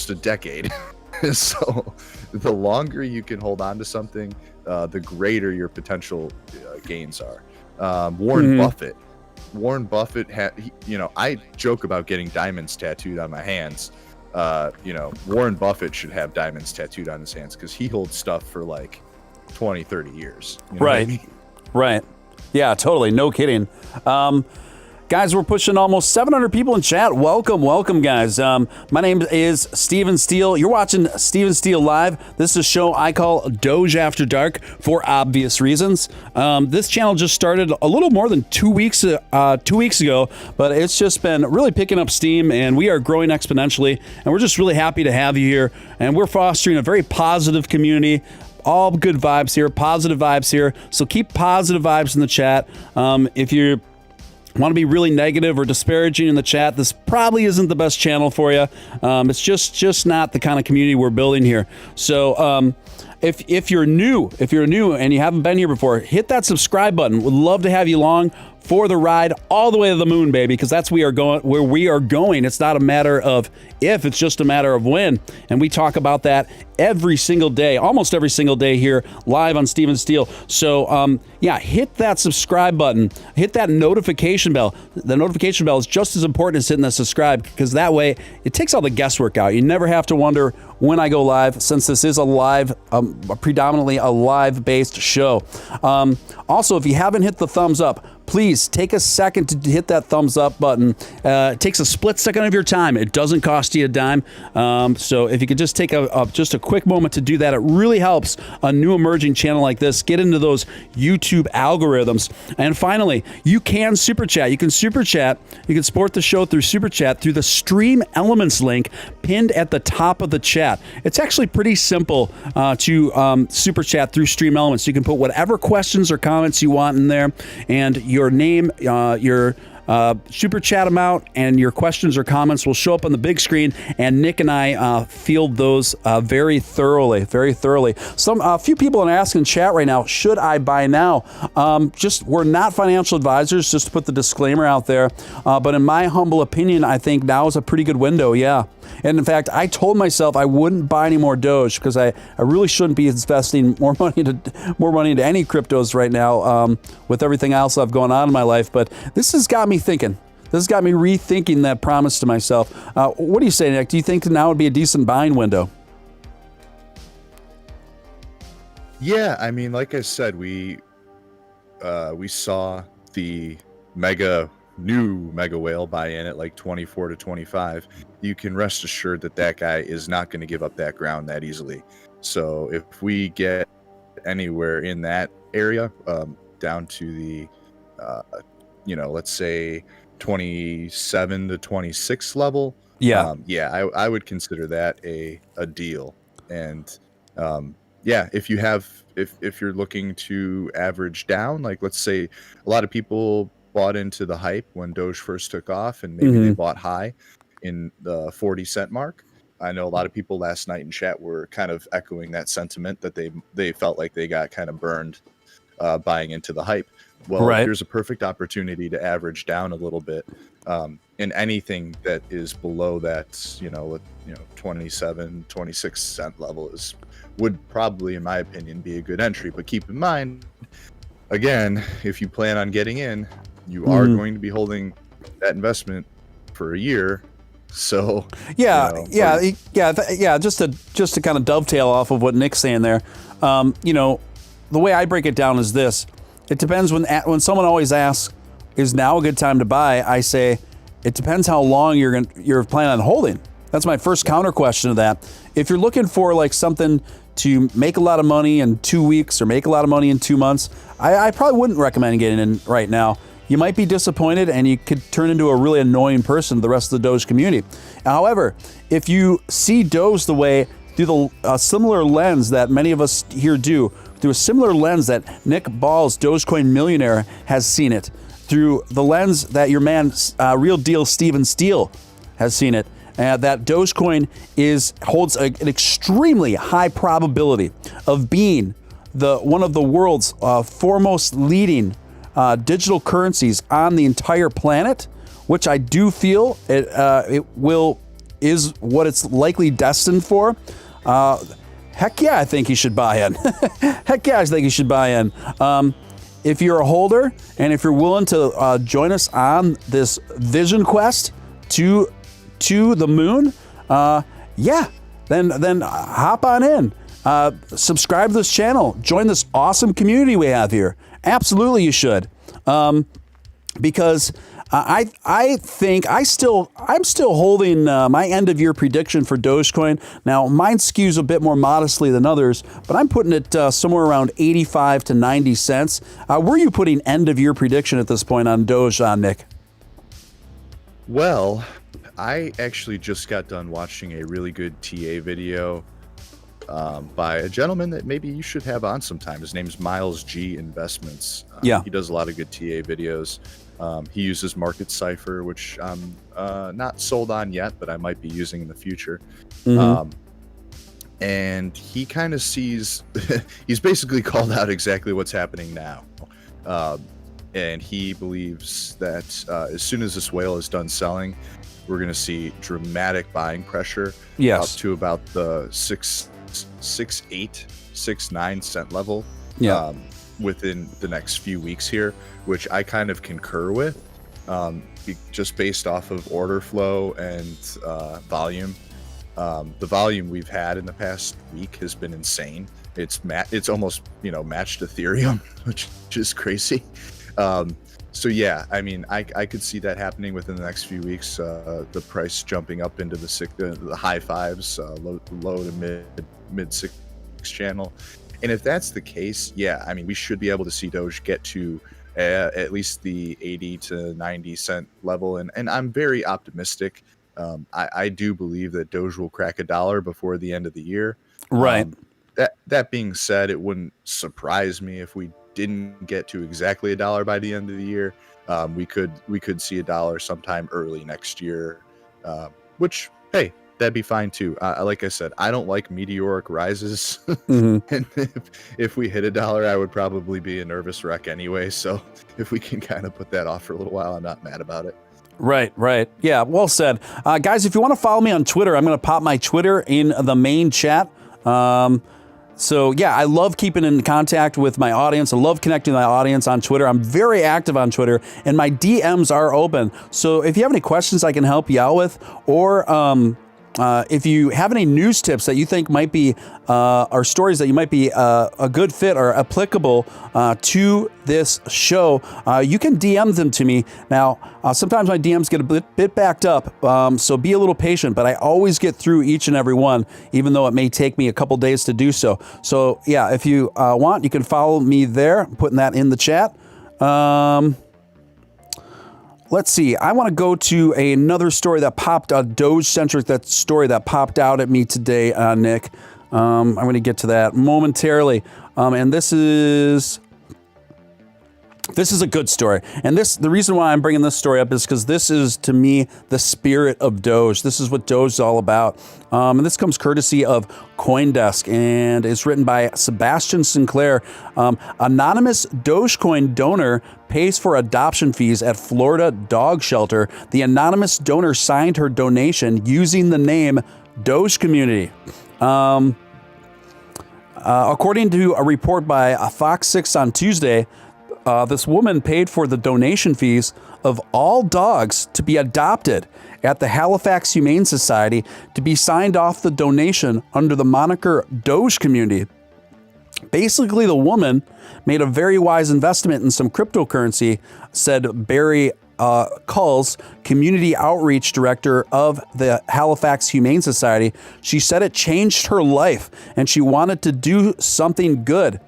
S2: a decade. So the longer you can hold on to something, the greater your potential gains are. Warren Buffett I joke about getting diamonds tattooed on my hands. Warren Buffett should have diamonds tattooed on his hands, because he holds stuff for 20, 30 years. You know what I mean?
S1: Right. Yeah, totally. No kidding. Guys, we're pushing almost 700 people in chat. Welcome, guys. My name is Steven Steele. You're watching Steven Steele Live. This is a show I call Doge After Dark for obvious reasons. This channel just started a little more than 2 weeks ago, but it's just been really picking up steam, and we are growing exponentially, and we're just really happy to have you here, and we're fostering a very positive community. All good vibes here, positive vibes here. So keep positive vibes in the chat. If you're want to be really negative or disparaging in the chat, this probably isn't the best channel for you. It's just not the kind of community we're building here. So if you're new and you haven't been here before, hit that subscribe button. Would love to have you along for the ride all the way to the moon, baby, because that's where we are going. It's not a matter of if, it's just a matter of when. And we talk about that every single day, almost every single day here live on Steven Steele. So yeah, hit that subscribe button, hit that notification bell. The notification bell is just as important as hitting the subscribe, because that way it takes all the guesswork out. You never have to wonder when I go live, since this is a live, predominantly a live based show. Also, if you haven't hit the thumbs up, please take a second to hit that thumbs up button. It takes a split second of your time. It doesn't cost you a dime. So if you could just take just a quick moment to do that, it really helps a new emerging channel like this get into those YouTube algorithms. And finally, you can super chat. You can super chat. You can support the show through super chat through the Stream Elements link pinned at the top of the chat. It's actually pretty simple to super chat through Stream Elements. You can put whatever questions or comments you want in there, and your name, your super chat amount, and your questions or comments will show up on the big screen, and Nick and I field those very thoroughly. A few people are asking in chat right now, should I buy now? We're not financial advisors, just to put the disclaimer out there, but in my humble opinion, I think now is a pretty good window, yeah. And in fact, I told myself I wouldn't buy any more Doge, because I really shouldn't be investing more money into any cryptos right now with everything else I've going on in my life. But this has got me thinking. This has got me rethinking that promise to myself. What do you say, Nick? Do you think now would be a decent buying window?
S2: Yeah, I mean, like I said, we saw the new mega whale buy in at like 24 to 25. You can rest assured that guy is not going to give up that ground that easily. So if we get anywhere in that area, down to the let's say 27 to 26 level, I would consider that a deal. And if you're looking to average down, like let's say a lot of people bought into the hype when Doge first took off, and maybe they bought high in the 40-cent mark. I know a lot of people last night in chat were kind of echoing that sentiment, that they felt like they got kind of burned buying into the hype. Well, There's a perfect opportunity to average down a little bit, and anything that is below that 27, 26 cent level would probably, in my opinion, be a good entry. But keep in mind, again, if you plan on getting in, you are going to be holding that investment for a year. So just to kind of dovetail off of what Nick's saying there, the way I break it down is this: it depends. When someone always asks, "Is now a good time to buy?" I say, it depends how long you're planning on holding. That's my first counter question to that. If you're looking for like something to make a lot of money in 2 weeks or make a lot of money in 2 months, I probably wouldn't recommend getting in right now. You might be disappointed, and you could turn into a really annoying person to the rest of the Doge community. However, if you see Doge through the similar lens that many of us here do, through a similar lens that Nick Ball's Dogecoin Millionaire has seen it, through the lens that your man, Real Deal Steven Steele, has seen it, that Dogecoin holds an extremely high probability of being one of the world's foremost leading digital currencies on the entire planet, which I do feel is what it's likely destined for. Heck yeah, I think you should buy in. Heck yeah, I think you should buy in. If you're a holder, and if you're willing to join us on this vision quest to the moon, then hop on in. Subscribe to this channel. Join this awesome community we have here. Absolutely, you should, because I think I'm still holding my end of year prediction for Dogecoin. Now, mine skews a bit more modestly than others, but I'm putting it somewhere around 85 to 90 cents. Where are you putting end of year prediction at this point on Doge, Nick? Well, I actually just got done watching a really good TA video by a gentleman that maybe you should have on sometime. His name's Miles G Investments. He does a lot of good TA videos. He uses Market Cipher, which I'm not sold on yet, but I might be using in the future. And he kind of sees, he's basically called out exactly what's happening now. And he believes that as soon as this whale is done selling, we're going to see dramatic buying pressure up to about the 6.9 cent level within the next few weeks here, which I kind of concur with, just based off of order flow and volume. The volume we've had in the past week has been insane. It's almost matched Ethereum, which is crazy. So yeah, I mean, I could see that happening within the next few weeks. The price jumping up into the high fives, low to mid six channel. And if that's the case, yeah, I mean, we should be able to see Doge get to at least the 80 to 90 cent level. And I'm very optimistic. I do believe that Doge will crack $1 before the end of the year.
S1: Right.
S2: That being said, it wouldn't surprise me if we didn't get to exactly $1 by the end of the year. We could see $1 sometime early next year, which, hey, that'd be fine too. Like I said, I don't like meteoric rises. And if we hit $1, I would probably be a nervous wreck anyway. So if we can kind of put that off for a little while, I'm not mad about it.
S1: Right. Yeah, well said. Guys, if you want to follow me on Twitter, I'm going to pop my Twitter in the main chat. So yeah, I love keeping in contact with my audience. I love connecting with my audience on Twitter. I'm very active on Twitter, and my DMs are open. So if you have any questions I can help you out with, or if you have any news tips that you think might be, or stories that you might be a good fit or applicable to this show, you can DM them to me. Now, sometimes my DMs get a bit backed up, so be a little patient, but I always get through each and every one, even though it may take me a couple days to do so. So yeah, if you want, you can follow me there. I'm putting that in the chat. Let's see. I want to go to another story that popped, Doge-centric, that story that popped out at me today, Nick. I'm going to get to that momentarily. And this is a good story. And the reason why I'm bringing this story up is because this is, to me, the spirit of Doge. This is what Doge is all about. And this comes courtesy of CoinDesk, and it's written by Sebastian Sinclair. Anonymous Dogecoin donor pays for adoption fees at Florida dog shelter. The anonymous donor signed her donation using the name Doge Community. According to a report by Fox 6 on Tuesday, this woman paid for the donation fees of all dogs to be adopted at the Halifax Humane Society to be signed off the donation under the moniker Doge Community. Basically, the woman made a very wise investment in some cryptocurrency, said Barry Culls, community outreach director of the Halifax Humane Society. She said it changed her life and she wanted to do something good.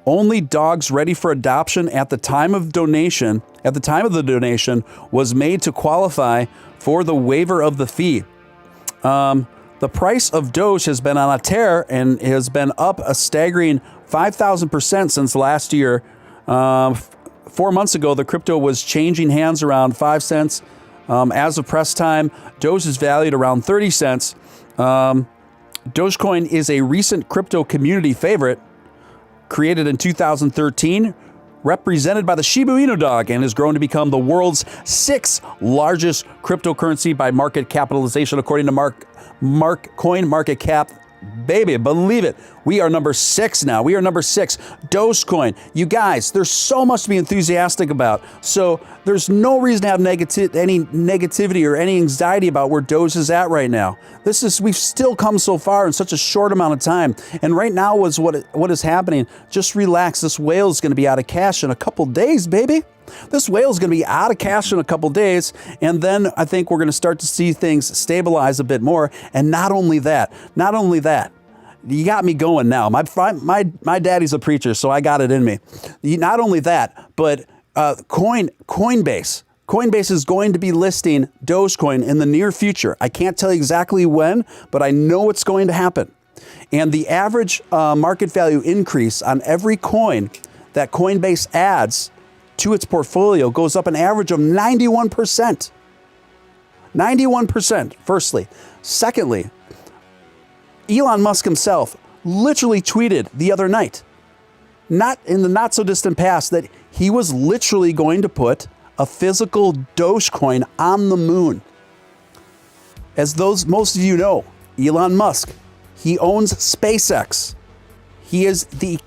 S1: Only dogs ready for adoption at the time of the donation was made to qualify for the waiver of the fee. The price of Doge has been on a tear and has been up a staggering 5,000% since last year. 4 months ago, the crypto was changing hands around 5 cents. As of press time, Doge is valued around 30 cents. Dogecoin is a recent crypto community favorite, created in 2013, represented by the Shiba Inu dog, and has grown to become the world's 6th largest cryptocurrency by market capitalization, according to CoinMarketCap. Baby, believe it. We are number 6 now. We are number 6. Dogecoin. You guys, there's so much to be enthusiastic about. So there's no reason to have any negativity or any anxiety about where Doge is at right now. We've still come so far in such a short amount of time. And right now is what is happening. Just relax. This whale is going to be out of cash in a couple days, baby. This whale is going to be out of cash in a couple days, and then I think we're going to start to see things stabilize a bit more. And not only that, you got me going now. My daddy's a preacher, so I got it in me. Not only that, but Coinbase is going to be listing Dogecoin in the near future. I can't tell you exactly when, but I know it's going to happen. And the average market value increase on every coin that Coinbase adds to its portfolio goes up an average of 91%. 91%, firstly. Secondly, Elon Musk himself literally tweeted the other night, not in the not so distant past, that he was literally going to put a physical Dogecoin on the moon. As most of you know, Elon Musk, he owns SpaceX. He is the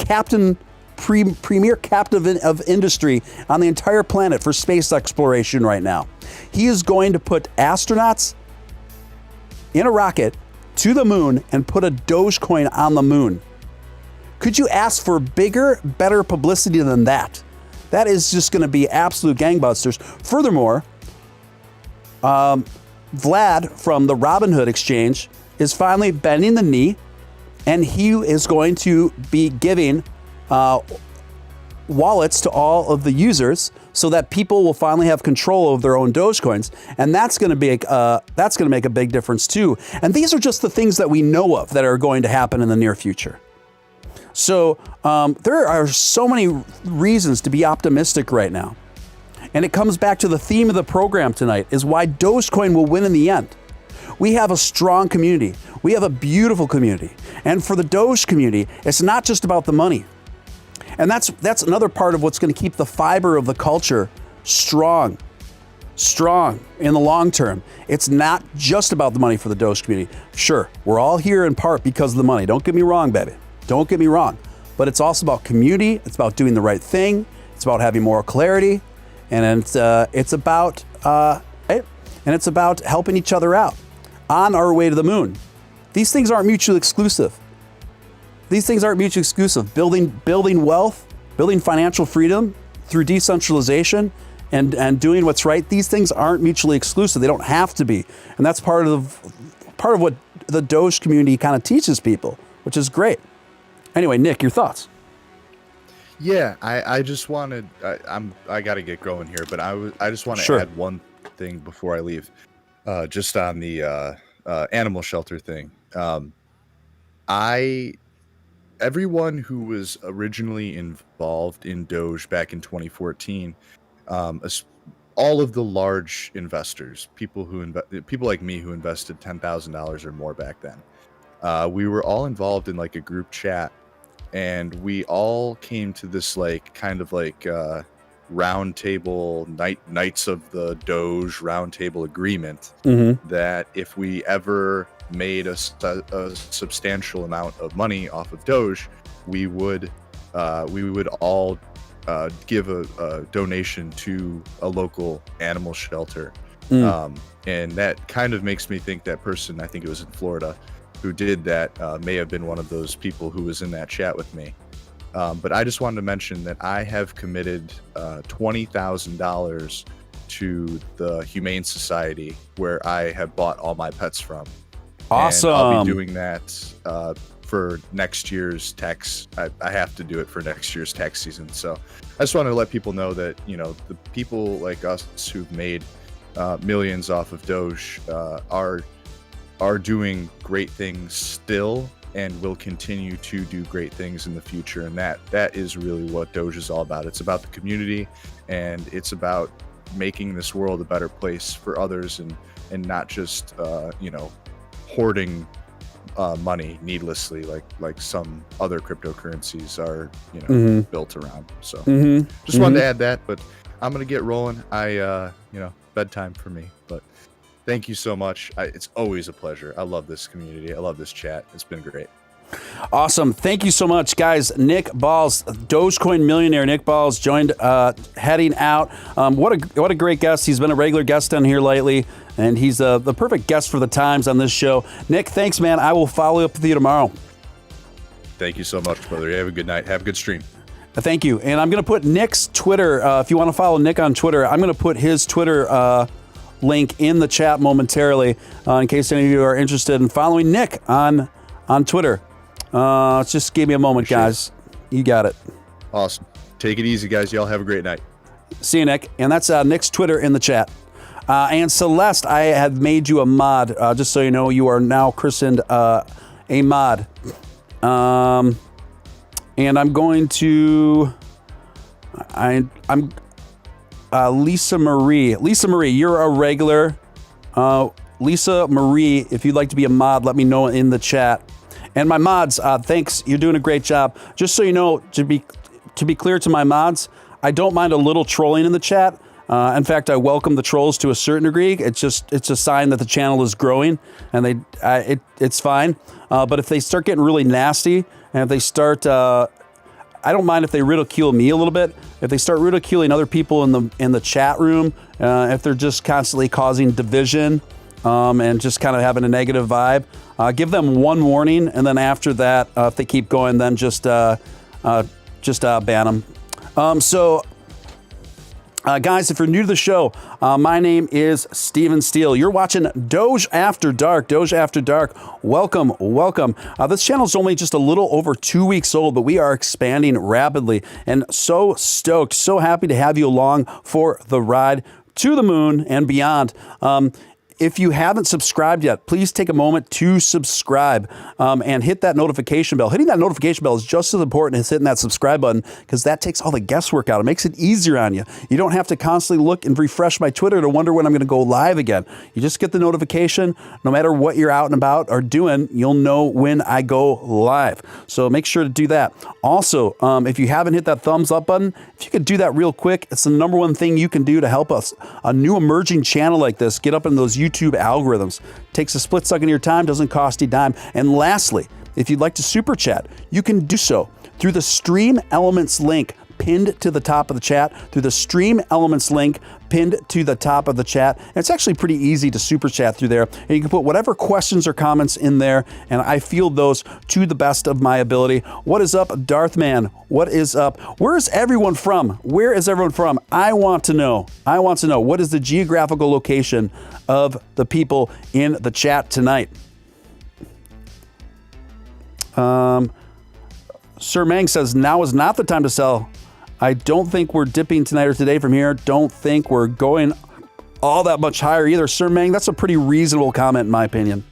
S1: premier captain of industry on the entire planet for space exploration right now. He is going to put astronauts in a rocket to the moon and put a Dogecoin on the moon. Could you ask for bigger, better publicity than that? That is just going to be absolute gangbusters. Furthermore, Vlad from the Robinhood exchange is finally bending the knee, and he is going to be giving wallets to all of the users so that people will finally have control of their own Dogecoins, and that's going to make a big difference too. And these are just the things that we know of that are going to happen in the near future. So there are so many reasons to be optimistic right now. And it comes back to the theme of the program tonight, is why Dogecoin will win in the end. We have a strong community. We have a beautiful community. And for the Doge community, it's not just about the money. And that's another part of what's going to keep the fiber of the culture strong in the long term. It's not just about the money for the Doge community. Sure, we're all here in part because of the money. Don't get me wrong, baby. Don't get me wrong. But it's also about community. It's about doing the right thing. It's about having moral clarity. And it's about helping each other out on our way to the moon. These things aren't mutually exclusive. Building wealth, building financial freedom through decentralization and doing what's right. These things aren't mutually exclusive. They don't have to be. And that's part of what the Doge community kind of teaches people, which is great. Anyway, Nick, your thoughts?
S2: Yeah, I just wanted, I got to get going here, but I just want to
S1: Sure.
S2: add one thing before I leave, just on the animal shelter thing. Everyone who was originally involved in Doge back in 2014, all of the large investors, people like me who invested $10,000 or more back then, we were all involved in like a group chat. And we all came to this round table, Knights of the Doge round table agreement, that if we ever made a substantial amount of money off of Doge, we would all give a donation to a local animal shelter. And that kind of makes me think that person, I think it was in Florida, who did that may have been one of those people who was in that chat with me. But I just wanted to mention that I have committed $20,000 to the Humane Society, where I have bought all my pets from.
S1: Awesome.
S2: And I'll be doing that for next year's tax. I have to do it for next year's tax season. So I just wanted to let people know that, the people like us who've made millions off of Doge are doing great things still, and will continue to do great things in the future. And that is really what Doge is all about. It's about the community, and it's about making this world a better place for others, and not just hoarding money needlessly like some other cryptocurrencies are built around. So just wanted to add that, but I'm gonna get rolling. Bedtime for me, but thank you so much. It's always a pleasure. I love this community. I love this chat. It's been great.
S1: Awesome. Thank you so much, guys. Nick Balls, Dogecoin millionaire Nick Balls, joined heading out. What a great guest. He's been a regular guest on here lately, and he's the perfect guest for the times on this show. Nick, thanks, man. I will follow up with you tomorrow.
S2: Thank you so much, brother. You have a good night. Have a good stream.
S1: Thank you. And I'm going to put Nick's Twitter. If you want to follow Nick on Twitter, I'm going to put his Twitter link in the chat momentarily in case any of you are interested in following Nick on Twitter. Just give me a moment, guys. You got it.
S2: Awesome. Take it easy, guys. Y'all have a great night.
S1: See you, Nick. And that's Nick's Twitter in the chat. And Celeste, I have made you a mod. Just so you know, you are now christened a mod. And I'm going to... Lisa Marie. Lisa Marie, you're a regular. Lisa Marie, if you'd like to be a mod, let me know in the chat. And my mods, thanks. You're doing a great job. Just so you know, to be clear to my mods, I don't mind a little trolling in the chat. In fact, I welcome the trolls to a certain degree. It's a sign that the channel is growing, and it's fine. But if they start getting really nasty, and if they start, I don't mind if they ridicule me a little bit. If they start ridiculing other people in the chat room, if they're just constantly causing division, and just kind of having a negative vibe, give them one warning, and then after that, if they keep going, then just ban them. Guys, if you're new to the show, my name is Steven Steele. You're watching Doge After Dark. Doge After Dark. Welcome, welcome. This channel is only just a little over 2 weeks old, but we are expanding rapidly, and so stoked, so happy to have you along for the ride to the moon and beyond. If you haven't subscribed yet, please take a moment to subscribe and hit that notification bell. Hitting that notification bell is just as important as hitting that subscribe button, because that takes all the guesswork out. It makes it easier on you. You don't have to constantly look and refresh my Twitter to wonder when I'm going to go live again. You just get the notification. No matter what you're out and about or doing, you'll know when I go live. So make sure to do that. Also, if you haven't hit that thumbs up button, if you could do that real quick, it's the number one thing you can do to help us, a new emerging channel like this, get up in those YouTube algorithms. Takes a split second of your time, doesn't cost you a dime. And lastly, if you'd like to super chat, you can do so through the Stream Elements link pinned to the top of the chat, through the Stream Elements link pinned to the top of the chat. And it's actually pretty easy to super chat through there. And you can put whatever questions or comments in there, and I field those to the best of my ability. What is up, Darthman? What is up? Where is everyone from? Where is everyone from? I want to know. I want to know. What is the geographical location of the people in the chat tonight? Sir Mang says, now is not the time to sell. I don't think we're dipping tonight or today from here. Don't think we're going all that much higher either. Sir Mang, that's a pretty reasonable comment in my opinion.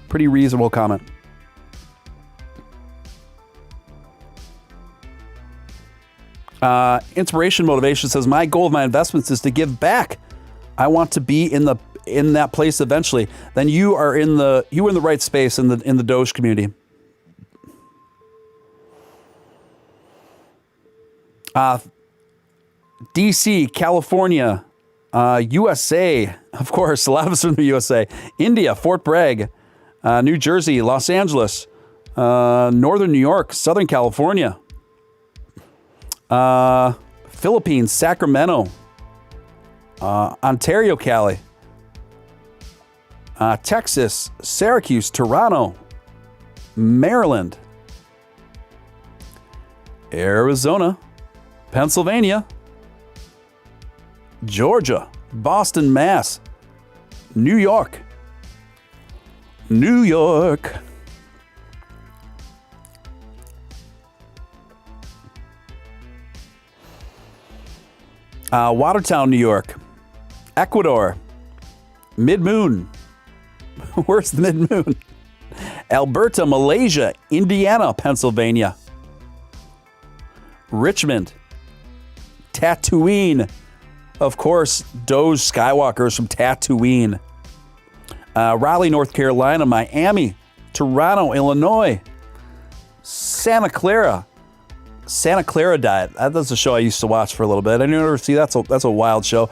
S1: Pretty reasonable comment. Inspiration Motivation says, my goal of my investments is to give back. I want to be in that place eventually. Then you are in the right space in the Doge community. DC, California, USA, of course, a lot of us are in the USA, India, Fort Bragg, New Jersey, Los Angeles, Northern New York, Southern California, Philippines, Sacramento, Ontario, Cali, Texas, Syracuse, Toronto, Maryland, Arizona, Pennsylvania, Georgia, Boston, Mass, New York, Watertown, New York, Ecuador, Mid-Moon. Where's the Mid-Moon? Alberta, Malaysia, Indiana, Pennsylvania, Richmond, Tatooine. Of course, Doge Skywalkers from Tatooine. Raleigh, North Carolina, Miami, Toronto, Illinois, Santa Clara Diet. That's a show I used to watch for a little bit. I never see that's a wild show.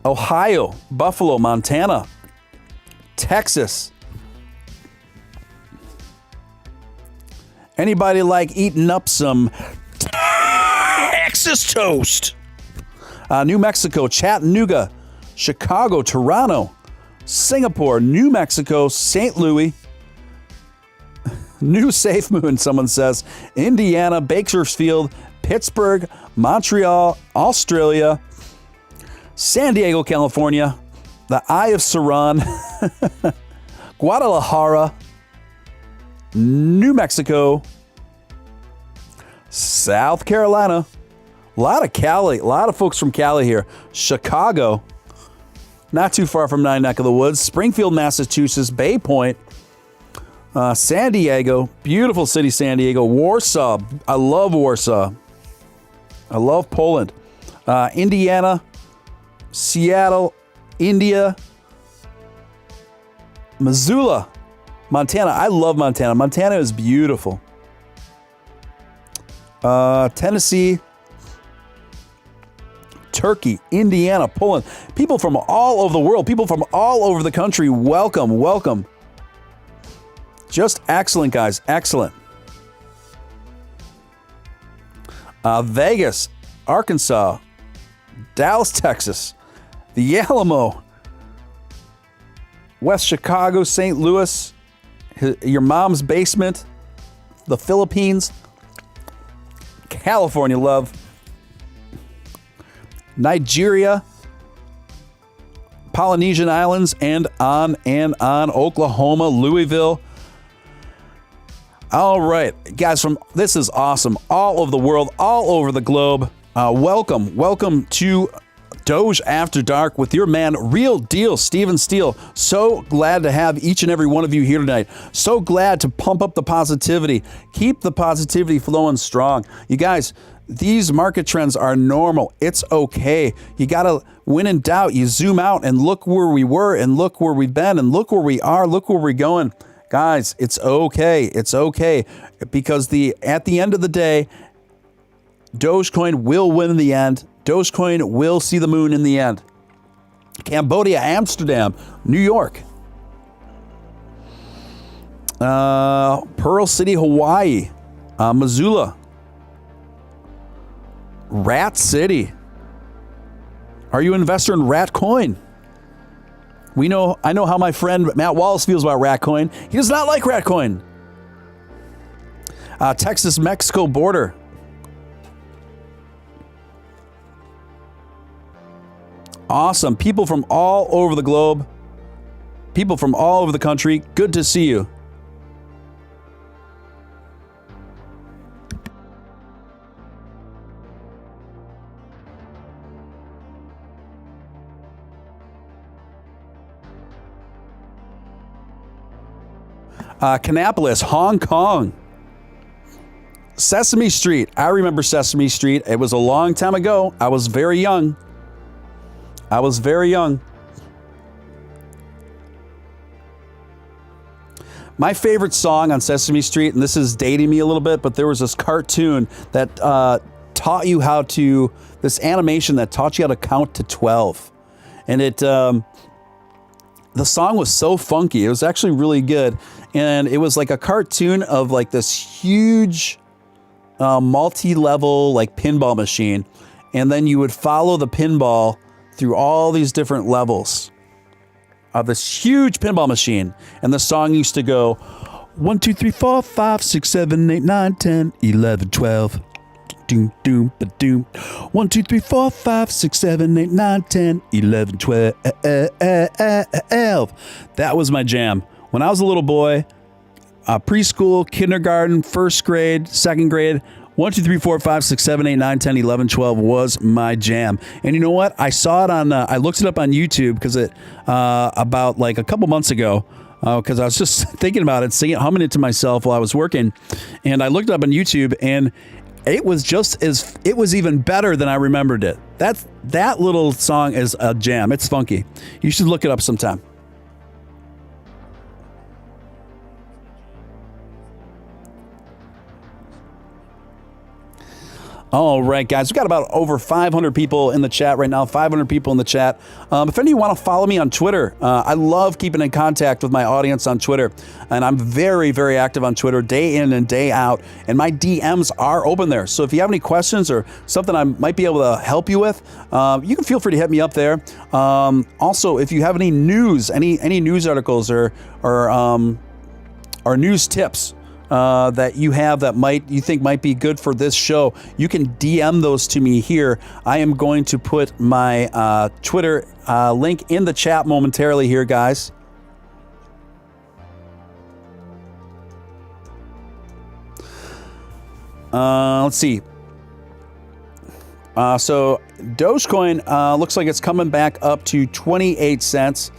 S1: Ohio, Buffalo, Montana, Texas. Anybody like eating up some Texas toast? New Mexico, Chattanooga, Chicago, Toronto, Singapore, New Mexico, St. Louis, New Safemoon, someone says, Indiana, Bakersfield, Pittsburgh, Montreal, Australia, San Diego, California, the Eye of Sauron, Guadalajara, New Mexico, South Carolina, a lot of Cali, a lot of folks from Cali here, Chicago, not too far from my neck of the woods, Springfield, Massachusetts, Bay Point, San Diego, beautiful city, San Diego, Warsaw, I love Warsaw, I love Poland, Indiana, Seattle, India, Missoula, Montana. I love Montana. Montana is beautiful. Tennessee, Turkey, Indiana, Poland. People from all over the world, people from all over the country, welcome, welcome. Just excellent, guys. Excellent. Vegas, Arkansas, Dallas, Texas, the Alamo, West Chicago, St. Louis, your mom's basement, the Philippines, California, love, Nigeria, Polynesian Islands, and on, Oklahoma, Louisville. All right, guys, this is awesome. All over the world, all over the globe. Welcome to Doge After Dark with your man, Real Deal, Steven Steele. So glad to have each and every one of you here tonight. So glad to pump up the positivity. Keep the positivity flowing strong. You guys, these market trends are normal. It's okay. You got to, when in doubt, you zoom out and look where we were and look where we've been and look where we are, look where we're going. Guys, it's okay. It's okay because at the end of the day, Dogecoin will win in the end. Dogecoin will see the moon in the end. Cambodia, Amsterdam, New York, Pearl City, Hawaii, Missoula, Rat City. Are you an investor in Ratcoin? I know how my friend Matt Wallace feels about Ratcoin. He does not like Ratcoin. Texas-Mexico border. Awesome. People from all over the globe. People from all over the country. Good to see you. Kannapolis, Hong Kong. Sesame Street. I remember Sesame Street. It was a long time ago. I was very young. My favorite song on Sesame Street, and this is dating me a little bit, but there was this cartoon that taught you this animation that taught you how to count to 12. And the song was so funky. It was actually really good. And it was like a cartoon of like this huge multi-level like pinball machine. And then you would follow the pinball through all these different levels of this huge pinball machine. And the song used to go 1, 2, 3, 4, 5, 6, 7, 8, 9, 10, 11, 12. Doom, doom, ba-doom. 1, 2, 3, 4, 5, 6, 7, 8, 9, 10, 11, 12. That was my jam. When I was a little boy, preschool, kindergarten, first grade, second grade, 1, 2, 3, 4, 5, 6, 7, 8, 9, 10, 11, 12 was my jam. And you know what? I saw it I looked it up on YouTube because about like a couple months ago, because I was just thinking about it, humming it to myself while I was working. And I looked it up on YouTube and it was even better than I remembered it. That little song is a jam. It's funky. You should look it up sometime. All right, guys, we've got about over 500 people in the chat right now, 500 people in the chat. If any of you want to follow me on Twitter, I love keeping in contact with my audience on Twitter. And I'm very, very active on Twitter day in and day out. And my DMs are open there. So if you have any questions or something I might be able to help you with, you can feel free to hit me up there. Also, if you have any news, any news articles or news tips, that you have that you think might be good for this show, you can DM those to me here. I am going to put my Twitter link in the chat momentarily here, guys. Let's see. So Dogecoin looks like it's coming back up to 28 cents.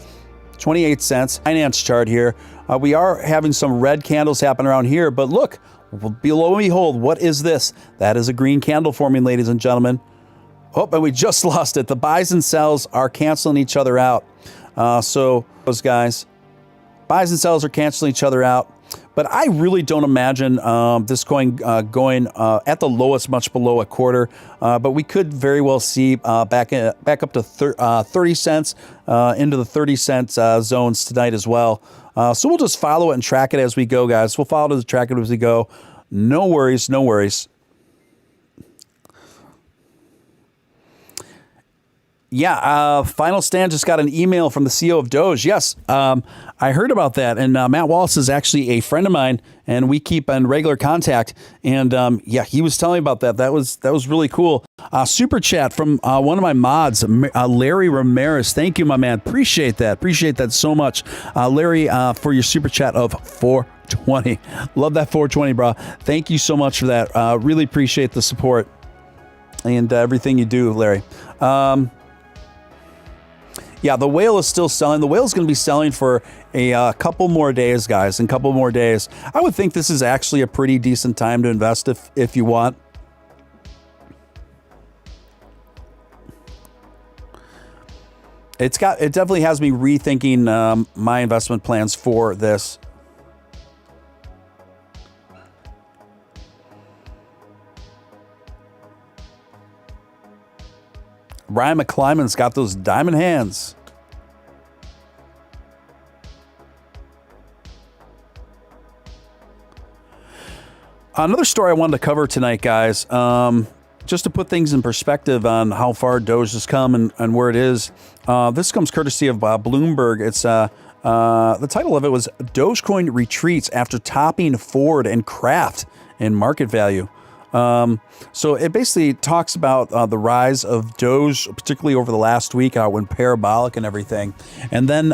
S1: 28 cents. Finance chart here. We are having some red candles happen around here, but look, below and behold, what is this? That is a green candle forming, ladies and gentlemen. Oh, and we just lost it. The buys and sells are canceling each other out. So those guys, buys and sells are canceling each other out. But I really don't imagine this coin going at the lowest, much below a quarter. But we could very well see back up to 30 cents into the 30-cent zones tonight as well. So we'll just follow it and track it as we go, guys. We'll follow the track it as we go. No worries, no worries. Yeah, Final Stand just got an email from the CEO of Doge. Yes, I heard about that. And Matt Wallace is actually a friend of mine, and we keep in regular contact. And yeah, he was telling me about that. That was really cool. Super chat from one of my mods, Larry Ramirez. Thank you, my man. Appreciate that. Appreciate that so much, Larry, for your super chat of 420. Love that 420, bro. Thank you so much for that. Really appreciate the support and everything you do, Larry. Yeah, the whale is still selling. The whale's going to be selling for a couple more days, guys, and a couple more days. I would think this is actually a pretty decent time to invest if you want. It definitely has me rethinking my investment plans for this. Ryan McClymon's got those diamond hands. Another story I wanted to cover tonight, guys, just to put things in perspective on how far Doge has come and where it is. This comes courtesy of Bloomberg. It's the title of it was Dogecoin retreats after topping Ford and Kraft in market value. So it basically talks about the rise of Doge, particularly over the last week, how it went parabolic and everything. And then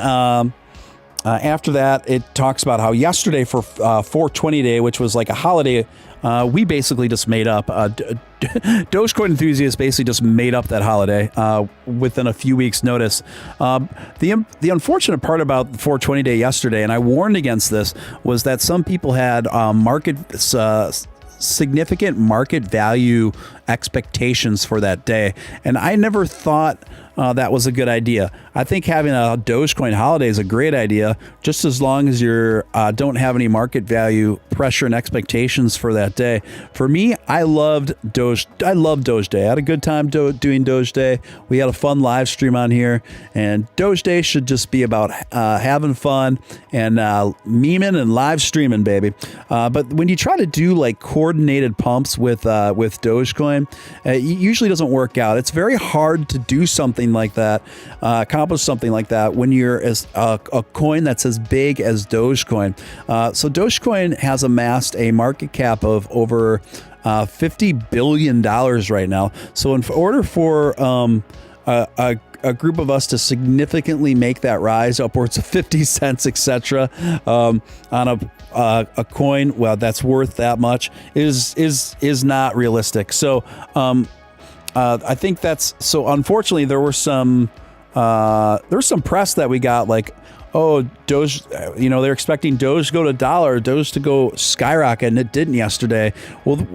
S1: after that, it talks about how yesterday for 420 Day, which was like a holiday, we basically just made up. Dogecoin enthusiasts basically just made up that holiday within a few weeks' notice. The unfortunate part about 420 Day yesterday, and I warned against this, was that some people had significant market value expectations for that day. And I never thought that was a good idea. I think having a Dogecoin holiday is a great idea, just as long as you don't have any market value pressure and expectations for that day. For me, I loved Doge. I love Doge Day. I had a good time doing Doge Day. We had a fun live stream on here, and Doge Day should just be about having fun and memeing and live streaming, baby. But when you try to do like coordinated pumps with Dogecoin, it usually doesn't work out. It's very hard to do something like that, accomplish something like that when you're a coin that's as big as Dogecoin. So Dogecoin has amassed a market cap of over $50 billion right now. So in order for a group of us to significantly make that rise upwards of 50 cents, etc., on a coin, well, that's worth that much is not realistic. So I think that's so. Unfortunately, there was some press that we got like, oh, Doge, they're expecting Doge to go to $1, Doge to go skyrocket, and it didn't yesterday. Well,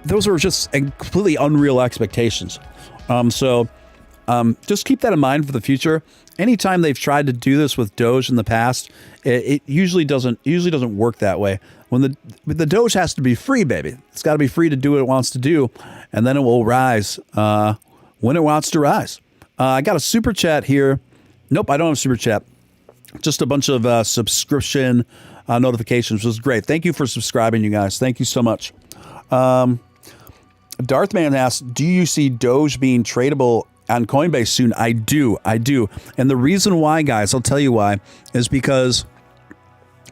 S1: those are just completely unreal expectations. So just keep that in mind for the future. Anytime they've tried to do this with Doge in the past, it usually doesn't work that way. When the Doge has to be free, baby. It's got to be free to do what it wants to do, and then it will rise when it wants to rise. I got a super chat here. Nope, I don't have a super chat. Just a bunch of subscription notifications, which was great. Thank you for subscribing, you guys. Thank you so much. Darthman asked, do you see Doge being tradable on Coinbase soon? I do. And the reason why, guys, I'll tell you why, is because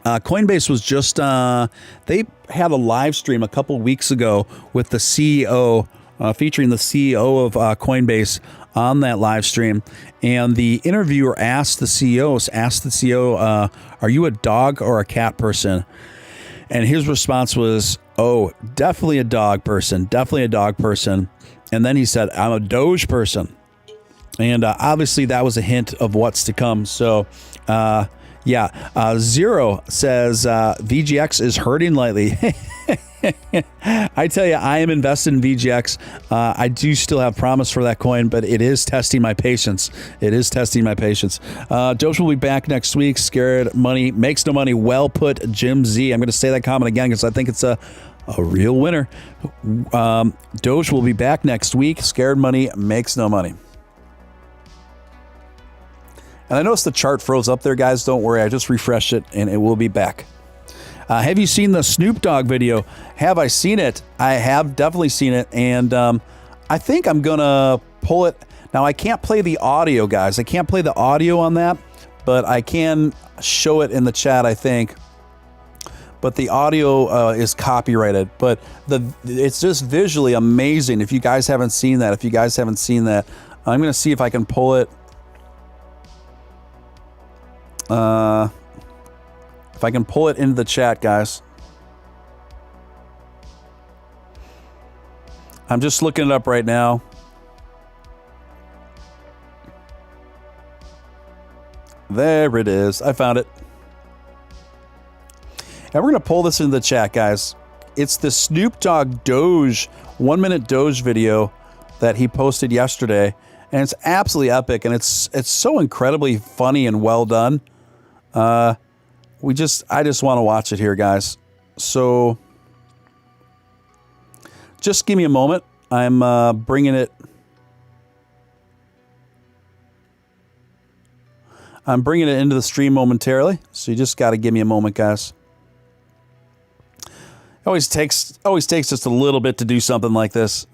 S1: Coinbase was just, they had a live stream a couple weeks ago with the CEO, featuring the CEO of Coinbase on that live stream. And the interviewer asked the CEO, are you a dog or a cat person? And his response was, oh, definitely a dog person. And then he said, I'm a Doge person. And obviously that was a hint of what's to come. So, Yeah. Zero says VGX is hurting lately. I tell you, I am invested in VGX. I do still have promise for that coin, but it is testing my patience. Doge will be back next week. Scared money makes no money. Well put, Jim Z. I'm going to say that comment again because I think it's a real winner. Doge will be back next week. Scared money makes no money. And I noticed the chart froze up there, guys. Don't worry. I just refreshed it, and it will be back. Have you seen the Snoop Dogg video? Have I seen it? I have definitely seen it, and I think I'm going to pull it. Now, I can't play the audio, guys. I can't play the audio on that, but I can show it in the chat, I think. But the audio is copyrighted, but it's just visually amazing. If you guys haven't seen that, I'm going to see if I can pull it. If I can pull it into the chat, guys. I'm just looking it up right now. There it is. I found it. And we're going to pull this into the chat, guys. It's the Snoop Dogg Doge, 1 minute Doge video that he posted yesterday. And it's absolutely epic. And it's so incredibly funny and well done. I just want to watch it here, guys. So just give me a moment. I'm bringing it. I'm bringing it into the stream momentarily. So you just got to give me a moment, guys. It always takes just a little bit to do something like this.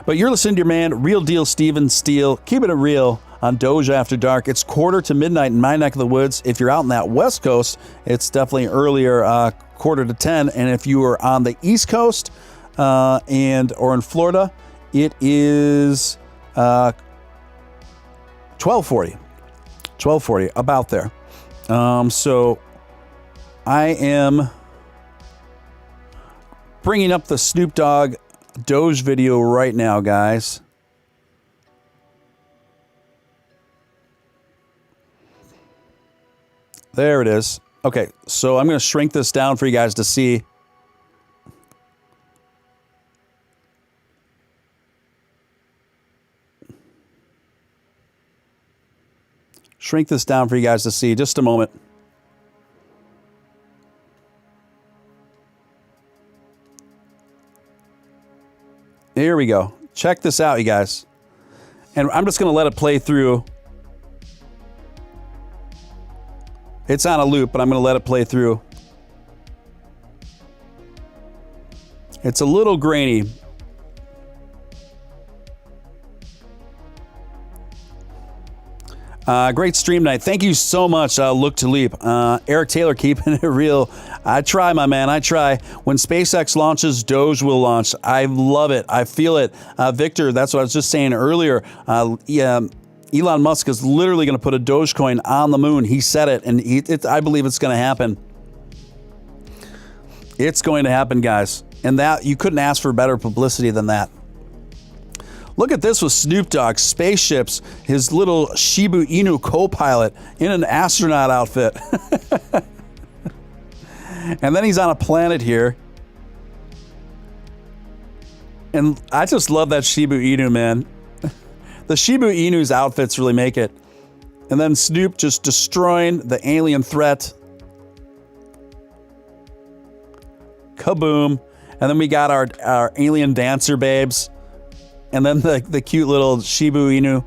S1: But you're listening to your man, Real Deal Steven Steele, keeping it real on Doge After Dark. It's 9:15 in my neck of the woods. If you're out in that West Coast, it's definitely earlier, 9:45. And if you are on the East Coast or in Florida, it is 12:40. 12:40, about there. So I am bringing up the Snoop Dogg Doge video right now, guys. There it is. Okay, so I'm going to shrink this down for you guys to see. Shrink this down for you guys to see. Just a moment. Here we go. Check this out, you guys. And I'm just going to let it play through. It's on a loop, but I'm going to let it play through. It's a little grainy. Great stream night. Thank you so much, Look to Leap. Eric Taylor keeping it real. I try, my man. I try. When SpaceX launches, Doge will launch. I love it. I feel it. Victor, that's what I was just saying earlier. Elon Musk is literally going to put a Dogecoin on the moon. He said it, and I believe it's going to happen. It's going to happen, guys. And that you couldn't ask for better publicity than that. Look at this with Snoop Dogg, spaceships, his little Shiba Inu co-pilot in an astronaut outfit. And then he's on a planet here. And I just love that Shiba Inu, man. The Shiba Inu's outfits really make it. And then Snoop just destroying the alien threat. Kaboom. And then we got our alien dancer babes. And then the cute little Shiba Inu.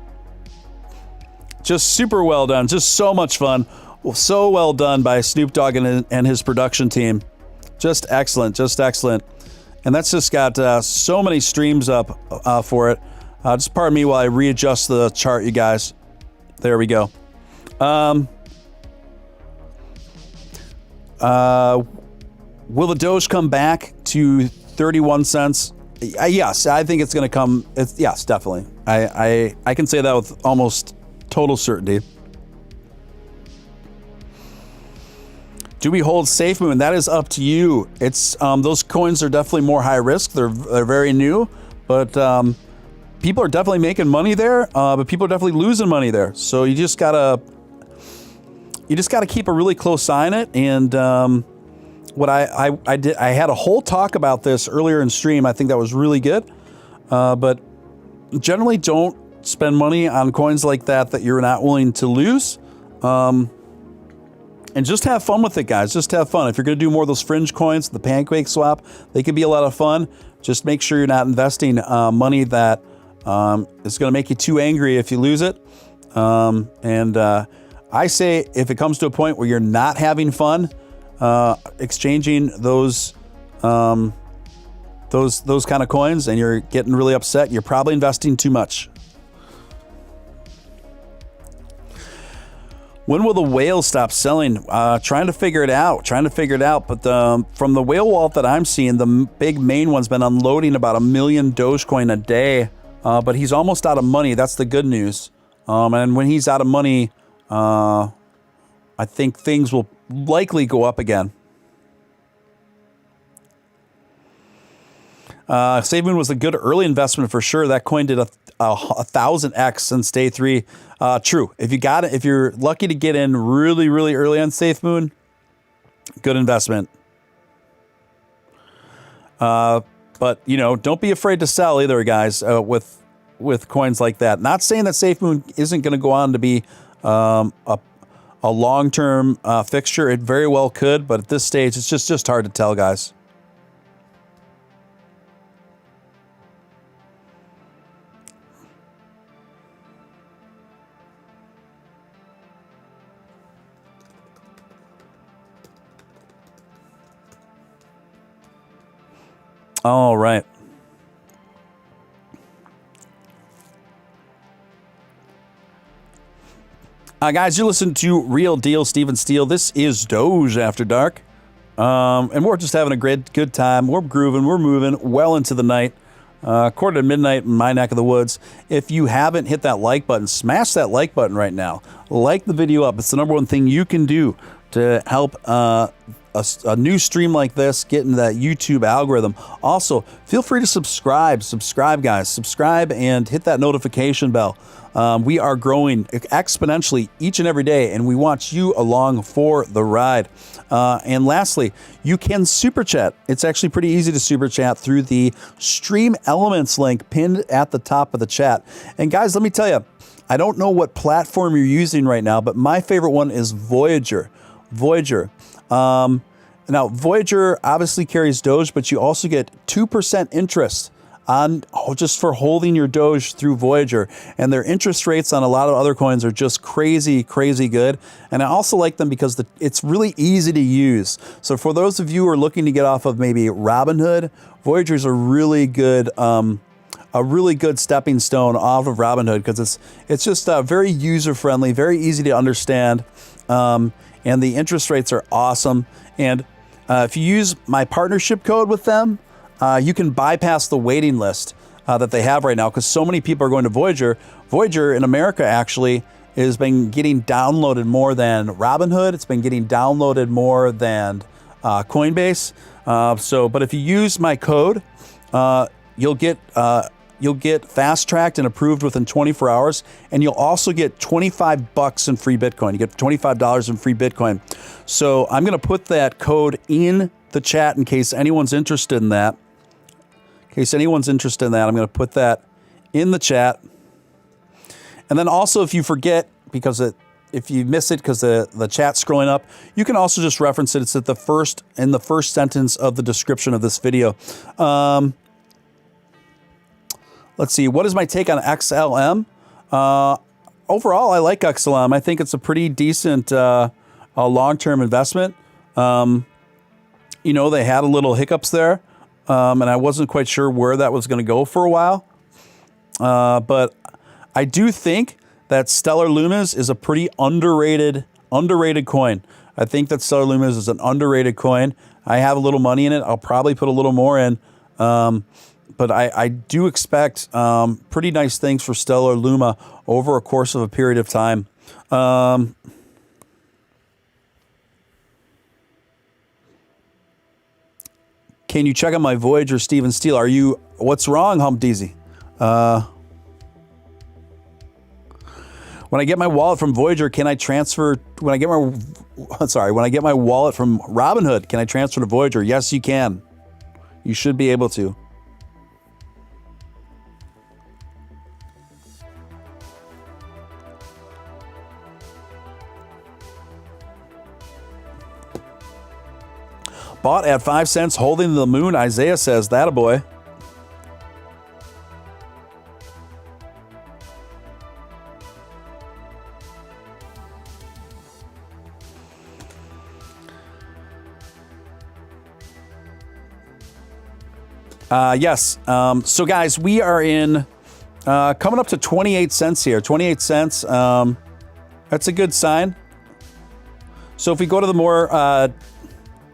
S1: Just super well done. Just so much fun. So well done by Snoop Dogg and his production team. Just excellent. Just excellent. And that's just got so many streams up for it. Just pardon me while I readjust the chart, you guys. There we go. Will the Doge come back to 31 cents? Yes, I think it's going to come. Yes, definitely. I can say that with almost total certainty. Do we hold Safemoon? That is up to you. It's those coins are definitely more high risk. They're very new, but people are definitely making money there, but people are definitely losing money there. So you just gotta keep a really close eye on it. And what I did, I had a whole talk about this earlier in stream. I think that was really good. But generally, don't spend money on coins like that you're not willing to lose. And just have fun with it, guys. Just have fun. If you're going to do more of those fringe coins, the pancake swap, they can be a lot of fun. Just make sure you're not investing money that is going to make you too angry if you lose it. I say if it comes to a point where you're not having fun exchanging those kind of coins and you're getting really upset, you're probably investing too much. When will the whale stop selling? Trying to figure it out. But from the whale wallet that I'm seeing, the big main one's been unloading about 1 million Dogecoin a day. But he's almost out of money. That's the good news. And when he's out of money, I think things will likely go up again. Safemoon was a good early investment for sure. That coin did a 1,000x since day 3. True. If you're lucky to get in really, really early on Safemoon, good investment. But don't be afraid to sell either, guys. With coins like that. Not saying that Safemoon isn't going to go on to be a long-term fixture. It very well could, but at this stage, it's just hard to tell, guys. All right. Guys, you listen to Real Deal, Steven Steele. This is Doge After Dark. And we're just having a good time. We're grooving. We're moving well into the night. Quarter to midnight in my neck of the woods. If you haven't hit that like button, smash that like button right now. Like the video up. It's the number one thing you can do to help a new stream like this get into that YouTube algorithm. Also, feel free to subscribe. Subscribe, guys. Subscribe and hit that notification bell. We are growing exponentially each and every day, and we want you along for the ride. And lastly, you can super chat. It's actually pretty easy to super chat through the Stream Elements link pinned at the top of the chat. And guys, let me tell you, I don't know what platform you're using right now, but my favorite one is Voyager. Now, Voyager obviously carries Doge, but you also get 2% interest on just for holding your Doge through Voyager. And their interest rates on a lot of other coins are just crazy good. And I also like them because it's really easy to use. So for those of you who are looking to get off of maybe Robinhood, Voyager is a really good stepping stone off of Robinhood because it's just very user-friendly, very easy to understand. And the interest rates are awesome. And if you use my partnership code with them, you can bypass the waiting list that they have right now because so many people are going to Voyager. Voyager in America actually has been getting downloaded more than Robinhood. It's been getting downloaded more than Coinbase. But if you use my code, you'll get fast-tracked and approved within 24 hours, and you'll also get $25 in free Bitcoin. You get $25 in free Bitcoin. So I'm going to put that code in the chat in case anyone's interested in that. I'm going to put that in the chat. And then also, if you forget, if you miss it because the chat's scrolling up, you can also just reference it. It's in the first sentence of the description of this video. Let's see. What is my take on XLM? Overall, I like XLM. I think it's a pretty decent long-term investment. They had a little hiccups there, and I wasn't quite sure where that was going to go for a while. But I do think that Stellar Lumens is a pretty underrated coin. I think that Stellar Lumens is an underrated coin. I have a little money in it. I'll probably put a little more in. But I do expect pretty nice things for Stellar Luma over a course of a period of time. Can you check out my Voyager, Steven Steele? What's wrong, Hump Deezy? When I get my wallet from Voyager, can I transfer? When I get my wallet from Robinhood, can I transfer to Voyager? Yes, you can. You should be able to. Bought at 5 cents, holding the moon. Isaiah says, that a boy. Yes. So guys, we are in coming up to 28 cents here. 28 cents. That's a good sign. So if we go to the more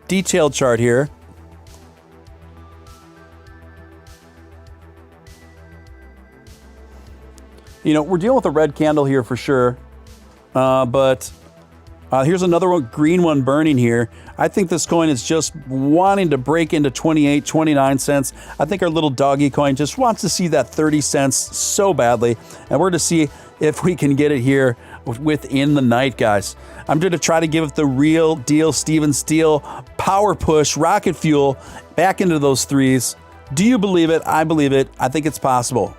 S1: detailed chart here, you know, we're dealing with a red candle here for sure. But here's another one, green one burning here. I think this coin is just wanting to break into 28, 29 cents. I think our little doggy coin just wants to see that 30 cents so badly. And we're to see if we can get it here within the night, guys. I'm going to try to give it the real deal Steven Steele power push, rocket fuel back into those threes. Do you believe it? I believe it. I think it's possible.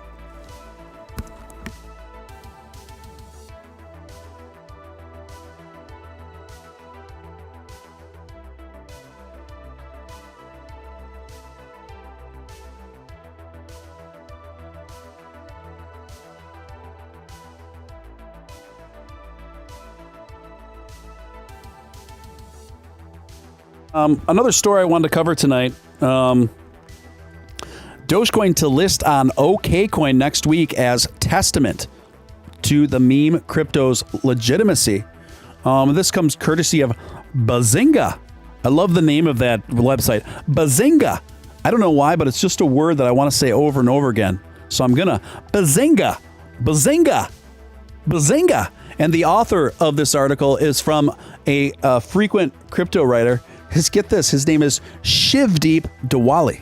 S1: Another story I wanted to cover tonight. Dogecoin to list on OKCoin next week as testament to the meme crypto's legitimacy. This comes courtesy of Bazinga. I love the name of that website. Bazinga. I don't know why, but it's just a word that I want to say over and over again. So I'm going to Bazinga. Bazinga. Bazinga. And the author of this article is from a frequent crypto writer. Get this, his name is Shivdeep Diwali.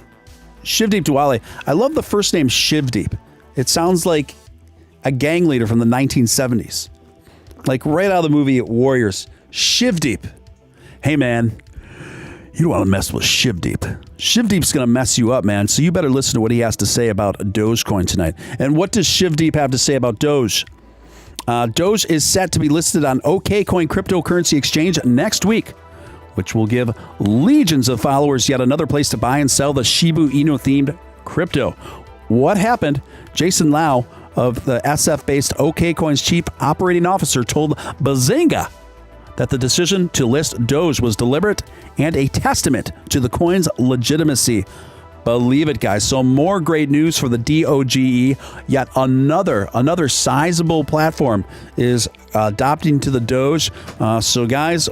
S1: Shivdeep Diwali. I love the first name Shivdeep. It sounds like a gang leader from the 1970s. Like right out of the movie Warriors. Shivdeep. Hey man, you don't want to mess with Shivdeep. Shivdeep's going to mess you up, man. So you better listen to what he has to say about Dogecoin tonight. And what does Shivdeep have to say about Doge? Doge is set to be listed on OKCoin cryptocurrency exchange next week, which will give legions of followers yet another place to buy and sell the Shiba Inu-themed crypto. What happened? Jason Lau of the SF-based OKCoin's chief operating officer told Bazinga that the decision to list Doge was deliberate and a testament to the coin's legitimacy. Believe it, guys. So more great news for the DOGE. Yet another sizable platform is adopting to the Doge. So guys,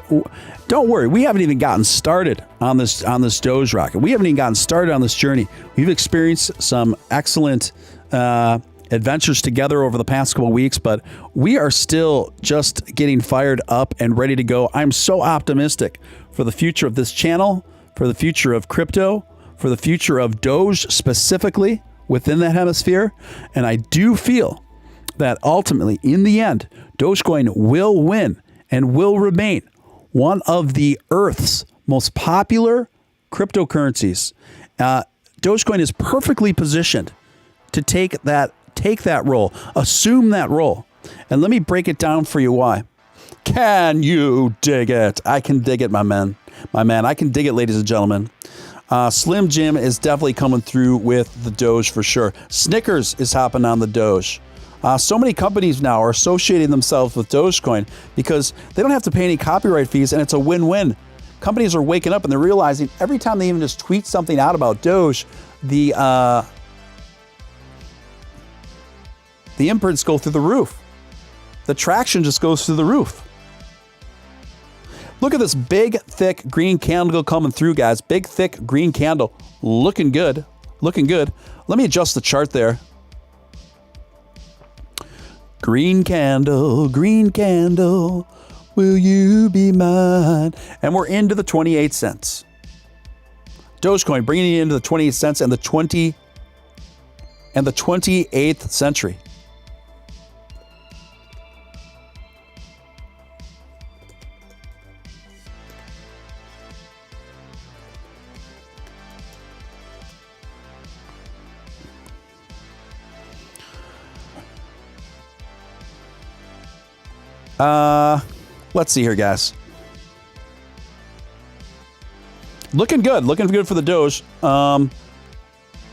S1: don't worry. We haven't even gotten started on this Doge rocket. We haven't even gotten started on this journey. We've experienced some excellent adventures together over the past couple of weeks, but we are still just getting fired up and ready to go. I'm so optimistic for the future of this channel, for the future of crypto, for the future of Doge specifically within that hemisphere. And I do feel that ultimately, in the end, Dogecoin will win and will remain one of the Earth's most popular cryptocurrencies. Dogecoin is perfectly positioned to take that role, assume that role. And let me break it down for you why. Can you dig it? I can dig it, my man. I can dig it, ladies and gentlemen. Slim Jim is definitely coming through with the Doge for sure. Snickers is hopping on the Doge. So many companies now are associating themselves with Dogecoin because they don't have to pay any copyright fees, and it's a win-win. Companies are waking up and they're realizing every time they even just tweet something out about Doge, the imprints go through the roof. The traction just goes through the roof. Look at this big, thick green candle coming through, guys. Big, thick green candle. Looking good. Looking good. Let me adjust the chart there. Green candle, will you be mine? And we're into the 28 cents. Dogecoin bringing it into the 28 cents and the 28th century. Let's see here, guys. Looking good for the Doge.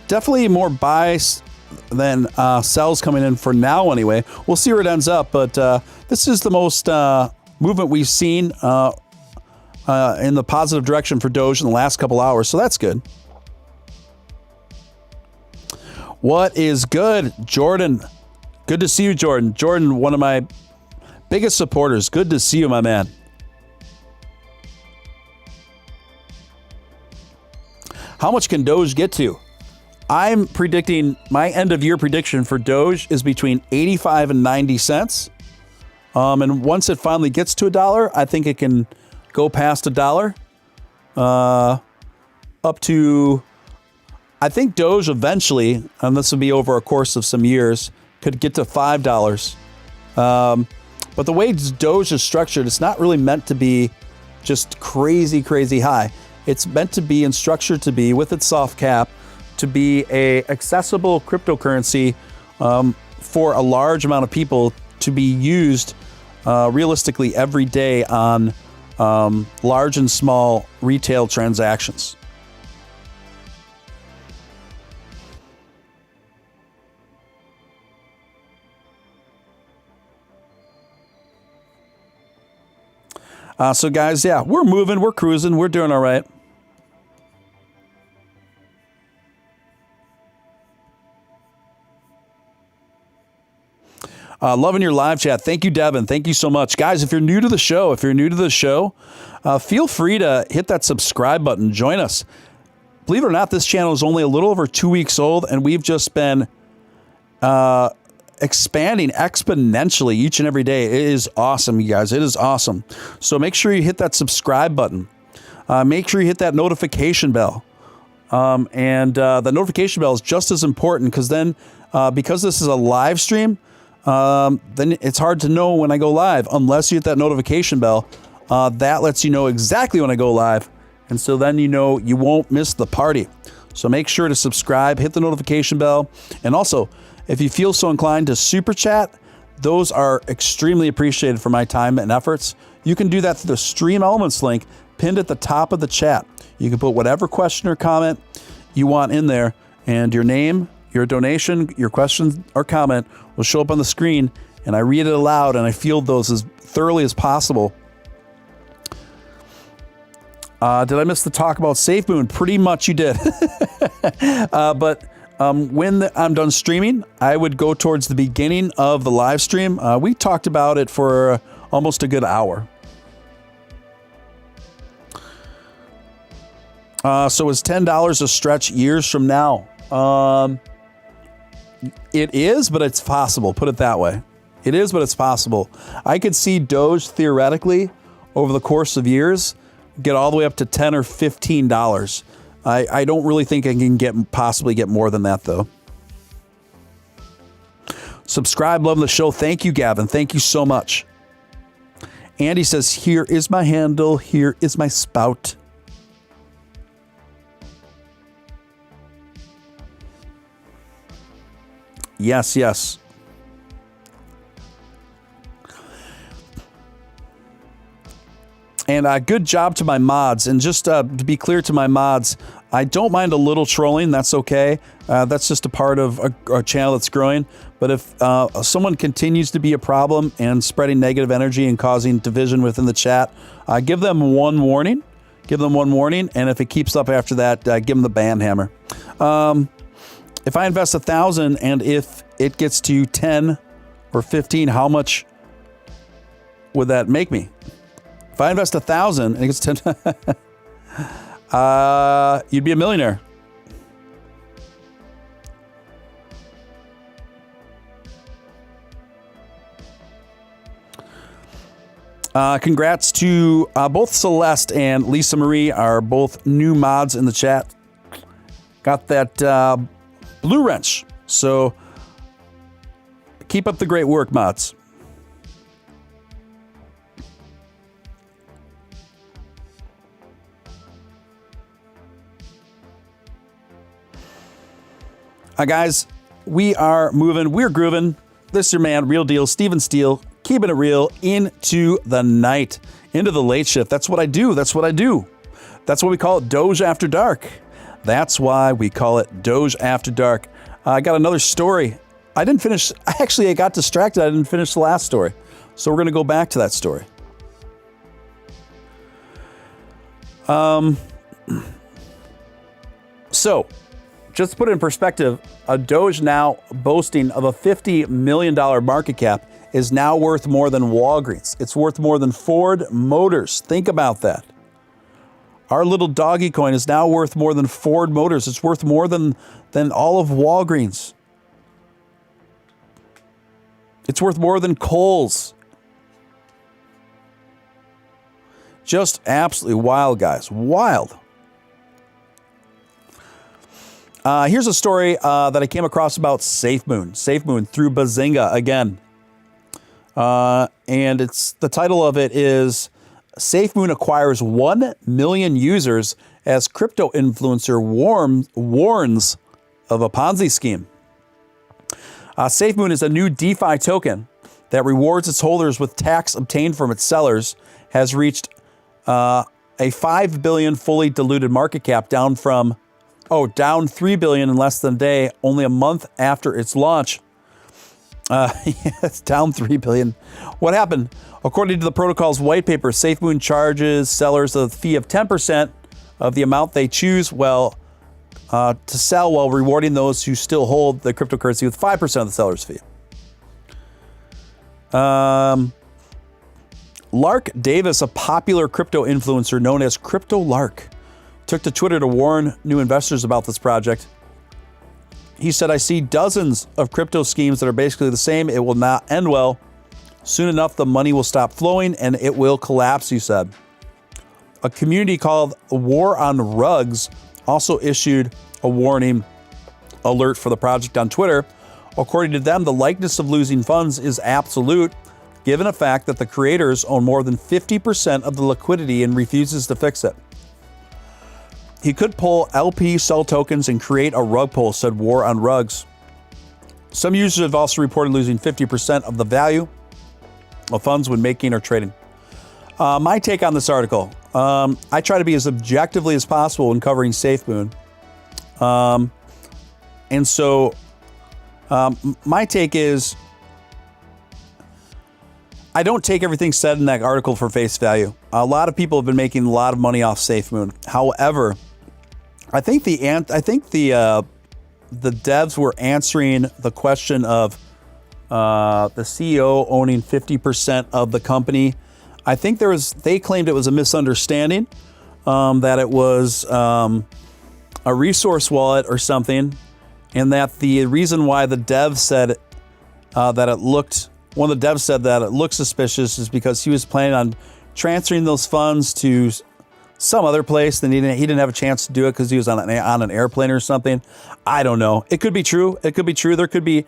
S1: Definitely more buys than sells coming in for now anyway. We'll see where it ends up, but this is the most movement we've seen in the positive direction for Doge in the last couple hours, so that's good. What is good, Jordan? Good to see you, Jordan. Jordan, one of my biggest supporters. Good to see you, my man. How much can Doge get to? I'm predicting, my end of year prediction for Doge is between 85 and 90 cents. And once it finally gets to $1, I think it can go past $1. Up to, I think Doge eventually, and this will be over a course of some years, could get to $5. But the way Doge is structured, it's not really meant to be just crazy, crazy high. It's meant to be and structured to be, with its soft cap, to be a accessible cryptocurrency for a large amount of people to be used realistically every day on large and small retail transactions. So guys, yeah, we're moving, we're cruising, we're doing all right. Loving your live chat. Thank you, Devin. Thank you so much. Guys, if you're new to the show, feel free to hit that subscribe button. Join us. Believe it or not, this channel is only a little over 2 weeks old, and we've just been expanding exponentially each and every day. It is awesome, you guys. It is awesome. So make sure you hit that subscribe button. Make sure you hit that notification bell. And the notification bell is just as important, because then, because this is a live stream, then it's hard to know when I go live unless you hit that notification bell. That lets you know exactly when I go live. And so then you know you won't miss the party. So make sure to subscribe, hit the notification bell. And also, if you feel so inclined to super chat, those are extremely appreciated for my time and efforts. You can do that through the Stream Elements link pinned at the top of the chat. You can put whatever question or comment you want in there, and your name, your donation, your question or comment will show up on the screen, and I read it aloud and I field those as thoroughly as possible. Did I miss the talk about Safemoon? Pretty much you did. But when I'm done streaming, I would go towards the beginning of the live stream. We talked about it for almost a good hour. So is $10 a stretch years from now? It is, but it's possible. Put it that way. It is, but it's possible. I could see Doge theoretically over the course of years get all the way up to $10 or $15. I don't really think I can possibly get more than that, though. Subscribe, love the show. Thank you, Gavin. Thank you so much. Andy says, here is my handle. Here is my spout. Yes, yes. And good job to my mods. And just to be clear to my mods, I don't mind a little trolling. That's okay. That's just a part of a channel that's growing. But if someone continues to be a problem and spreading negative energy and causing division within the chat, give them one warning. Give them one warning. And if it keeps up after that, give them the ban hammer. If I invest 1,000 and if it gets to 10 or 15, how much would that make me? If I invest 1,000 and it gets 10, you'd be a millionaire. Congrats to both Celeste and Lisa Marie, are both new mods in the chat. Got that blue wrench. So keep up the great work, mods. Guys, we are moving. We're grooving. This is your man, Real Deal, Steven Steele, keeping it real into the night, into the late shift. That's what I do. That's what I do. That's why we call it Doge After Dark. That's why we call it Doge After Dark. I got another story. I didn't finish. Actually, I got distracted. I didn't finish the last story. So we're going to go back to that story. So, just to put it in perspective, a Doge now boasting of a $50 million market cap is now worth more than Walgreens. It's worth more than Ford Motors. Think about that. Our little doggy coin is now worth more than Ford Motors. It's worth more than all of Walgreens. It's worth more than Kohl's. Just absolutely wild, guys. Wild. Here's a story that I came across about Safemoon. Safemoon through Bazinga again. And the title of it is Safemoon acquires 1 million users as crypto influencer warns of a Ponzi scheme. Safemoon is a new DeFi token that rewards its holders with tax obtained from its sellers, has reached a 5 billion fully diluted market cap, down 3 billion in less than a day, only a month after its launch. It's down 3 billion. What happened? According to the protocol's white paper, Safemoon charges sellers a fee of 10% of the amount they choose to sell, while rewarding those who still hold the cryptocurrency with 5% of the seller's fee. Lark Davis, a popular crypto influencer known as Crypto Lark, took to Twitter to warn new investors about this project. He said, "I see dozens of crypto schemes that are basically the same. It will not end well. Soon enough, the money will stop flowing and it will collapse," he said. A community called War on Rugs also issued a warning alert for the project on Twitter. According to them, the likeness of losing funds is absolute, given the fact that the creators own more than 50% of the liquidity and refuses to fix it. He could pull LP sell tokens and create a rug pull, said War on Rugs. Some users have also reported losing 50% of the value of funds when making or trading. My take on this article, I try to be as objectively as possible when covering Safemoon. And so my take is, I don't take everything said in that article for face value. A lot of people have been making a lot of money off Safemoon. However, I think the devs were answering the question of the CEO owning 50% of the company. I think they claimed it was a misunderstanding, that it was a resource wallet or something, and that the reason why the dev said one of the devs said that it looked suspicious is because he was planning on transferring those funds to some other place. Then he didn't have a chance to do it because he was on an airplane or something. I don't know. It could be true. It could be true. There could be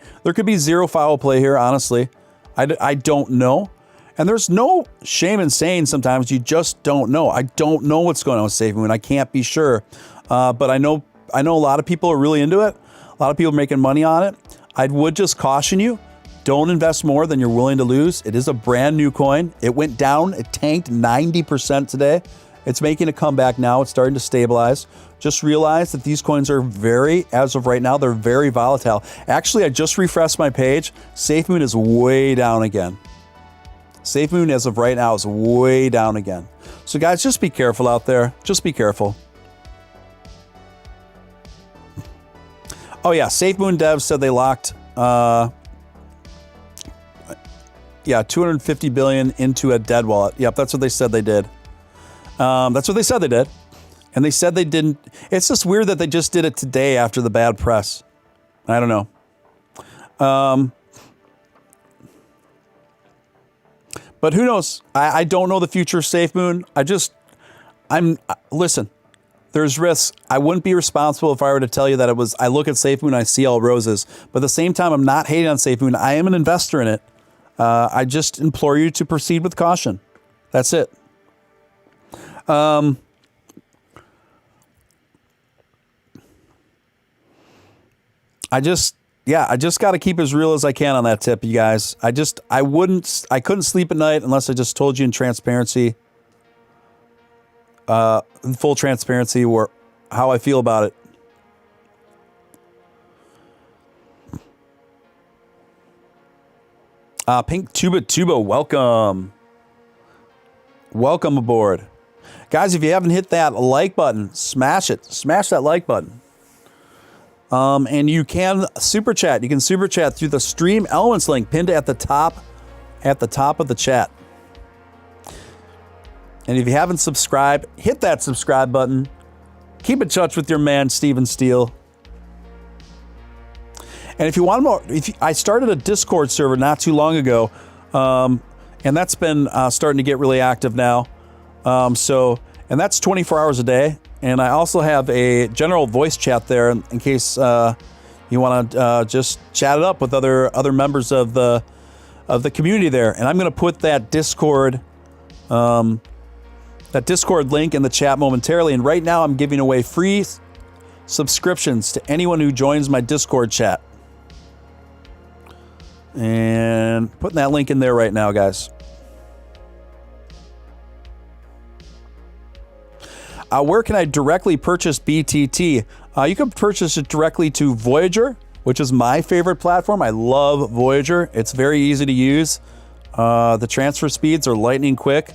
S1: zero foul play here. Honestly, I don't know. And there's no shame in saying sometimes you just don't know. I don't know what's going on with Safemoon. I can't be sure. But I know a lot of people are really into it. A lot of people are making money on it. I would just caution you. Don't invest more than you're willing to lose. It is a brand new coin. It went down. It tanked 90% today. It's making a comeback now. It's starting to stabilize. Just realize that these coins are as of right now, they're very volatile. Actually, I just refreshed my page. Safemoon is way down again. Safemoon as of right now is way down again. So guys, just be careful out there. Just be careful. Oh yeah, Safemoon devs said they locked 250 billion into a dead wallet. Yep, that's what they said they did. That's what they said they did. And they said they didn't. It's just weird that they just did it today after the bad press. I don't know. But who knows? I don't know the future of Safemoon. Listen, there's risks. I wouldn't be responsible if I were to tell you that I look at Safemoon, I see all roses. But at the same time, I'm not hating on Safemoon. I am an investor in it. I just implore you to proceed with caution. That's it. yeah, I just got to keep as real as I can on that tip, you guys. I couldn't sleep at night unless I just told you in transparency, in full transparency, or how I feel about it. Pink Tuba, welcome. Welcome aboard. Guys, if you haven't hit that like button, smash it. Smash that like button. And you can super chat. You can super chat through the stream elements link pinned at the top of the chat. And if you haven't subscribed, hit that subscribe button. Keep in touch with your man, Steven Steele. And if you want more, I started a Discord server not too long ago, and that's been starting to get really active now. And that's 24 hours a day. And I also have a general voice chat there in case you want to just chat it up with other members of the community there. And I'm going to put that Discord link in the chat momentarily. And right now I'm giving away free subscriptions to anyone who joins my Discord chat. And putting that link in there right now, guys. Where can I directly purchase BTT? You can purchase it directly to Voyager, which is my favorite platform. I love Voyager. It's very easy to use. The transfer speeds are lightning quick.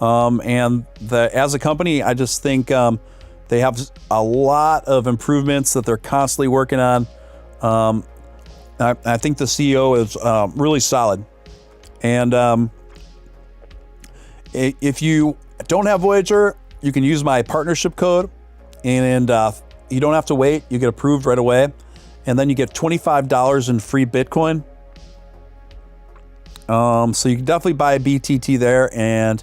S1: And as a company, I just think they have a lot of improvements that they're constantly working on. I think the CEO is really solid. And if you don't have Voyager, you can use my partnership code, and you don't have to wait. You get approved right away, and then you get $25 in free Bitcoin. So you can definitely buy a BTT there, and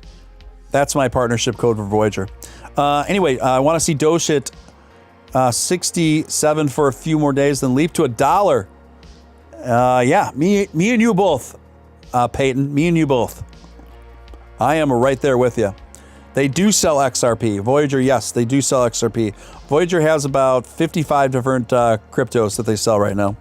S1: that's my partnership code for Voyager. Anyway, I want to see Doge hit 67 for a few more days, then leap to $1. Yeah, me and you both, Peyton. Me and you both. I am right there with you. They do sell XRP. Voyager, yes, they do sell XRP. Voyager has about 55 different cryptos that they sell right now.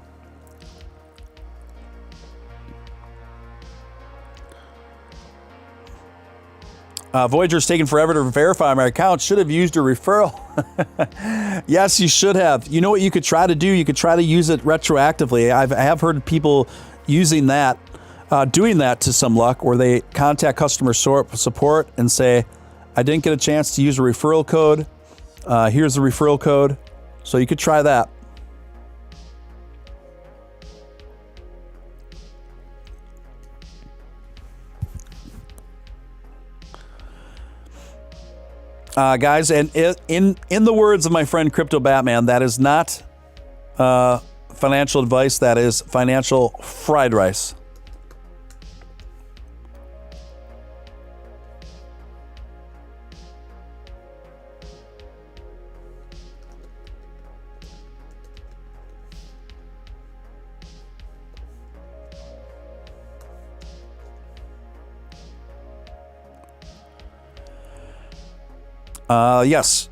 S1: Voyager's taken forever to verify my account. Should have used a referral. Yes, you should have. You know what you could try to do? You could try to use it retroactively. I have heard people using that, doing that to some luck, where they contact customer support and say, I didn't get a chance to use a referral code. Here's the referral code. So you could try that. Guys, and in the words of my friend Crypto Batman, that is not financial advice. That is financial fried rice. Yes.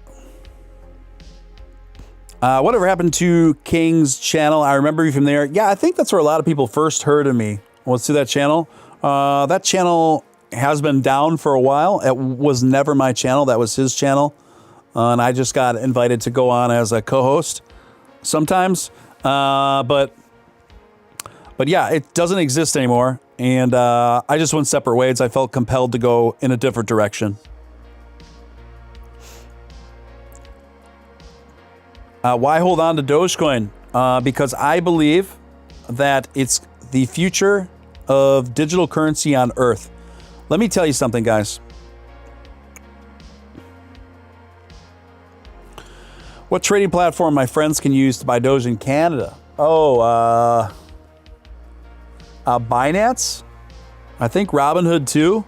S1: Whatever happened to King's channel? I remember you from there. Yeah, I think that's where a lot of people first heard of me. Was through that channel. That channel has been down for a while. It was never my channel. That was his channel. And I just got invited to go on as a co-host sometimes. But yeah, it doesn't exist anymore. And I just went separate ways. I felt compelled to go in a different direction. Why hold on to Dogecoin? Because I believe that it's the future of digital currency on Earth. Let me tell you something, guys. What trading platform my friends can use to buy Doge in Canada? Oh, Binance. I think Robinhood too.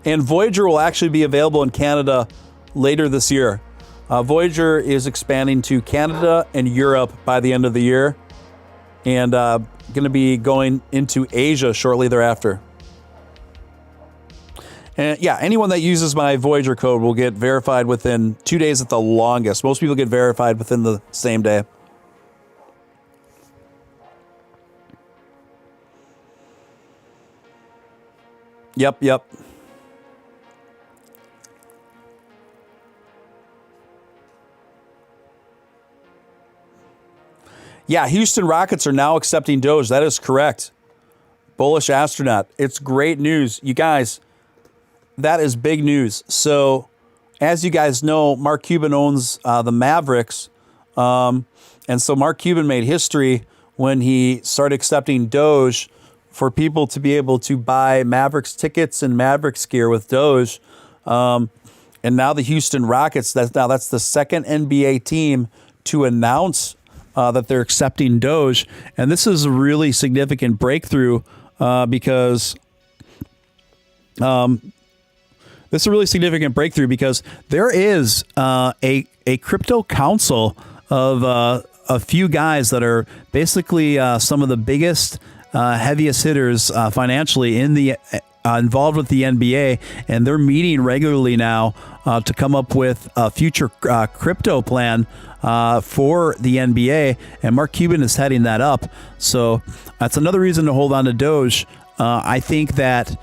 S1: And Voyager will actually be available in Canada later this year. Voyager is expanding to Canada and Europe by the end of the year, and going to be going into Asia shortly thereafter. And yeah, anyone that uses my Voyager code will get verified within 2 days at the longest. Most people get verified within the same day. Yep. Yeah, Houston Rockets are now accepting Doge. That is correct. Bullish astronaut. It's great news. You guys, that is big news. So, as you guys know, Mark Cuban owns the Mavericks. And so Mark Cuban made history when he started accepting Doge for people to be able to buy Mavericks tickets and Mavericks gear with Doge. And now the Houston Rockets, that's the second NBA team to announce that they're accepting Doge. And this is a really significant breakthrough because there is a crypto council of a few guys that are basically some of the biggest, heaviest hitters financially in the involved with the NBA, and they're meeting regularly now to come up with a future crypto plan for the NBA, and Mark Cuban is heading that up. So that's another reason to hold on to Doge. I think it's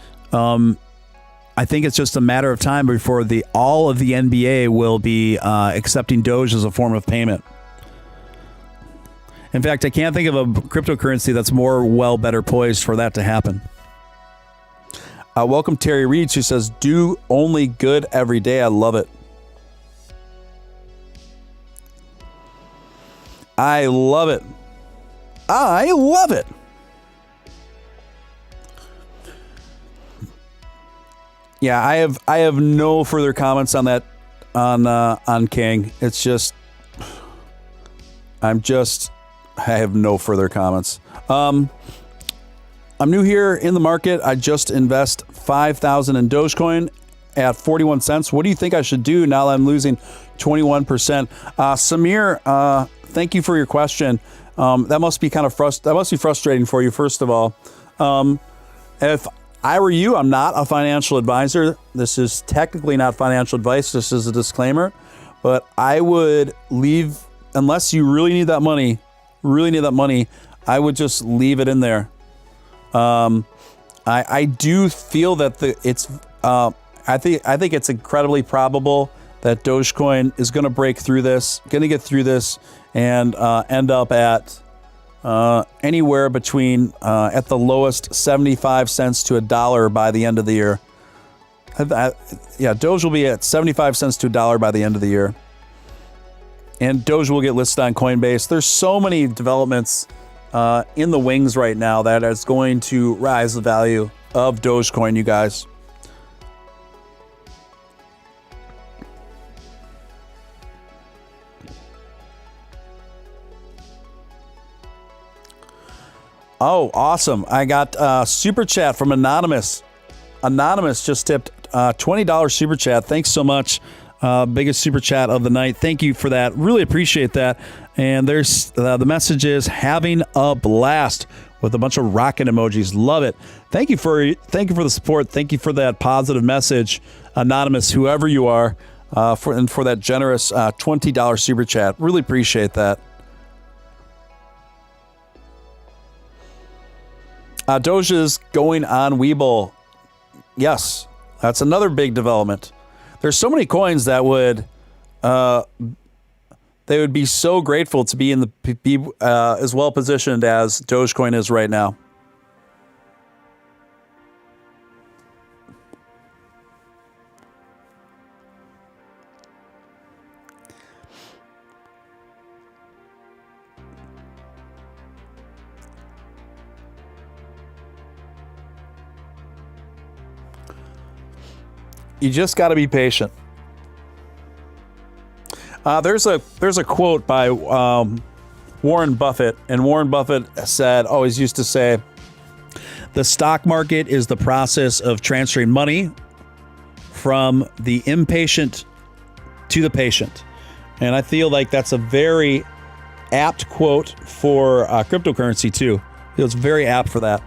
S1: just a matter of time before all of the NBA will be accepting Doge as a form of payment. In fact, I can't think of a cryptocurrency that's better poised for that to happen. Welcome Terry Reeds, who says, "Do only good every day." I love it. I love it. I love it. Yeah, I have no further comments on that on King. It's just I have no further comments. I'm new here in the market. I just invest 5,000 in Dogecoin at 41 cents. What do you think I should do now that I'm losing 21%? Samir, thank you for your question. That must be frustrating for you, first of all. If I were you, I'm not a financial advisor. This is technically not financial advice. This is a disclaimer. But I would leave, unless you really need that money, I would just leave it in there. I do feel that I think it's incredibly probable that Dogecoin is going to break through this, going to get through this, and end up at anywhere between at the lowest 75 cents to $1 by the end of the year. Doge will be at 75 cents to $1 by the end of the year, and Doge will get listed on Coinbase. There's so many developments in the wings right now that is going to rise the value of Dogecoin, you guys. Oh, awesome. I got super chat from Anonymous. Anonymous just tipped $20 super chat. Thanks so much. Biggest super chat of the night. Thank you for that. Really appreciate that. And there's the message is having a blast with a bunch of rocket emojis. Love it. Thank you for the support. Thank you for that positive message, Anonymous, whoever you are, for that generous $20 super chat. Really appreciate that. Doge is going on Webull. Yes, that's another big development. There's so many coins that they would be so grateful to be as well positioned as Dogecoin is right now. You just got to be patient. There's a quote by Warren Buffett, and Warren Buffett always used to say, the stock market is the process of transferring money from the impatient to the patient. And I feel like that's a very apt quote for cryptocurrency too. It's very apt for that.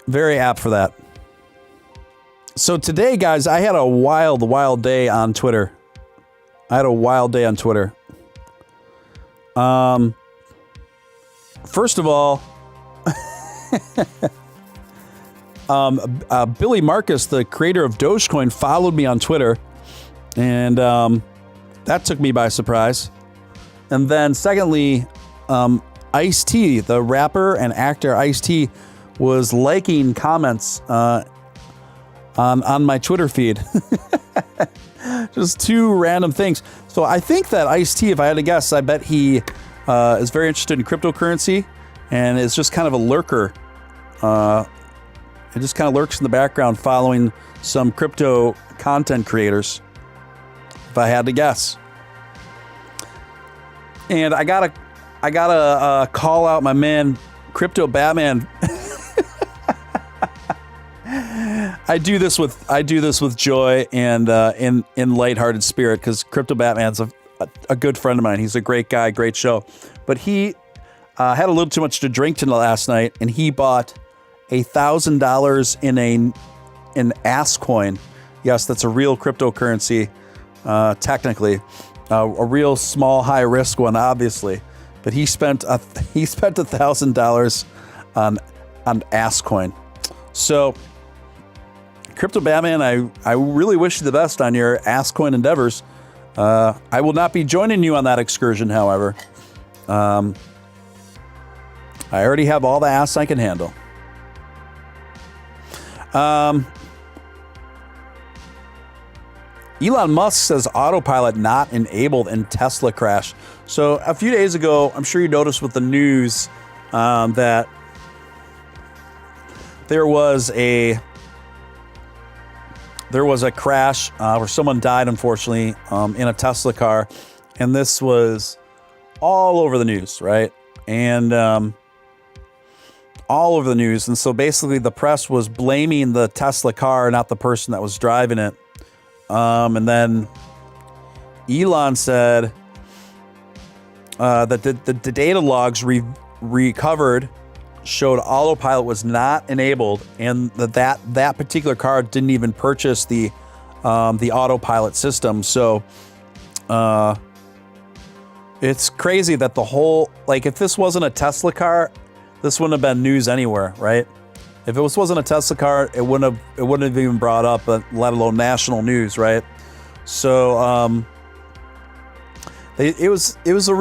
S1: Very apt for that. So today, guys, I had a wild day on Twitter. First of all, Billy Marcus, the creator of Dogecoin, followed me on Twitter, and that took me by surprise. And then secondly, Ice-T, the rapper and actor Ice-T, was liking comments on my Twitter feed. Just two random things. So I think that Ice-T, if I had to guess, I bet he is very interested in cryptocurrency and is just kind of a lurker. It just kind of lurks in the background following some crypto content creators, if I had to guess. And I gotta call out my man, Crypto Batman. I do this with joy and in lighthearted spirit, because Crypto Batman's a good friend of mine. He's a great guy, great show. But he had a little too much to drink tonight last night, and he bought $1,000 in an ass coin. Yes, that's a real cryptocurrency, technically, a real small high risk one, obviously. But he spent $1,000 on ass coin. So, Crypto Batman, I really wish you the best on your ass coin endeavors. I will not be joining you on that excursion, however. I already have all the ass I can handle. Elon Musk says autopilot not enabled in Tesla crash. So a few days ago, I'm sure you noticed with the news that there was a crash where someone died, unfortunately, in a Tesla car, and this was all over the news, right? And all over the news. And so basically the press was blaming the Tesla car, not the person that was driving it. And then Elon said that the data logs recovered showed autopilot was not enabled, and that particular car didn't even purchase the autopilot system. So it's crazy that the whole, like, if this wasn't a Tesla car, this wouldn't have been news anywhere, right? If it wasn't a Tesla car, it wouldn't have even brought up, let alone national news, right? So it was a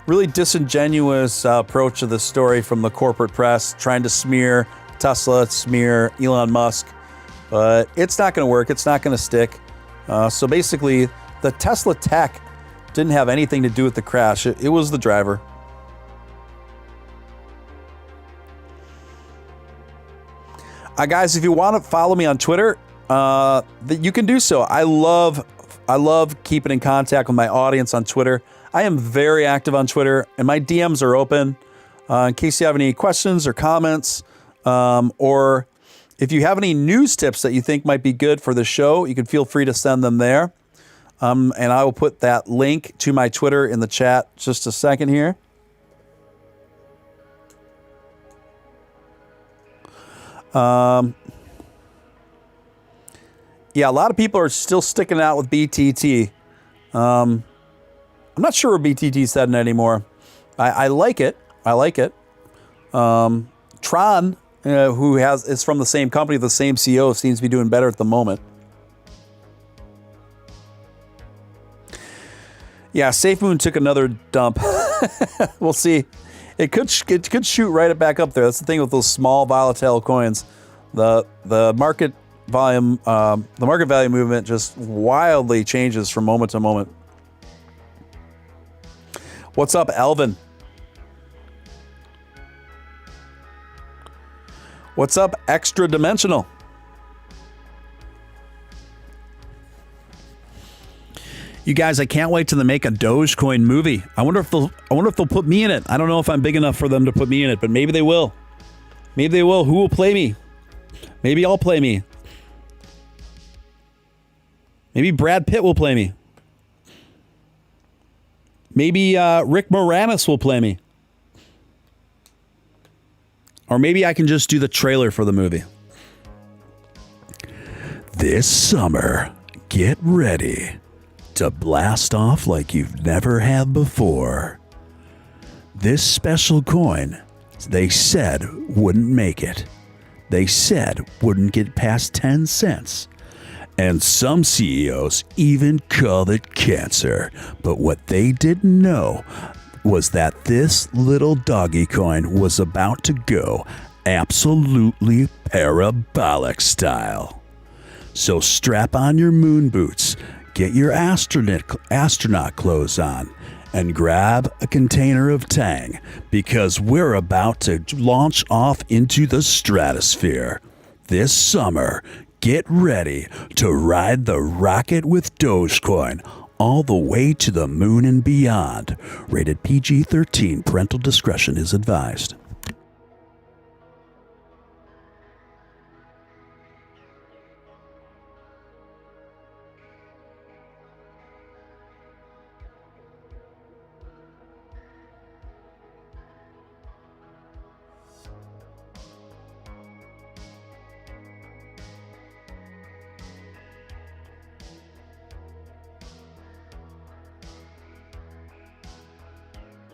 S1: really disingenuous approach to the story from the corporate press, trying to smear Tesla, smear Elon Musk, but it's not going to work. It's not going to stick. So basically, the Tesla tech didn't have anything to do with the crash. It was the driver. Guys, if you want to follow me on Twitter, you can do so. I love keeping in contact with my audience on Twitter. I am very active on Twitter, and my DMs are open in case you have any questions or comments, or if you have any news tips that you think might be good for the show, you can feel free to send them there. And I will put that link to my Twitter in the chat just a second here. Yeah, a lot of people are still sticking out with BTT. I'm not sure where BTT's heading anymore. I like it. Tron, who is from the same company, the same CEO, seems to be doing better at the moment. Yeah, Safemoon took another dump. We'll see. It could shoot right back up there. That's the thing with those small volatile coins. The market volume, the market value movement just wildly changes from moment to moment. What's up, Alvin? What's up, Extra Dimensional? You guys, I can't wait till they make a Dogecoin movie. I wonder if they'll put me in it. I don't know if I'm big enough for them to put me in it, but maybe they will. Maybe they will. Who will play me? Maybe I'll play me. Maybe Brad Pitt will play me. Maybe Rick Moranis will play me. Or maybe I can just do the trailer for the movie. This summer, get ready to blast off like you've never have before. This special coin, they said wouldn't make it. They said wouldn't get past 10 cents. And some CEOs even called it cancer. But what they didn't know was that this little doggy coin was about to go absolutely parabolic style. So strap on your moon boots, get your astronaut clothes on, and grab a container of Tang, because we're about to launch off into the stratosphere. This summer, get ready to ride the rocket with Dogecoin all the way to the moon and beyond. Rated PG-13. Parental discretion is advised.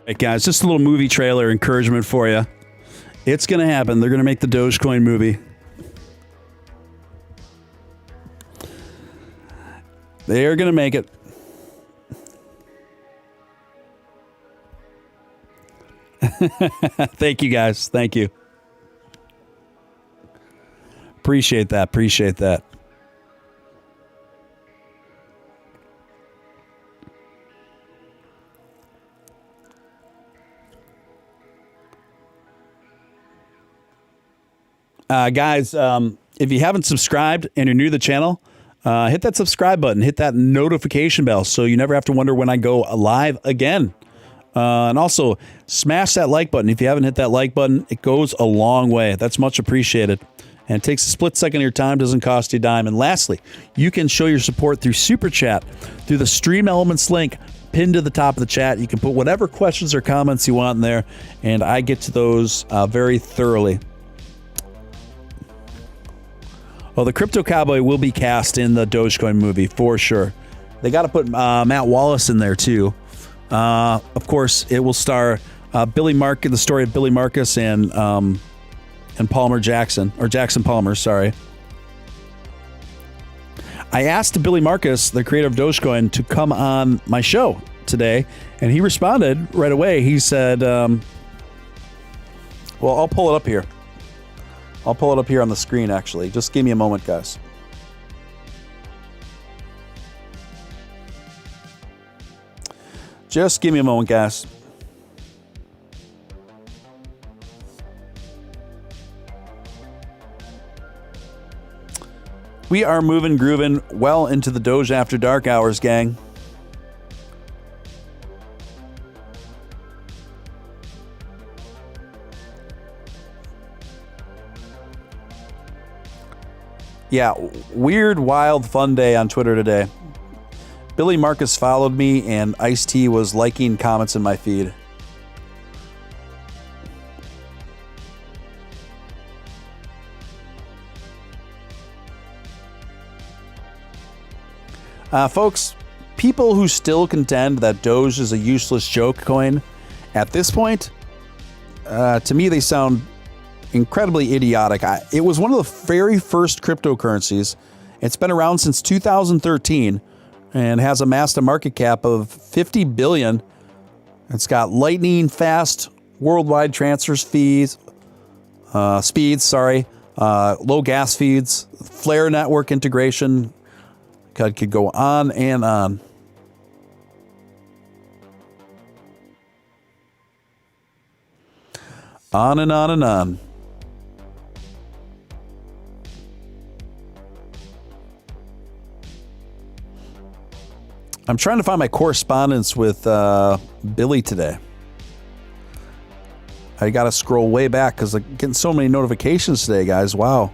S1: Hey guys, just a little movie trailer encouragement for you. It's going to happen. They're going to make the Dogecoin movie. They are going to make it. Thank you guys. Thank you. Appreciate that. Appreciate that. Guys, if you haven't subscribed and you're new to the channel, hit that subscribe button, hit that notification bell so you never have to wonder when I go live again. And also, smash that like button. If you haven't hit that like button, it goes a long way. That's much appreciated. And it takes a split second of your time, doesn't cost you a dime. And lastly, you can show your support through Superchat, through the Stream Elements link pinned to the top of the chat. You can put whatever questions or comments you want in there, and I get to those very thoroughly. Well, the Crypto Cowboy will be cast in the Dogecoin movie for sure. They got to put Matt Wallace in there too. Of course, it will star the story of Billy Marcus and Palmer Jackson, or Jackson Palmer, sorry. I asked Billy Marcus, the creator of Dogecoin, to come on my show today, and he responded right away. He said, well, I'll pull it up here. I'll pull it up here on the screen, actually. Just give me a moment, guys. Just give me a moment, guys. We are moving, grooving well into the Doge After Dark hours, gang. Yeah, weird, wild, fun day on Twitter today. Billy Marcus followed me, and Ice-T was liking comments in my feed. Folks, people who still contend that Doge is a useless joke coin, at this point, to me, they sound incredibly idiotic. It was one of the very first cryptocurrencies. It's been around since 2013 and has amassed a market cap of 50 billion. It's got lightning fast worldwide transfer speeds, low gas feeds, Flare network integration. Could go on and on. On and on and on. I'm trying to find my correspondence with Billy today. I got to scroll way back because I'm getting so many notifications today, guys. Wow.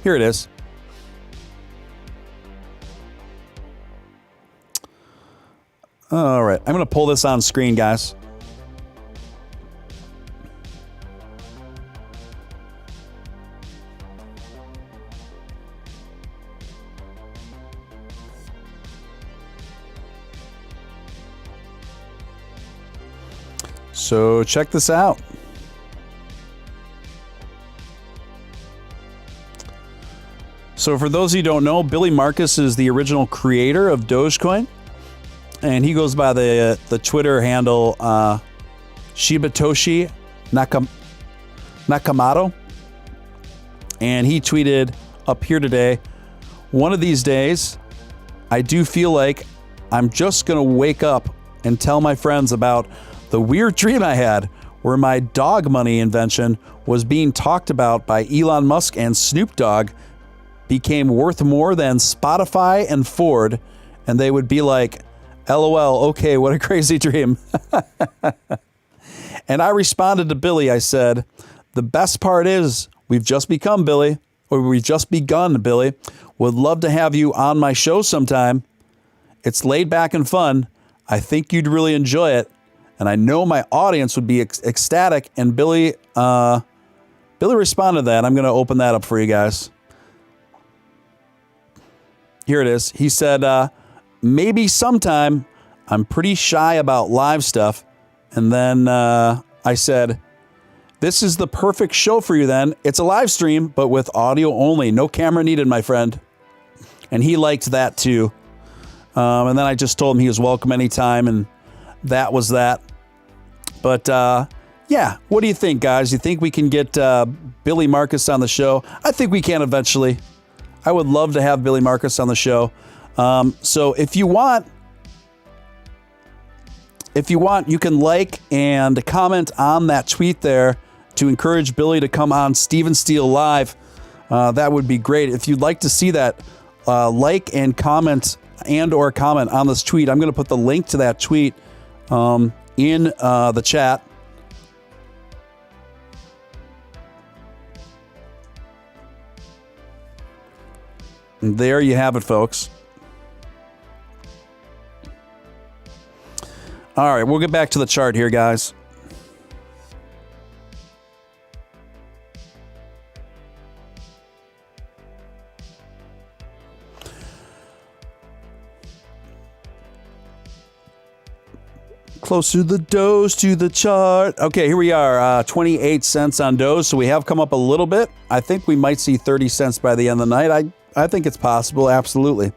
S1: Here it is. All right. I'm going to pull this on screen, guys. So check this out. So for those of you who don't know, Billy Marcus is the original creator of Dogecoin. And he goes by the Twitter handle Shibatoshi Nakamoto. And he tweeted up here today, one of these days, I do feel like I'm just going to wake up and tell my friends about the weird dream I had where my dog money invention was being talked about by Elon Musk and Snoop Dogg became worth more than Spotify and Ford. And they would be like, LOL, okay, what a crazy dream. And I responded to Billy. I said, the best part is we've just begun, Billy. Would love to have you on my show sometime. It's laid back and fun. I think you'd really enjoy it. And I know my audience would be ecstatic. And Billy responded to that. I'm going to open that up for you guys. Here it is. He said, maybe sometime. I'm pretty shy about live stuff. And then I said, this is the perfect show for you then. It's a live stream, but with audio only. No camera needed, my friend. And he liked that too. And then I just told him he was welcome anytime. And that was that. But yeah, what do you think, guys? You think we can get Billy Marcus on the show? I think we can eventually. I would love to have Billy Marcus on the show. So if you want, you can like and comment on that tweet there to encourage Billy to come on Steven Steele Live. That would be great. If you'd like to see that, like and comment or comment on this tweet. I'm going to put the link to that tweet in the chat. And there you have it, folks. All right, we'll get back to the chart here, guys. Close to the Doge to the chart. Okay, here we are, 28 cents on Doge. So we have come up a little bit. I think we might see 30 cents by the end of the night. I think it's possible, absolutely.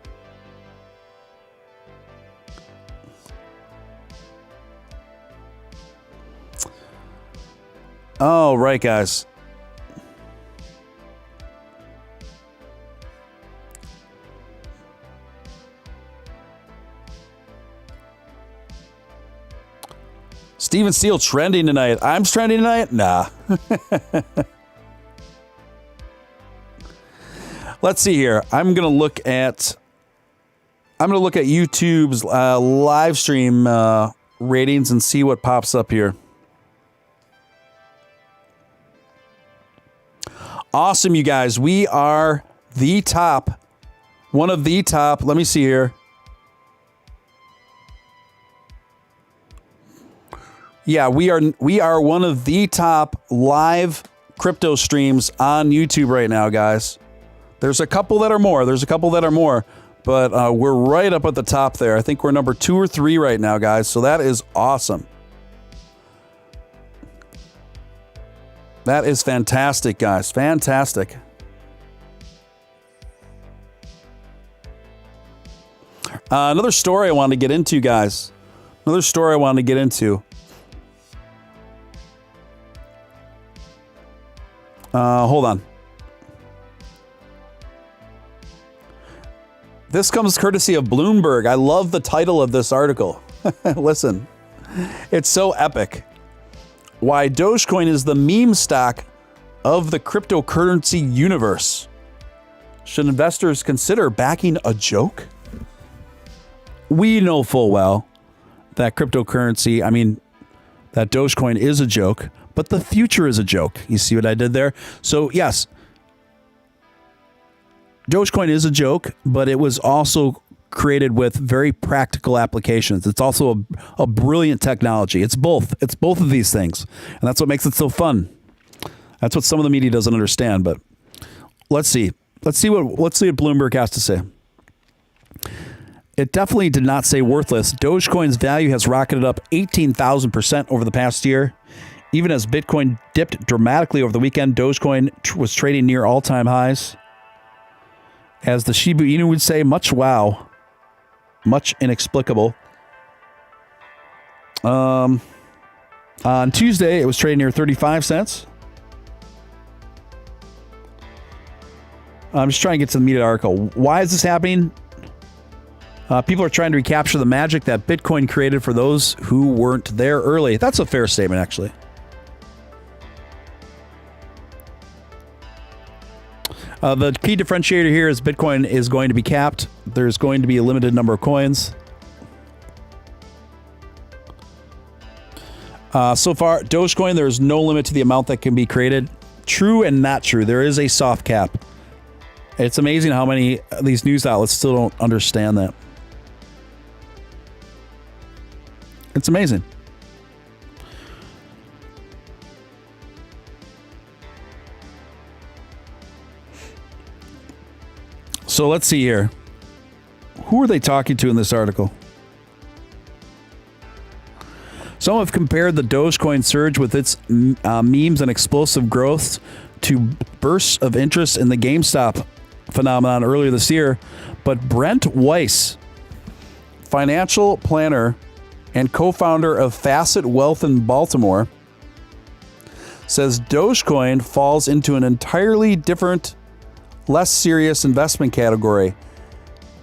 S1: All right, guys. Steven Steele trending tonight. I'm trending tonight? Nah. Let's see here. I'm going to look at YouTube's live stream ratings and see what pops up here. Awesome, you guys. We are the top. One of the top. Let me see here. Yeah, we are one of the top live crypto streams on YouTube right now, guys. There's a couple that are more. But we're right up at the top there. I think we're number 2 or 3 right now, guys. So that is awesome. That is fantastic, guys. Fantastic. Another story I wanted to get into, guys. Hold on. This comes courtesy of Bloomberg. I love the title of this article. Listen, it's so epic. Why Dogecoin is the meme stock of the cryptocurrency universe. Should investors consider backing a joke? We know full well that cryptocurrency, that Dogecoin is a joke, but the future is a joke. You see what I did there? So yes, Dogecoin is a joke, but it was also created with very practical applications. It's also a brilliant technology. It's both of these things. And that's what makes it so fun. That's what some of the media doesn't understand, but let's see what Bloomberg has to say. It definitely did not say worthless. Dogecoin's value has rocketed up 18,000% over the past year. Even as Bitcoin dipped dramatically over the weekend, Dogecoin was trading near all-time highs. As the Shiba Inu would say, much wow. Much inexplicable. On Tuesday, it was trading near 35 cents. I'm just trying to get to the meat of the article. Why is this happening? People are trying to recapture the magic that Bitcoin created for those who weren't there early. That's a fair statement, actually. The key differentiator here is Bitcoin is going to be capped. There's going to be a limited number of coins. So far, Dogecoin, there's no limit to the amount that can be created. True and not true. There is a soft cap. It's amazing how many of these news outlets still don't understand that. It's amazing. So let's see here. Who are they talking to in this article? Some have compared the Dogecoin surge with its memes and explosive growth to bursts of interest in the GameStop phenomenon earlier this year. But Brent Weiss, financial planner and co-founder of Facet Wealth in Baltimore, says Dogecoin falls into an entirely different, less serious investment category.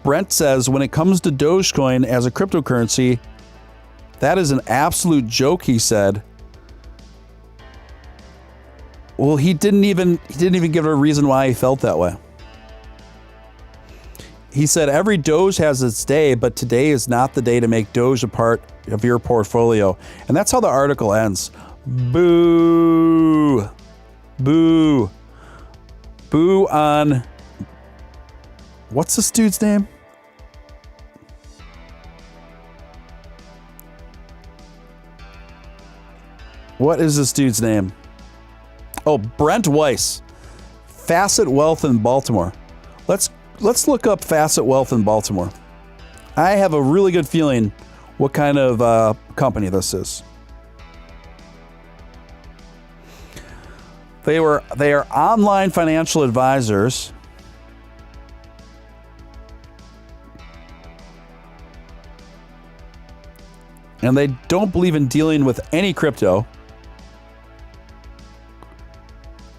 S1: Brent says when it comes to Dogecoin as a cryptocurrency, that is an absolute joke, he said. Well, he didn't even give a reason why he felt that way. He said every Doge has its day, but today is not the day to make Doge a part of your portfolio. And that's how the article ends. Boo. Boo. Boo on... What's this dude's name? What is this dude's name? Oh, Brent Weiss. Facet Wealth in Baltimore. Let's look up Facet Wealth in Baltimore. I have a really good feeling what kind of company this is. They are online financial advisors. And they don't believe in dealing with any crypto.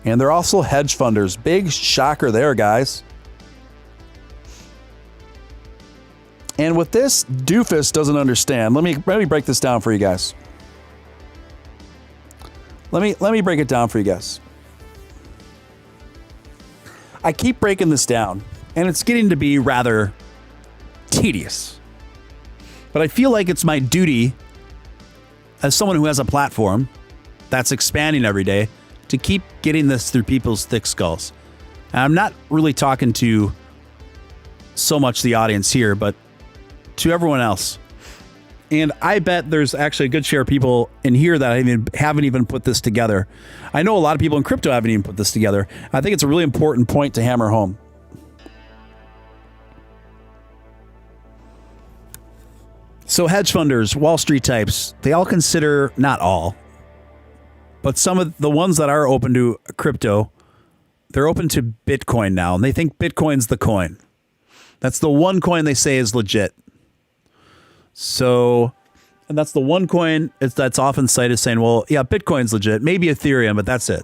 S1: And they're also hedge funders. Big shocker there, guys. And what this doofus doesn't understand, let me break this down for you guys. Let me break it down for you guys. I keep breaking this down, and it's getting to be rather tedious. But I feel like it's my duty as someone who has a platform that's expanding every day to keep getting this through people's thick skulls. And I'm not really talking to so much the audience here, but to everyone else. And I bet there's actually a good share of people in here that haven't even put this together. I know a lot of people in crypto haven't even put this together. I think it's a really important point to hammer home. So hedge funders, Wall Street types, they all consider, not all, but some of the ones that are open to crypto, they're open to Bitcoin now. And they think Bitcoin's the coin. That's the one coin they say is legit. So, and that's the one coin that's often cited saying, well, yeah, Bitcoin's legit. Maybe Ethereum, but that's it.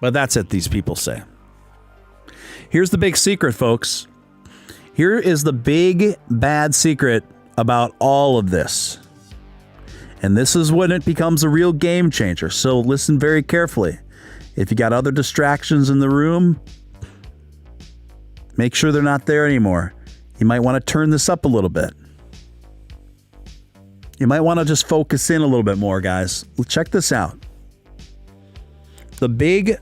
S1: But that's it, these people say. Here's the big secret, folks. Here is the big, bad secret about all of this. And this is when it becomes a real game changer. So listen very carefully. If you got other distractions in the room, make sure they're not there anymore. You might want to turn this up a little bit. You might want to just focus in a little bit more, guys. Check this out. The big,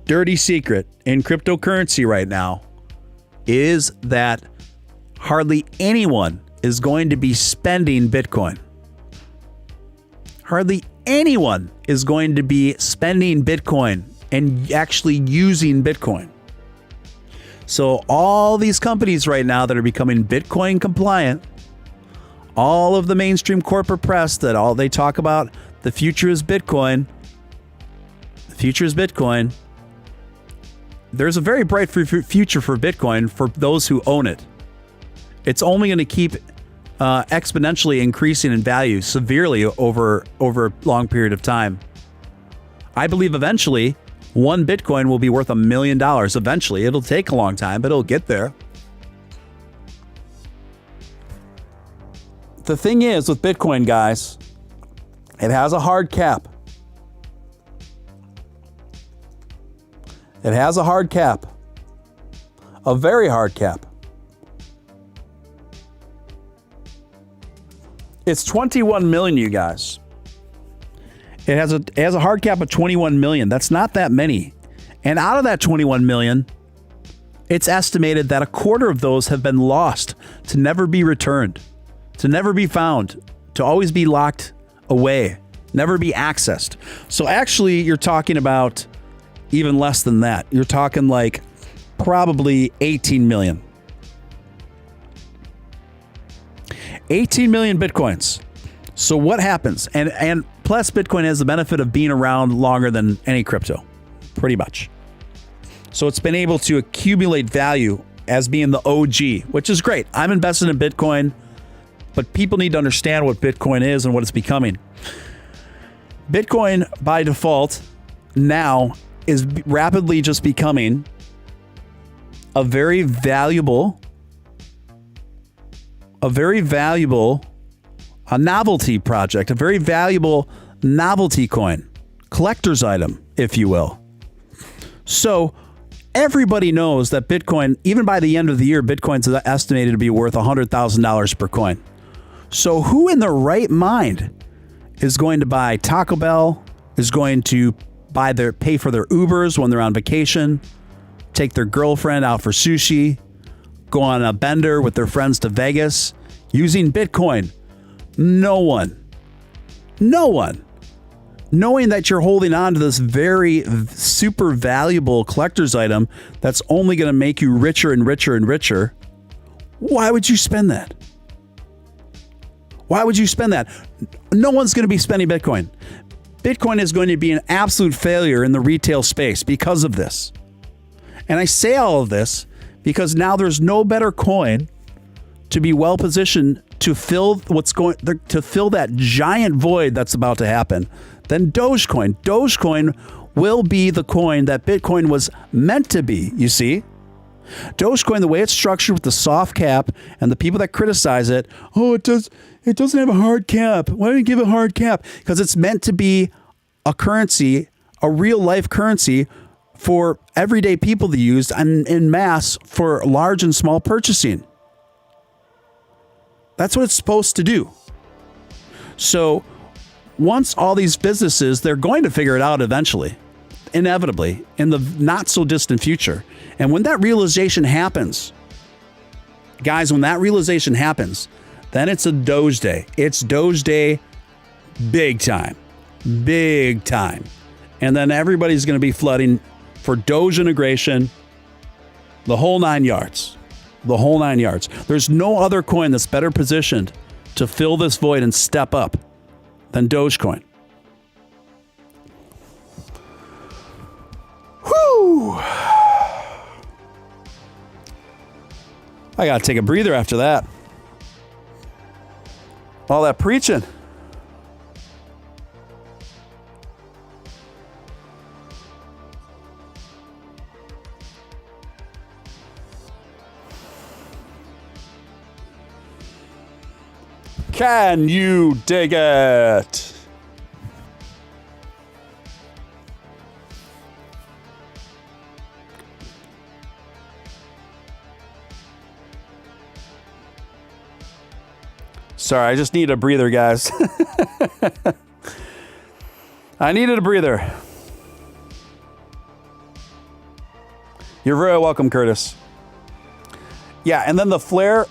S1: dirty secret in cryptocurrency right now is that hardly anyone is going to be spending Bitcoin. Hardly anyone is going to be spending Bitcoin and actually using Bitcoin. So all these companies right now that are becoming Bitcoin compliant, all of the mainstream corporate press that all they talk about, the future is Bitcoin. The future is Bitcoin. There's a very bright future for Bitcoin for those who own it. It's only going to keep exponentially increasing in value severely over a long period of time. I believe eventually one Bitcoin will be worth $1 million. Eventually, it'll take a long time, but it'll get there. The thing is with Bitcoin, guys, it has a hard cap. It has a hard cap. A very hard cap. It's 21 million, you guys. It has a hard cap of 21 million. That's not that many. And out of that 21 million, it's estimated that a quarter of those have been lost, to never be returned, to never be found, to always be locked away, never be accessed. So actually, you're talking about even less than that. You're talking like probably 18 million. 18 million Bitcoins. So what happens? And plus Bitcoin has the benefit of being around longer than any crypto, pretty much. So it's been able to accumulate value as being the OG, which is great. I'm invested in Bitcoin, but people need to understand what Bitcoin is and what it's becoming. Bitcoin by default now is rapidly just becoming a very valuable novelty project, a very valuable novelty coin, collector's item, if you will. So everybody knows that Bitcoin, even by the end of the year, Bitcoin's estimated to be worth $100,000 per coin. So who in their right mind is going to buy Taco Bell, is going to pay for their Ubers when they're on vacation, take their girlfriend out for sushi, go on a bender with their friends to Vegas using Bitcoin? No one. No one. Knowing that you're holding on to this very super valuable collector's item that's only going to make you richer and richer and richer, why would you spend that? Why would you spend that? No one's going to be spending Bitcoin. Bitcoin is going to be an absolute failure in the retail space because of this. And I say all of this because now there's no better coin to be well positioned to fill that giant void that's about to happen than Dogecoin. Dogecoin will be the coin that Bitcoin was meant to be, you see? Dogecoin, the way it's structured with the soft cap, and the people that criticize it, it doesn't have a hard cap. Why do you give it a hard cap? Because it's meant to be a currency, a real life currency for everyday people to use and in mass for large and small purchasing. That's what it's supposed to do. So once all these businesses, they're going to figure it out eventually, inevitably, in the not so distant future. And when that realization happens, guys, then it's a Doge Day. It's Doge Day big time. Big time. And then everybody's going to be flooding for Doge integration, the whole 9 yards. The whole 9 yards. There's no other coin that's better positioned to fill this void and step up than Dogecoin. Whew. I got to take a breather after that. All that preaching. Can you dig it? Sorry, I just need a breather, guys. I needed a breather. You're very welcome, Curtis. Yeah, and then the Flare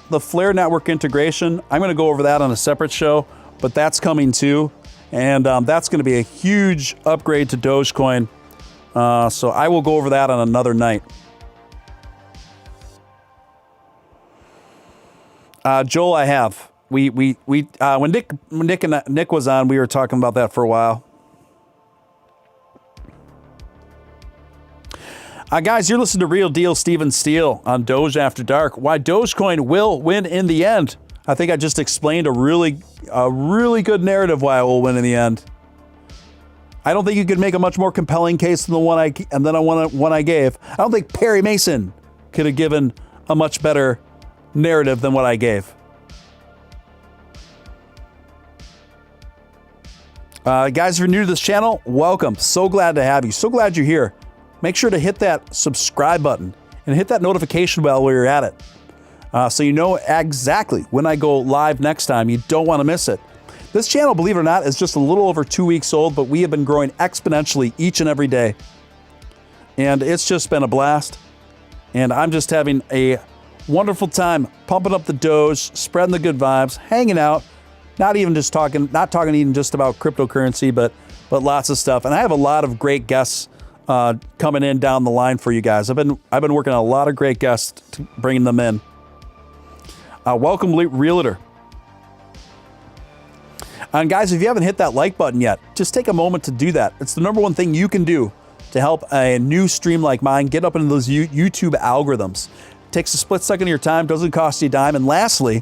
S1: network integration, I'm going to go over that on a separate show, but that's coming too. And that's going to be a huge upgrade to Dogecoin. So I will go over that on another night. Joel, I have. When Nick was on, we were talking about that for a while. Guys, you're listening to Real Deal Steven Steele on Doge After Dark. Why Dogecoin will win in the end. I think I just explained a really good narrative why it will win in the end. I don't think you could make a much more compelling case than the one I gave. I don't think Perry Mason could have given a much better narrative than what I gave. Guys, if you're new to this channel, welcome. So glad to have you. So glad you're here. Make sure to hit that subscribe button and hit that notification bell while you're at it. So you know exactly when I go live next time. You don't want to miss it. This channel, believe it or not, is just a little over 2 weeks old, but we have been growing exponentially each and every day. And it's just been a blast. And I'm just having a wonderful time pumping up the Doge, spreading the good vibes, hanging out, not talking even just about cryptocurrency, but lots of stuff. And I have a lot of great guests coming in down the line for you guys. I've been working on a lot of great guests, bringing them in. Welcome, Realtor. And guys, if you haven't hit that like button yet, just take a moment to do that. It's the number one thing you can do to help a new stream like mine get up into those YouTube algorithms. It takes a split second of your time, doesn't cost you a dime. And lastly,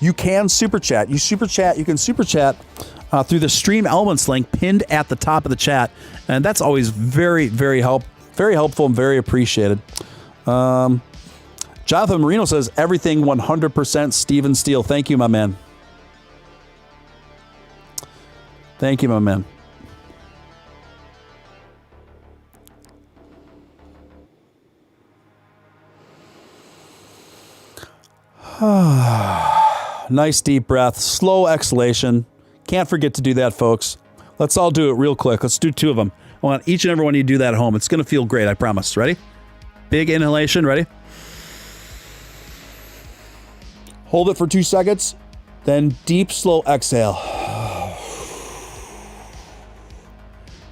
S1: you can super chat. You can super chat through the stream elements link pinned at the top of the chat. And that's always very, very helpful and very appreciated. Jonathan Marino says, everything 100% Steven Steele. Thank you, my man. Thank you, my man. Nice deep breath, slow exhalation. Can't forget to do that, folks. Let's all do it real quick. Let's do 2 of them. I want each and every one of you to do that at home. It's going to feel great, I promise. Ready? Big inhalation. Ready? Hold it for 2 seconds. Then deep, slow exhale.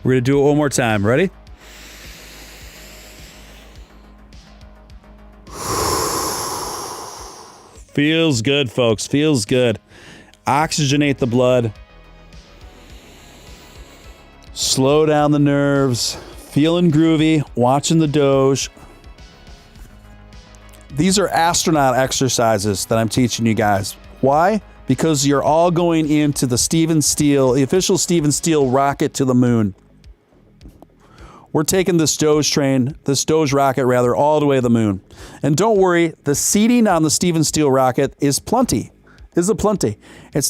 S1: We're going to do it one more time. Ready? Feels good, folks. Feels good. Oxygenate the blood. Slow down the nerves. Feeling groovy. Watching the Doge. These are astronaut exercises that I'm teaching you guys. Why? Because you're all going into the official Steven Steele rocket to the moon. We're taking this Doge rocket all the way to the moon. And don't worry, the seating on the Steven Steele rocket is plenty. It's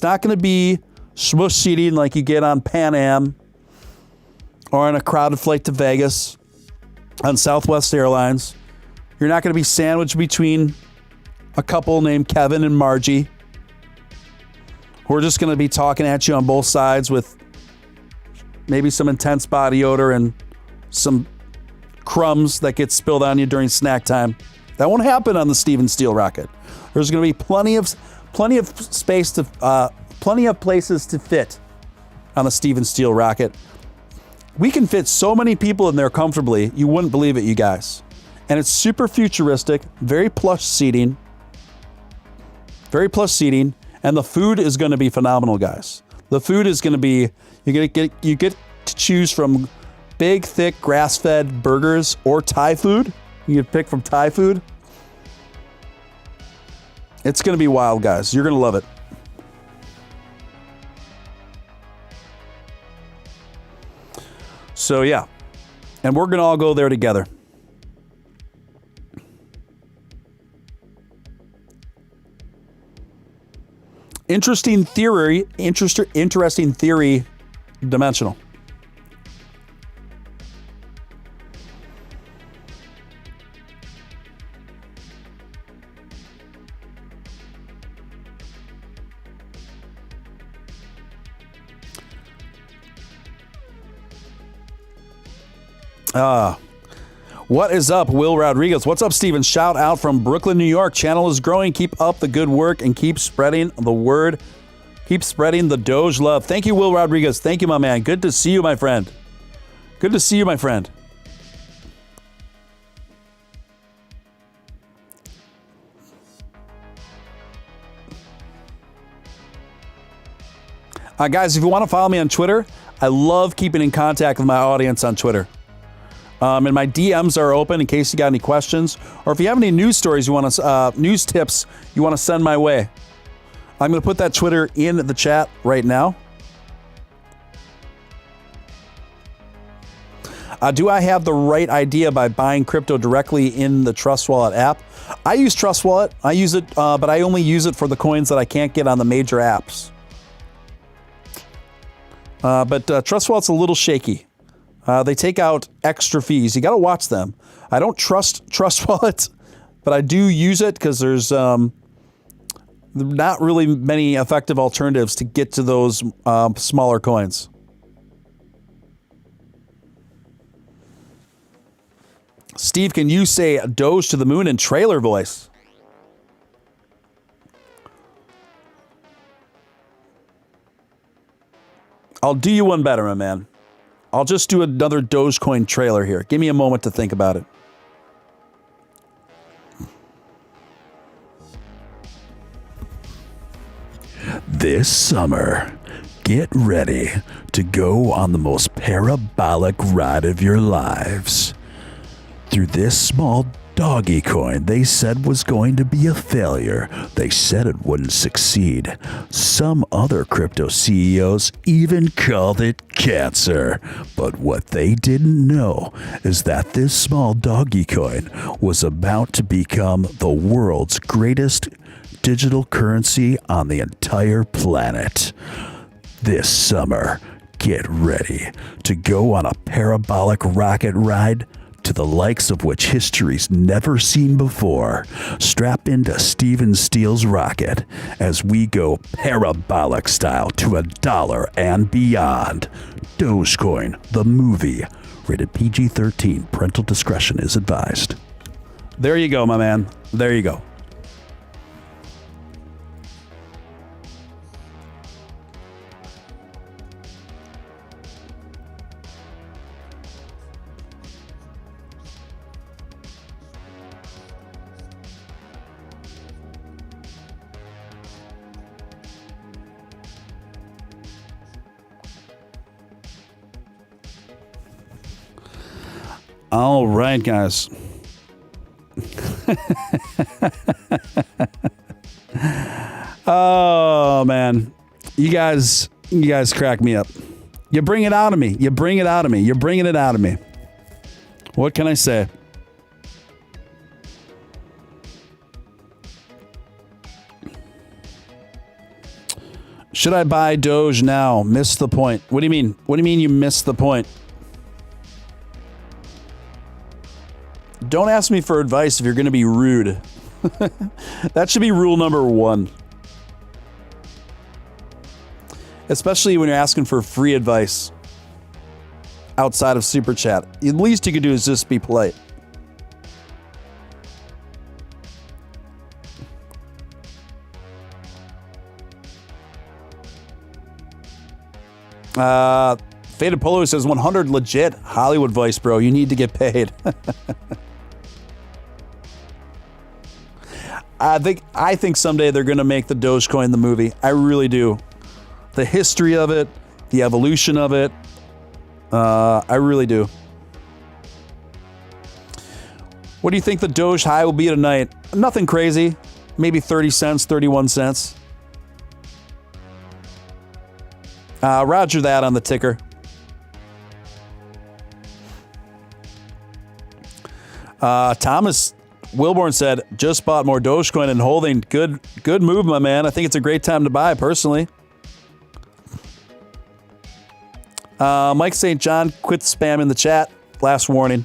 S1: not going to be smush seating like you get on Pan Am or on a crowded flight to Vegas on Southwest Airlines. You're not going to be sandwiched between a couple named Kevin and Margie. We're just going to be talking at you on both sides with maybe some intense body odor and some crumbs that get spilled on you during snack time. That won't happen on the Steven Steele rocket. There's going to be plenty of space plenty of places to fit on the Steven Steele rocket. We can fit so many people in there comfortably, you wouldn't believe it, you guys. And it's super futuristic, very plush seating, and the food is going to be phenomenal, guys. The food is going to be, you get to choose from big, thick, grass-fed burgers or Thai food. You can pick from Thai food. It's going to be wild, guys. You're going to love it. So, yeah. And we're going to all go there together. Interesting theory, dimensional. What is up, Will Rodriguez? What's up, Steven? Shout out from Brooklyn, New York. Channel is growing. Keep up the good work and keep spreading the word. Keep spreading the Doge love. Thank you, Will Rodriguez. Thank you, my man. Good to see you, my friend. Good to see you, my friend. Guys, if you want to follow me on Twitter, I love keeping in contact with my audience on Twitter. And my DMs are open in case you got any questions, or if you have any news stories you want to, news tips you want to send my way. I'm going to put that Twitter in the chat right now. Do I have the right idea by buying crypto directly in the Trust Wallet app? I use Trust Wallet. I use it, but I only use it for the coins that I can't get on the major apps. But Trust Wallet's a little shaky. They take out extra fees. You got to watch them. I don't trust Trust Wallet, but I do use it because there's not really many effective alternatives to get to those smaller coins. Steve, can you say Doge to the moon in trailer voice? I'll do you one better, my man. I'll just do another Dogecoin trailer here. Give me a moment to think about it. This summer, get ready to go on the most parabolic ride of your lives. Through this small doggy coin they said was going to be a failure. They said it wouldn't succeed. Some other crypto CEOs even called it cancer. But what they didn't know is that this small doggy coin was about to become the world's greatest digital currency on the entire planet. This summer, get ready to go on a parabolic rocket ride to the likes of which history's never seen before. Strap into Steven Steele's rocket as we go parabolic style to $1 and beyond. Dogecoin, the movie. Rated PG-13. Parental discretion is advised. There you go, my man. There you go. All right, guys. Oh, man. You guys crack me up. You bring it out of me. You bring it out of me. You're bringing it out of me. What can I say? Should I buy Doge now? Missed the point. What do you mean? What do you mean you missed the point? Don't ask me for advice if you're going to be rude. That should be rule number 1. Especially when you're asking for free advice outside of Superchat. The least you could do is just be polite. Faded Polo says 100 legit Hollywood voice, bro. You need to get paid. I think someday they're going to make the Dogecoin the movie. I really do. The history of it, the evolution of it. I really do. What do you think the Doge high will be tonight? Nothing crazy. Maybe 30 cents, 31 cents. Roger that on the ticker. Thomas Wilborn said, just bought more Dogecoin and holding. Good move, my man. I think it's a great time to buy, personally. Mike St. John, quit spamming the chat. Last warning.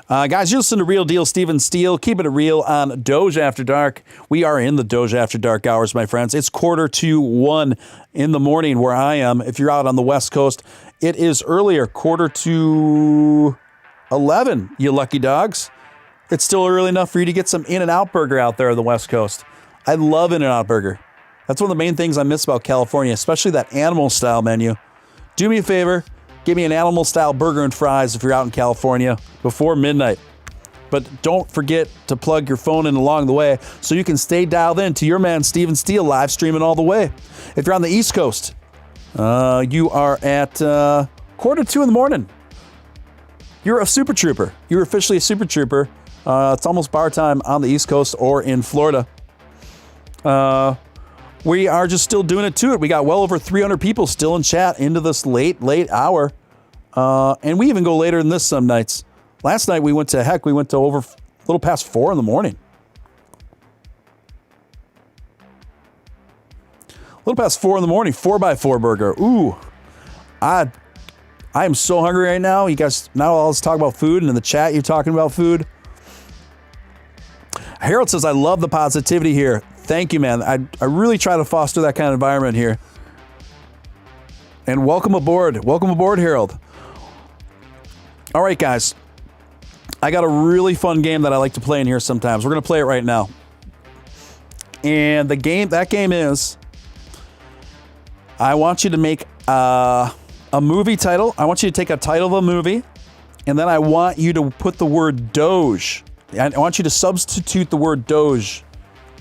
S1: Guys, you listen to Real Deal Steven Steele. Keep it real on Doge After Dark. We are in the Doge After Dark hours, my friends. It's 1:45 in the morning where I am. If you're out on the West Coast, it is earlier, 11, you lucky dogs. It's still early enough for you to get some In-N-Out Burger out there on the West Coast. I love In-N-Out Burger. That's one of the main things I miss about California, especially that animal-style menu. Do me a favor. Give me an animal-style burger and fries if you're out in California before midnight. but don't forget to plug your phone in along the way so you can stay dialed in to your man Steven Steele live streaming all the way. If you're on the East Coast, you are at 1:45 in the morning. You're a super trooper. You're officially a super trooper. It's almost bar time on the East Coast or in Florida. We are just still doing it to it. We got well over 300 people still in chat into this late hour. And we even go later than this some nights. Last night we went to over a little past 4 in the morning. A little past 4 in the morning, 4x4 burger. Ooh, I am so hungry right now. You guys, now let's talk about food. And in the chat, you're talking about food. Harold says, I love the positivity here. Thank you, man. I really try to foster that kind of environment here. And welcome aboard. Welcome aboard, Harold. All right, guys. I got a really fun game that I like to play in here sometimes. We're going to play it right now. And that game is, I want you to make a movie title. I want you to take a title of a movie, and then I want you to put the word Doge. I want you to substitute the word Doge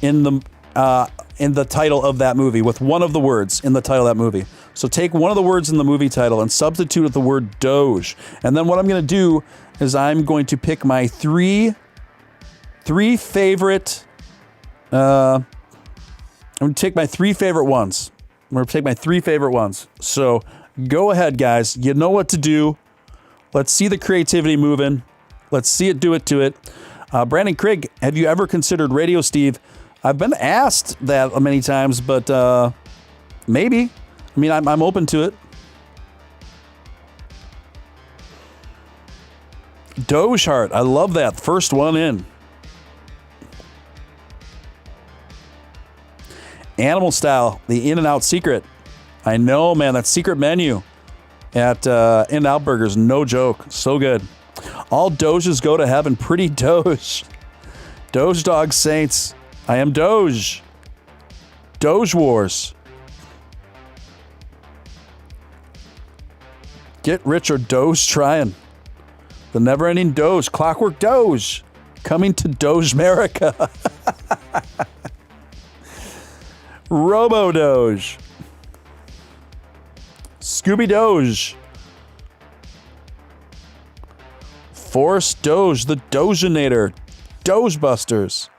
S1: in the title of that movie with one of the words in the title of that movie. So take one of the words in the movie title and substitute with the word Doge. And then what I'm going to do is I'm going to pick my three favorite. I'm going to take my three favorite ones. So go ahead, guys. You know what to do. Let's see the creativity moving. Let's see it do it to it. Brandon Craig, have you ever considered Radio Steve? I've been asked that many times, but maybe. I mean, I'm open to it. Doge Heart, I love that. First one in. Animal Style, the In-N-Out secret. I know, man, that secret menu at In-N-Out Burgers, no joke. So good. All Doges go to heaven. Pretty Doge. Doge Dog Saints. I am Doge. Doge Wars. Get rich or Doge trying. The never-ending Doge. Clockwork Doge. Coming to Doge America. Robo Doge. Scooby Doge. Force Doge, the Doginator. Doge Busters.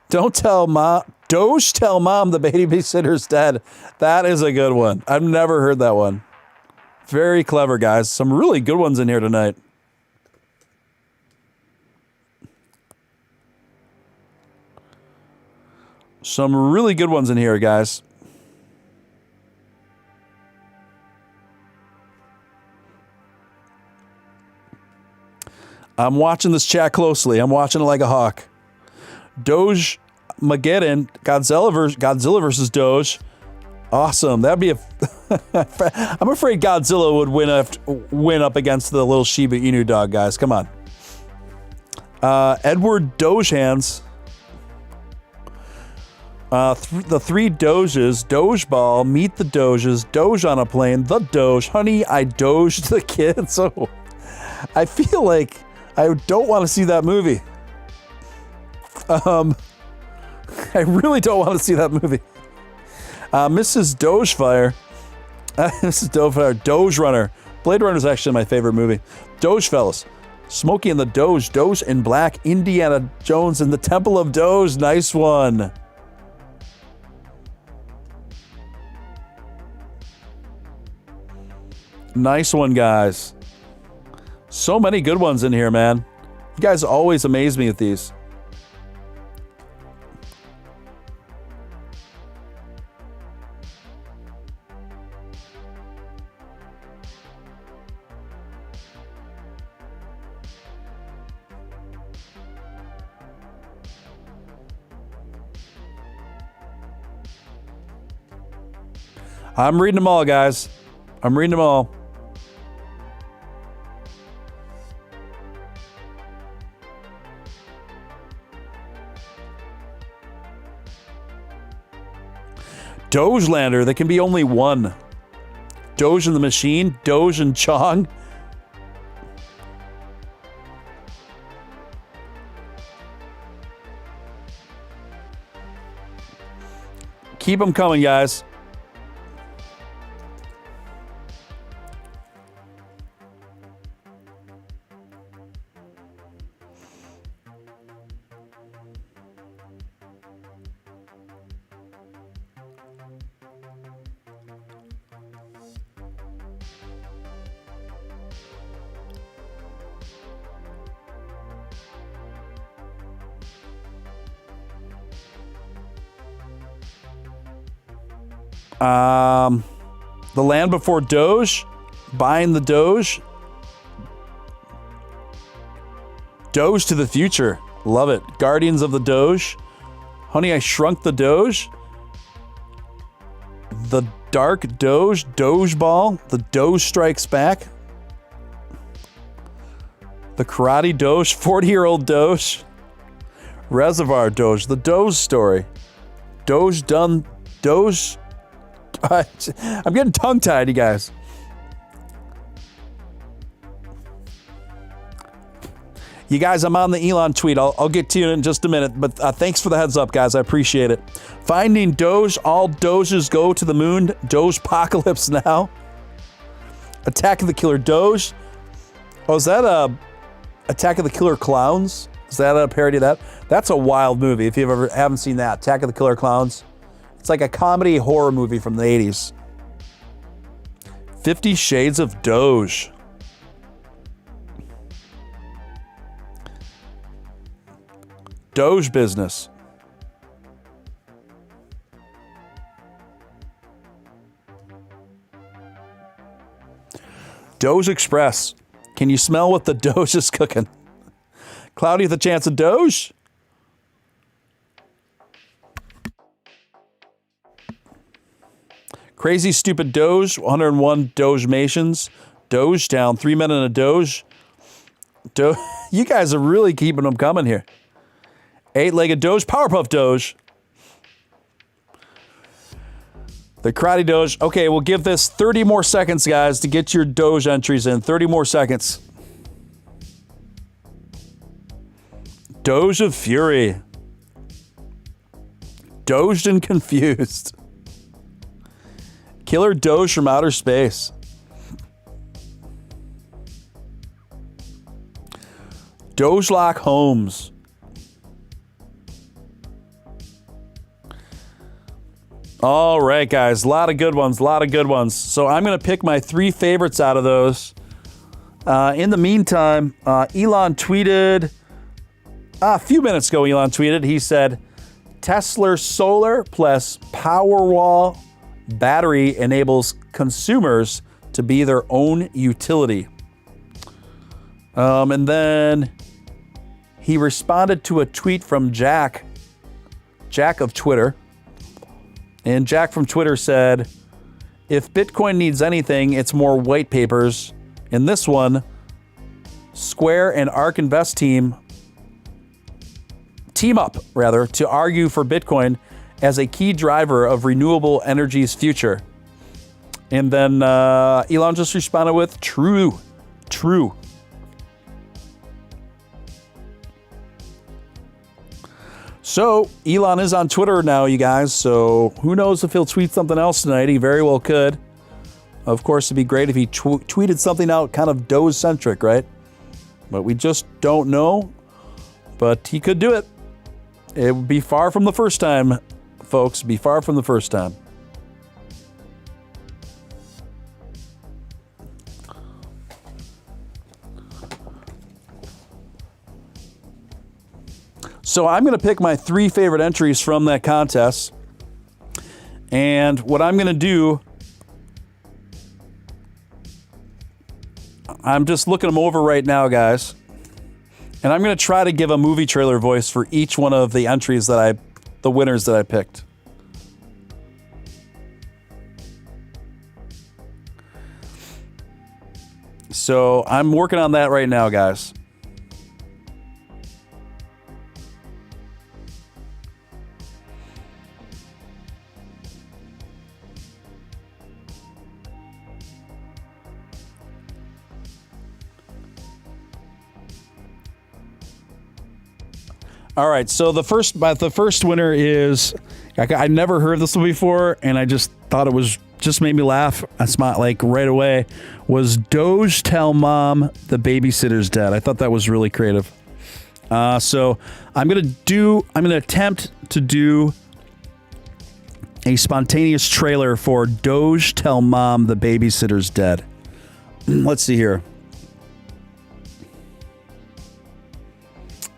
S1: Don't tell mom. Doge tell mom the babysitter's dead. That is a good one. I've never heard that one. Very clever, guys. Some really good ones in here tonight. Some really good ones in here, guys. I'm watching this chat closely. I'm watching it like a hawk. Doge Mageddon, Godzilla versus Doge. Awesome. That'd be a. I'm afraid Godzilla would win up against the little Shiba Inu dog, guys. Come on. Edward Doge Hands. The three Doges, Doge Ball, Meet the Doges, Doge on a Plane, The Doge, Honey, I Doged the Kids. So I feel like I don't want to see that movie. I really don't want to see that movie. Mrs. Dogefire. Mrs. Dogefire. Doge Runner. Blade Runner is actually my favorite movie. Doge Fellas. Smokey and the Doge. Doge in Black. Indiana Jones and the Temple of Doge. Nice one. Nice one, guys. So many good ones in here, man. You guys always amaze me with these. I'm reading them all, guys. I'm reading them all. Dogelander, there can be only one. Doge and the Machine, Doge and Chong. Keep them coming, guys. The Land Before Doge, buying the Doge. Doge to the future. Love it. Guardians of the Doge. Honey, I Shrunk the Doge. The Dark Doge. Doge Ball. The Doge Strikes Back. The Karate Doge. 40-year-old Doge. Reservoir Doge. The Doge Story. Doge done. Doge. I'm getting tongue-tied, you guys. You guys, I'm on the Elon tweet. I'll get to you in just a minute, but thanks for the heads up, guys. I appreciate it. Finding Doge. All Doges go to the moon. Doge apocalypse now. Attack of the Killer Doge. Oh, is that Attack of the Killer Clowns? Is that a parody of that? That's a wild movie if you haven't seen that. Attack of the Killer Clowns. It's like a comedy horror movie from the 80s. 50 Shades of Doge. Doge business. Doge Express. Can you smell what the Doge is cooking? Cloudy with a chance of Doge? Crazy Stupid Doge, 101 Dogemations. Doge Town, 3 Men in a Doge. You guys are really keeping them coming here. 8-legged Doge, Powerpuff Doge. The Karate Doge. Okay, we'll give this 30 more seconds, guys, to get your Doge entries in. 30 more seconds. Doge of Fury. Doged and Confused. Killer Doge from Outer Space. Dogelock Holmes. All right, guys. A lot of good ones. So I'm going to pick my 3 favorites out of those. In the meantime, Elon tweeted, a few minutes ago, he said, Tesla Solar plus Powerwall battery enables consumers to be their own utility. And then he responded to a tweet from Jack of Twitter. And Jack from Twitter said, if Bitcoin needs anything, it's more white papers. In this one, Square and ARK Invest team up to argue for Bitcoin as a key driver of renewable energy's future. And then Elon just responded with, true. So Elon is on Twitter now, you guys. So who knows if he'll tweet something else tonight. He very well could. Of course, it'd be great if he tweeted something out kind of Doge-centric, right? But we just don't know. But he could do it. It would be far from the first time, folks. Be far from the first time. So I'm going to pick my 3 favorite entries from that contest. And what I'm going to do, I'm just looking them over right now, guys. And I'm going to try to give a movie trailer voice for each one of the entries the winners that I picked. So I'm working on that right now, guys. All right, so the first winner is I never heard this one before, and I just thought it was just made me laugh. I smiled like right away. Was Doge tell mom the babysitter's dead? I thought that was really creative. So I'm gonna attempt to do a spontaneous trailer for Doge tell mom the babysitter's dead. Let's see here.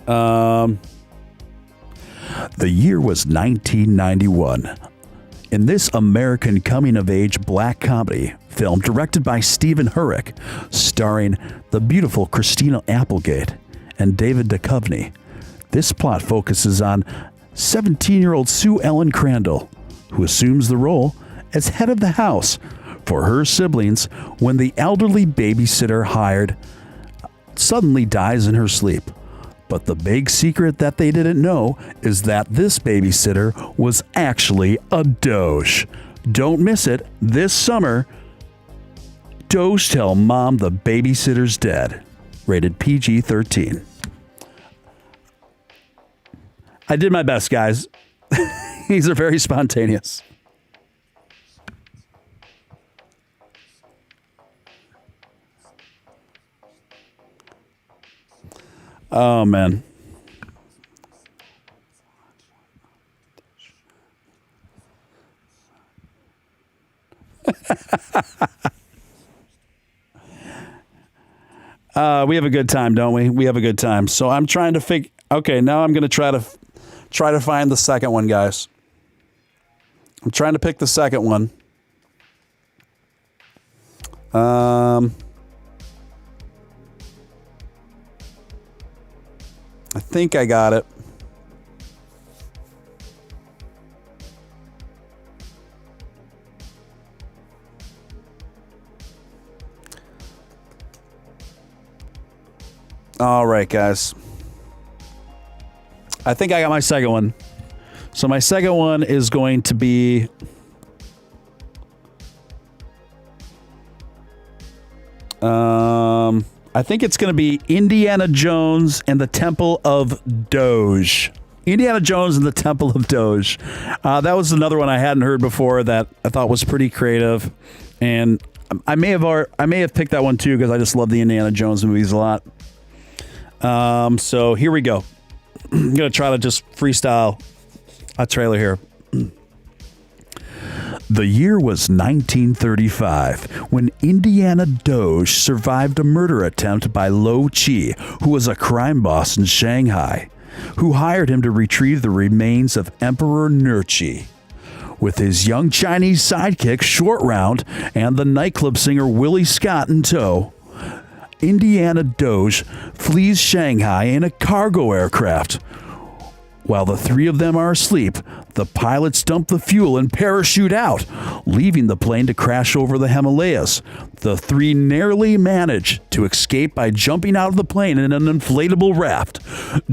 S1: The year was 1991. In this American coming-of-age black comedy film directed by Stephen Hurrick, starring the beautiful Christina Applegate and David Duchovny, this plot focuses on 17-year-old Sue Ellen Crandall, who assumes the role as head of the house for her siblings when the elderly babysitter hired suddenly dies in her sleep. But the big secret that they didn't know is that this babysitter was actually a Doge. Don't miss it this summer. Doge tell mom the babysitter's dead. Rated PG-13. I did my best, guys. These are very spontaneous. Oh, man. We have a good time, don't we? We have a good time. So I'm trying to figure... Okay, now I'm going to try to find the second one, guys. I'm trying to pick the second one. I think I got it. All right, guys. I think I got my second one. So my second one is going to be... I think it's going to be Indiana Jones and the Temple of Doge. Indiana Jones and the Temple of Doge. That was another one I hadn't heard before that I thought was pretty creative, and I may have picked that one too because I just love the Indiana Jones movies a lot. So here we go. I'm going to try to just freestyle a trailer here. The year was 1935 when Indiana Doge survived a murder attempt by Lo Chi, who was a crime boss in Shanghai, who hired him to retrieve the remains of Emperor Nurchi. With his young Chinese sidekick Short Round and the nightclub singer Willie Scott in tow, Indiana Doge flees Shanghai in a cargo aircraft. While the three of them are asleep, the pilots dump the fuel and parachute out, leaving the plane to crash over the Himalayas. The three narrowly manage to escape by jumping out of the plane in an inflatable raft.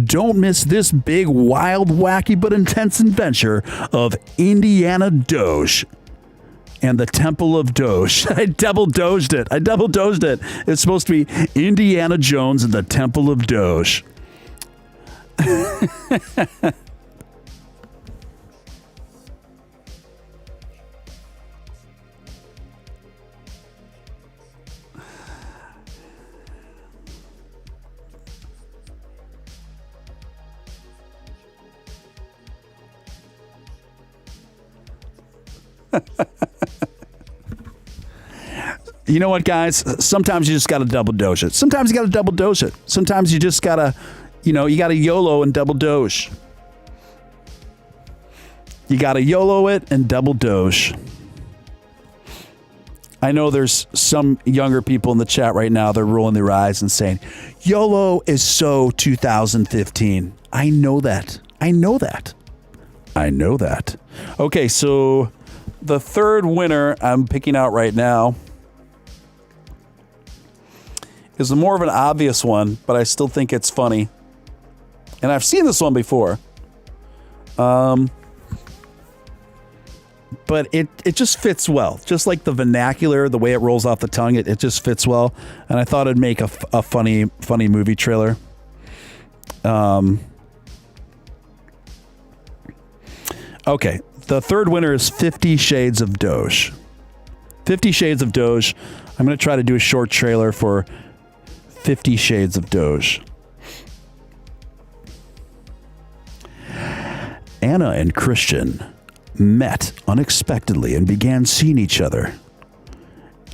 S1: Don't miss this big, wild, wacky, but intense adventure of Indiana Doge and the Temple of Doge. I double doged it. It's supposed to be Indiana Jones and the Temple of Doge. You know what, guys? Sometimes you just got to double dose it. Sometimes you just got to, you got to YOLO and double doge. You got to YOLO it and double doge. I know there's some younger people in the chat right now. They're rolling their eyes and saying, YOLO is so 2015. I know that. Okay, so the third winner I'm picking out right now is more of an obvious one, but I still think it's funny. And I've seen this one before. But it just fits well. Just like the vernacular, the way it rolls off the tongue, it just fits well. And I thought it'd make a funny movie trailer. Okay, the third winner is 50 Shades of Doge. 50 Shades of Doge. I'm going to try to do a short trailer for 50 Shades of Doge. Anna and Christian met unexpectedly and began seeing each other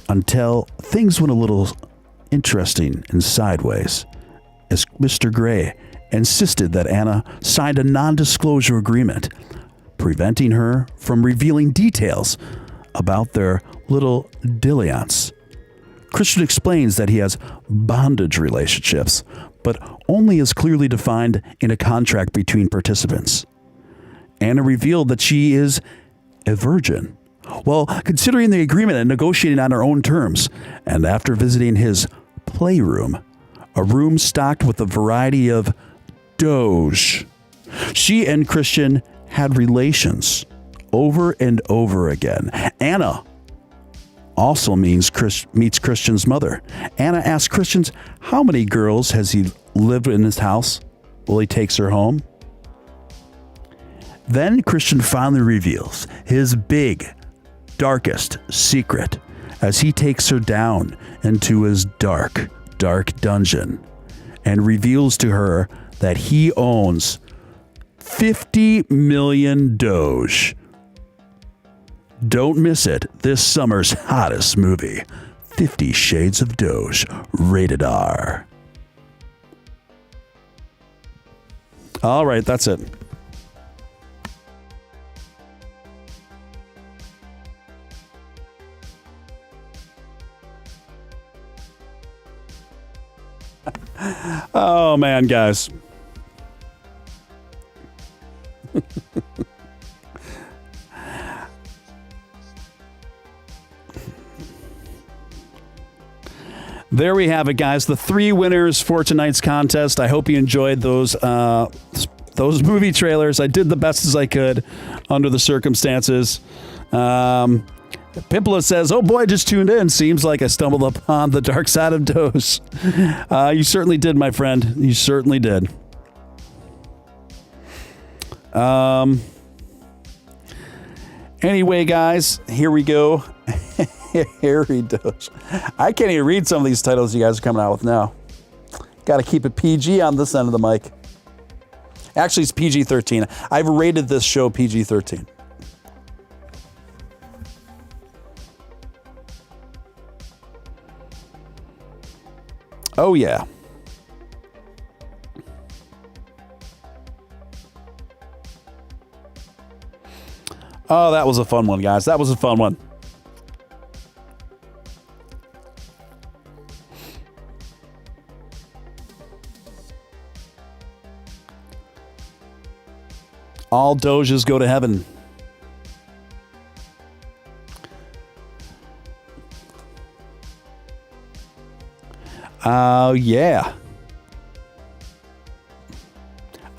S1: until things went a little interesting and sideways, as Mr. Gray insisted that Anna signed a non-disclosure agreement, preventing her from revealing details about their little dalliance. Christian explains that he has bondage relationships, but only as clearly defined in a contract between participants. Anna revealed that she is a virgin. Well, considering the agreement and negotiating on her own terms, and after visiting his playroom, a room stocked with a variety of Doge, she and Christian had relations over and over again. Anna also meets Christian's mother. Anna asks Christian how many girls has he lived in his house while he takes her home. Then Christian finally reveals his big, darkest secret as he takes her down into his dark, dark dungeon and reveals to her that he owns 50 million Doge. Don't miss it. This summer's hottest movie, 50 Shades of Doge, rated R. All right, that's it. Oh, man, guys. There we have it, guys. The 3 winners for tonight's contest. I hope you enjoyed those movie trailers. I did the best as I could under the circumstances. Pimpola says, oh boy, just tuned in. Seems like I stumbled upon the dark side of Doge. You certainly did, my friend. You certainly did. Anyway, guys, here we go. Harry Doge. I can't even read some of these titles you guys are coming out with now. Got to keep it PG on this end of the mic. Actually, it's PG-13. I've rated this show PG-13. Oh, yeah. Oh, that was a fun one, guys. That was a fun one. All Doges go to heaven. Yeah.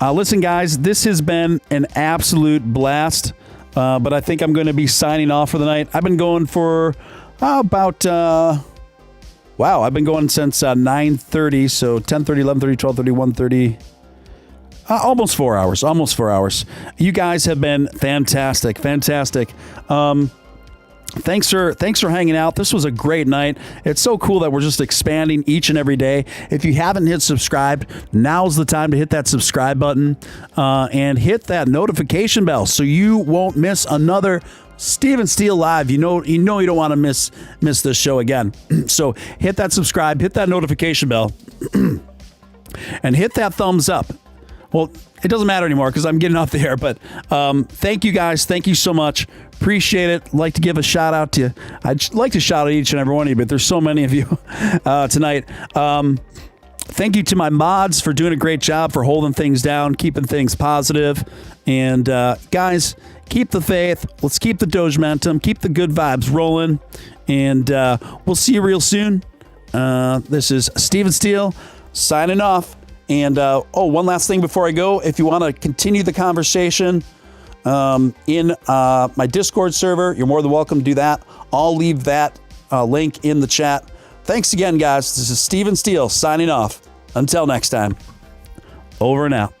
S1: Listen, guys, this has been an absolute blast, but I think I'm going to be signing off for the night. I've been going for I've been going since 9:30, so 10:30, 11:30, 12:30, 1:30. Almost 4 hours. Almost 4 hours. You guys have been fantastic. Fantastic. Thanks for hanging out. This was a great night. It's so cool that we're just expanding each and every day. If you haven't hit subscribe, now's the time to hit that subscribe button and hit that notification bell so you won't miss another Steven Steele Live. You know you don't want to miss this show again. So hit that subscribe, hit that notification bell, and hit that thumbs up. Well, it doesn't matter anymore because I'm getting off the air, but thank you guys. Thank you so much. Appreciate it. Like to give a shout out to you. I'd like to shout out each and every one of you, but there's so many of you tonight. Thank you to my mods for doing a great job, for holding things down, keeping things positive. And guys, keep the faith. Let's keep the Dogementum, keep the good vibes rolling. And we'll see you real soon. This is Steven Steele signing off. And one last thing before I go. If you want to continue the conversation in my Discord server, you're more than welcome to do that. I'll leave that link in the chat. Thanks again, guys. This is Steven Steele signing off. Until next time, over and out.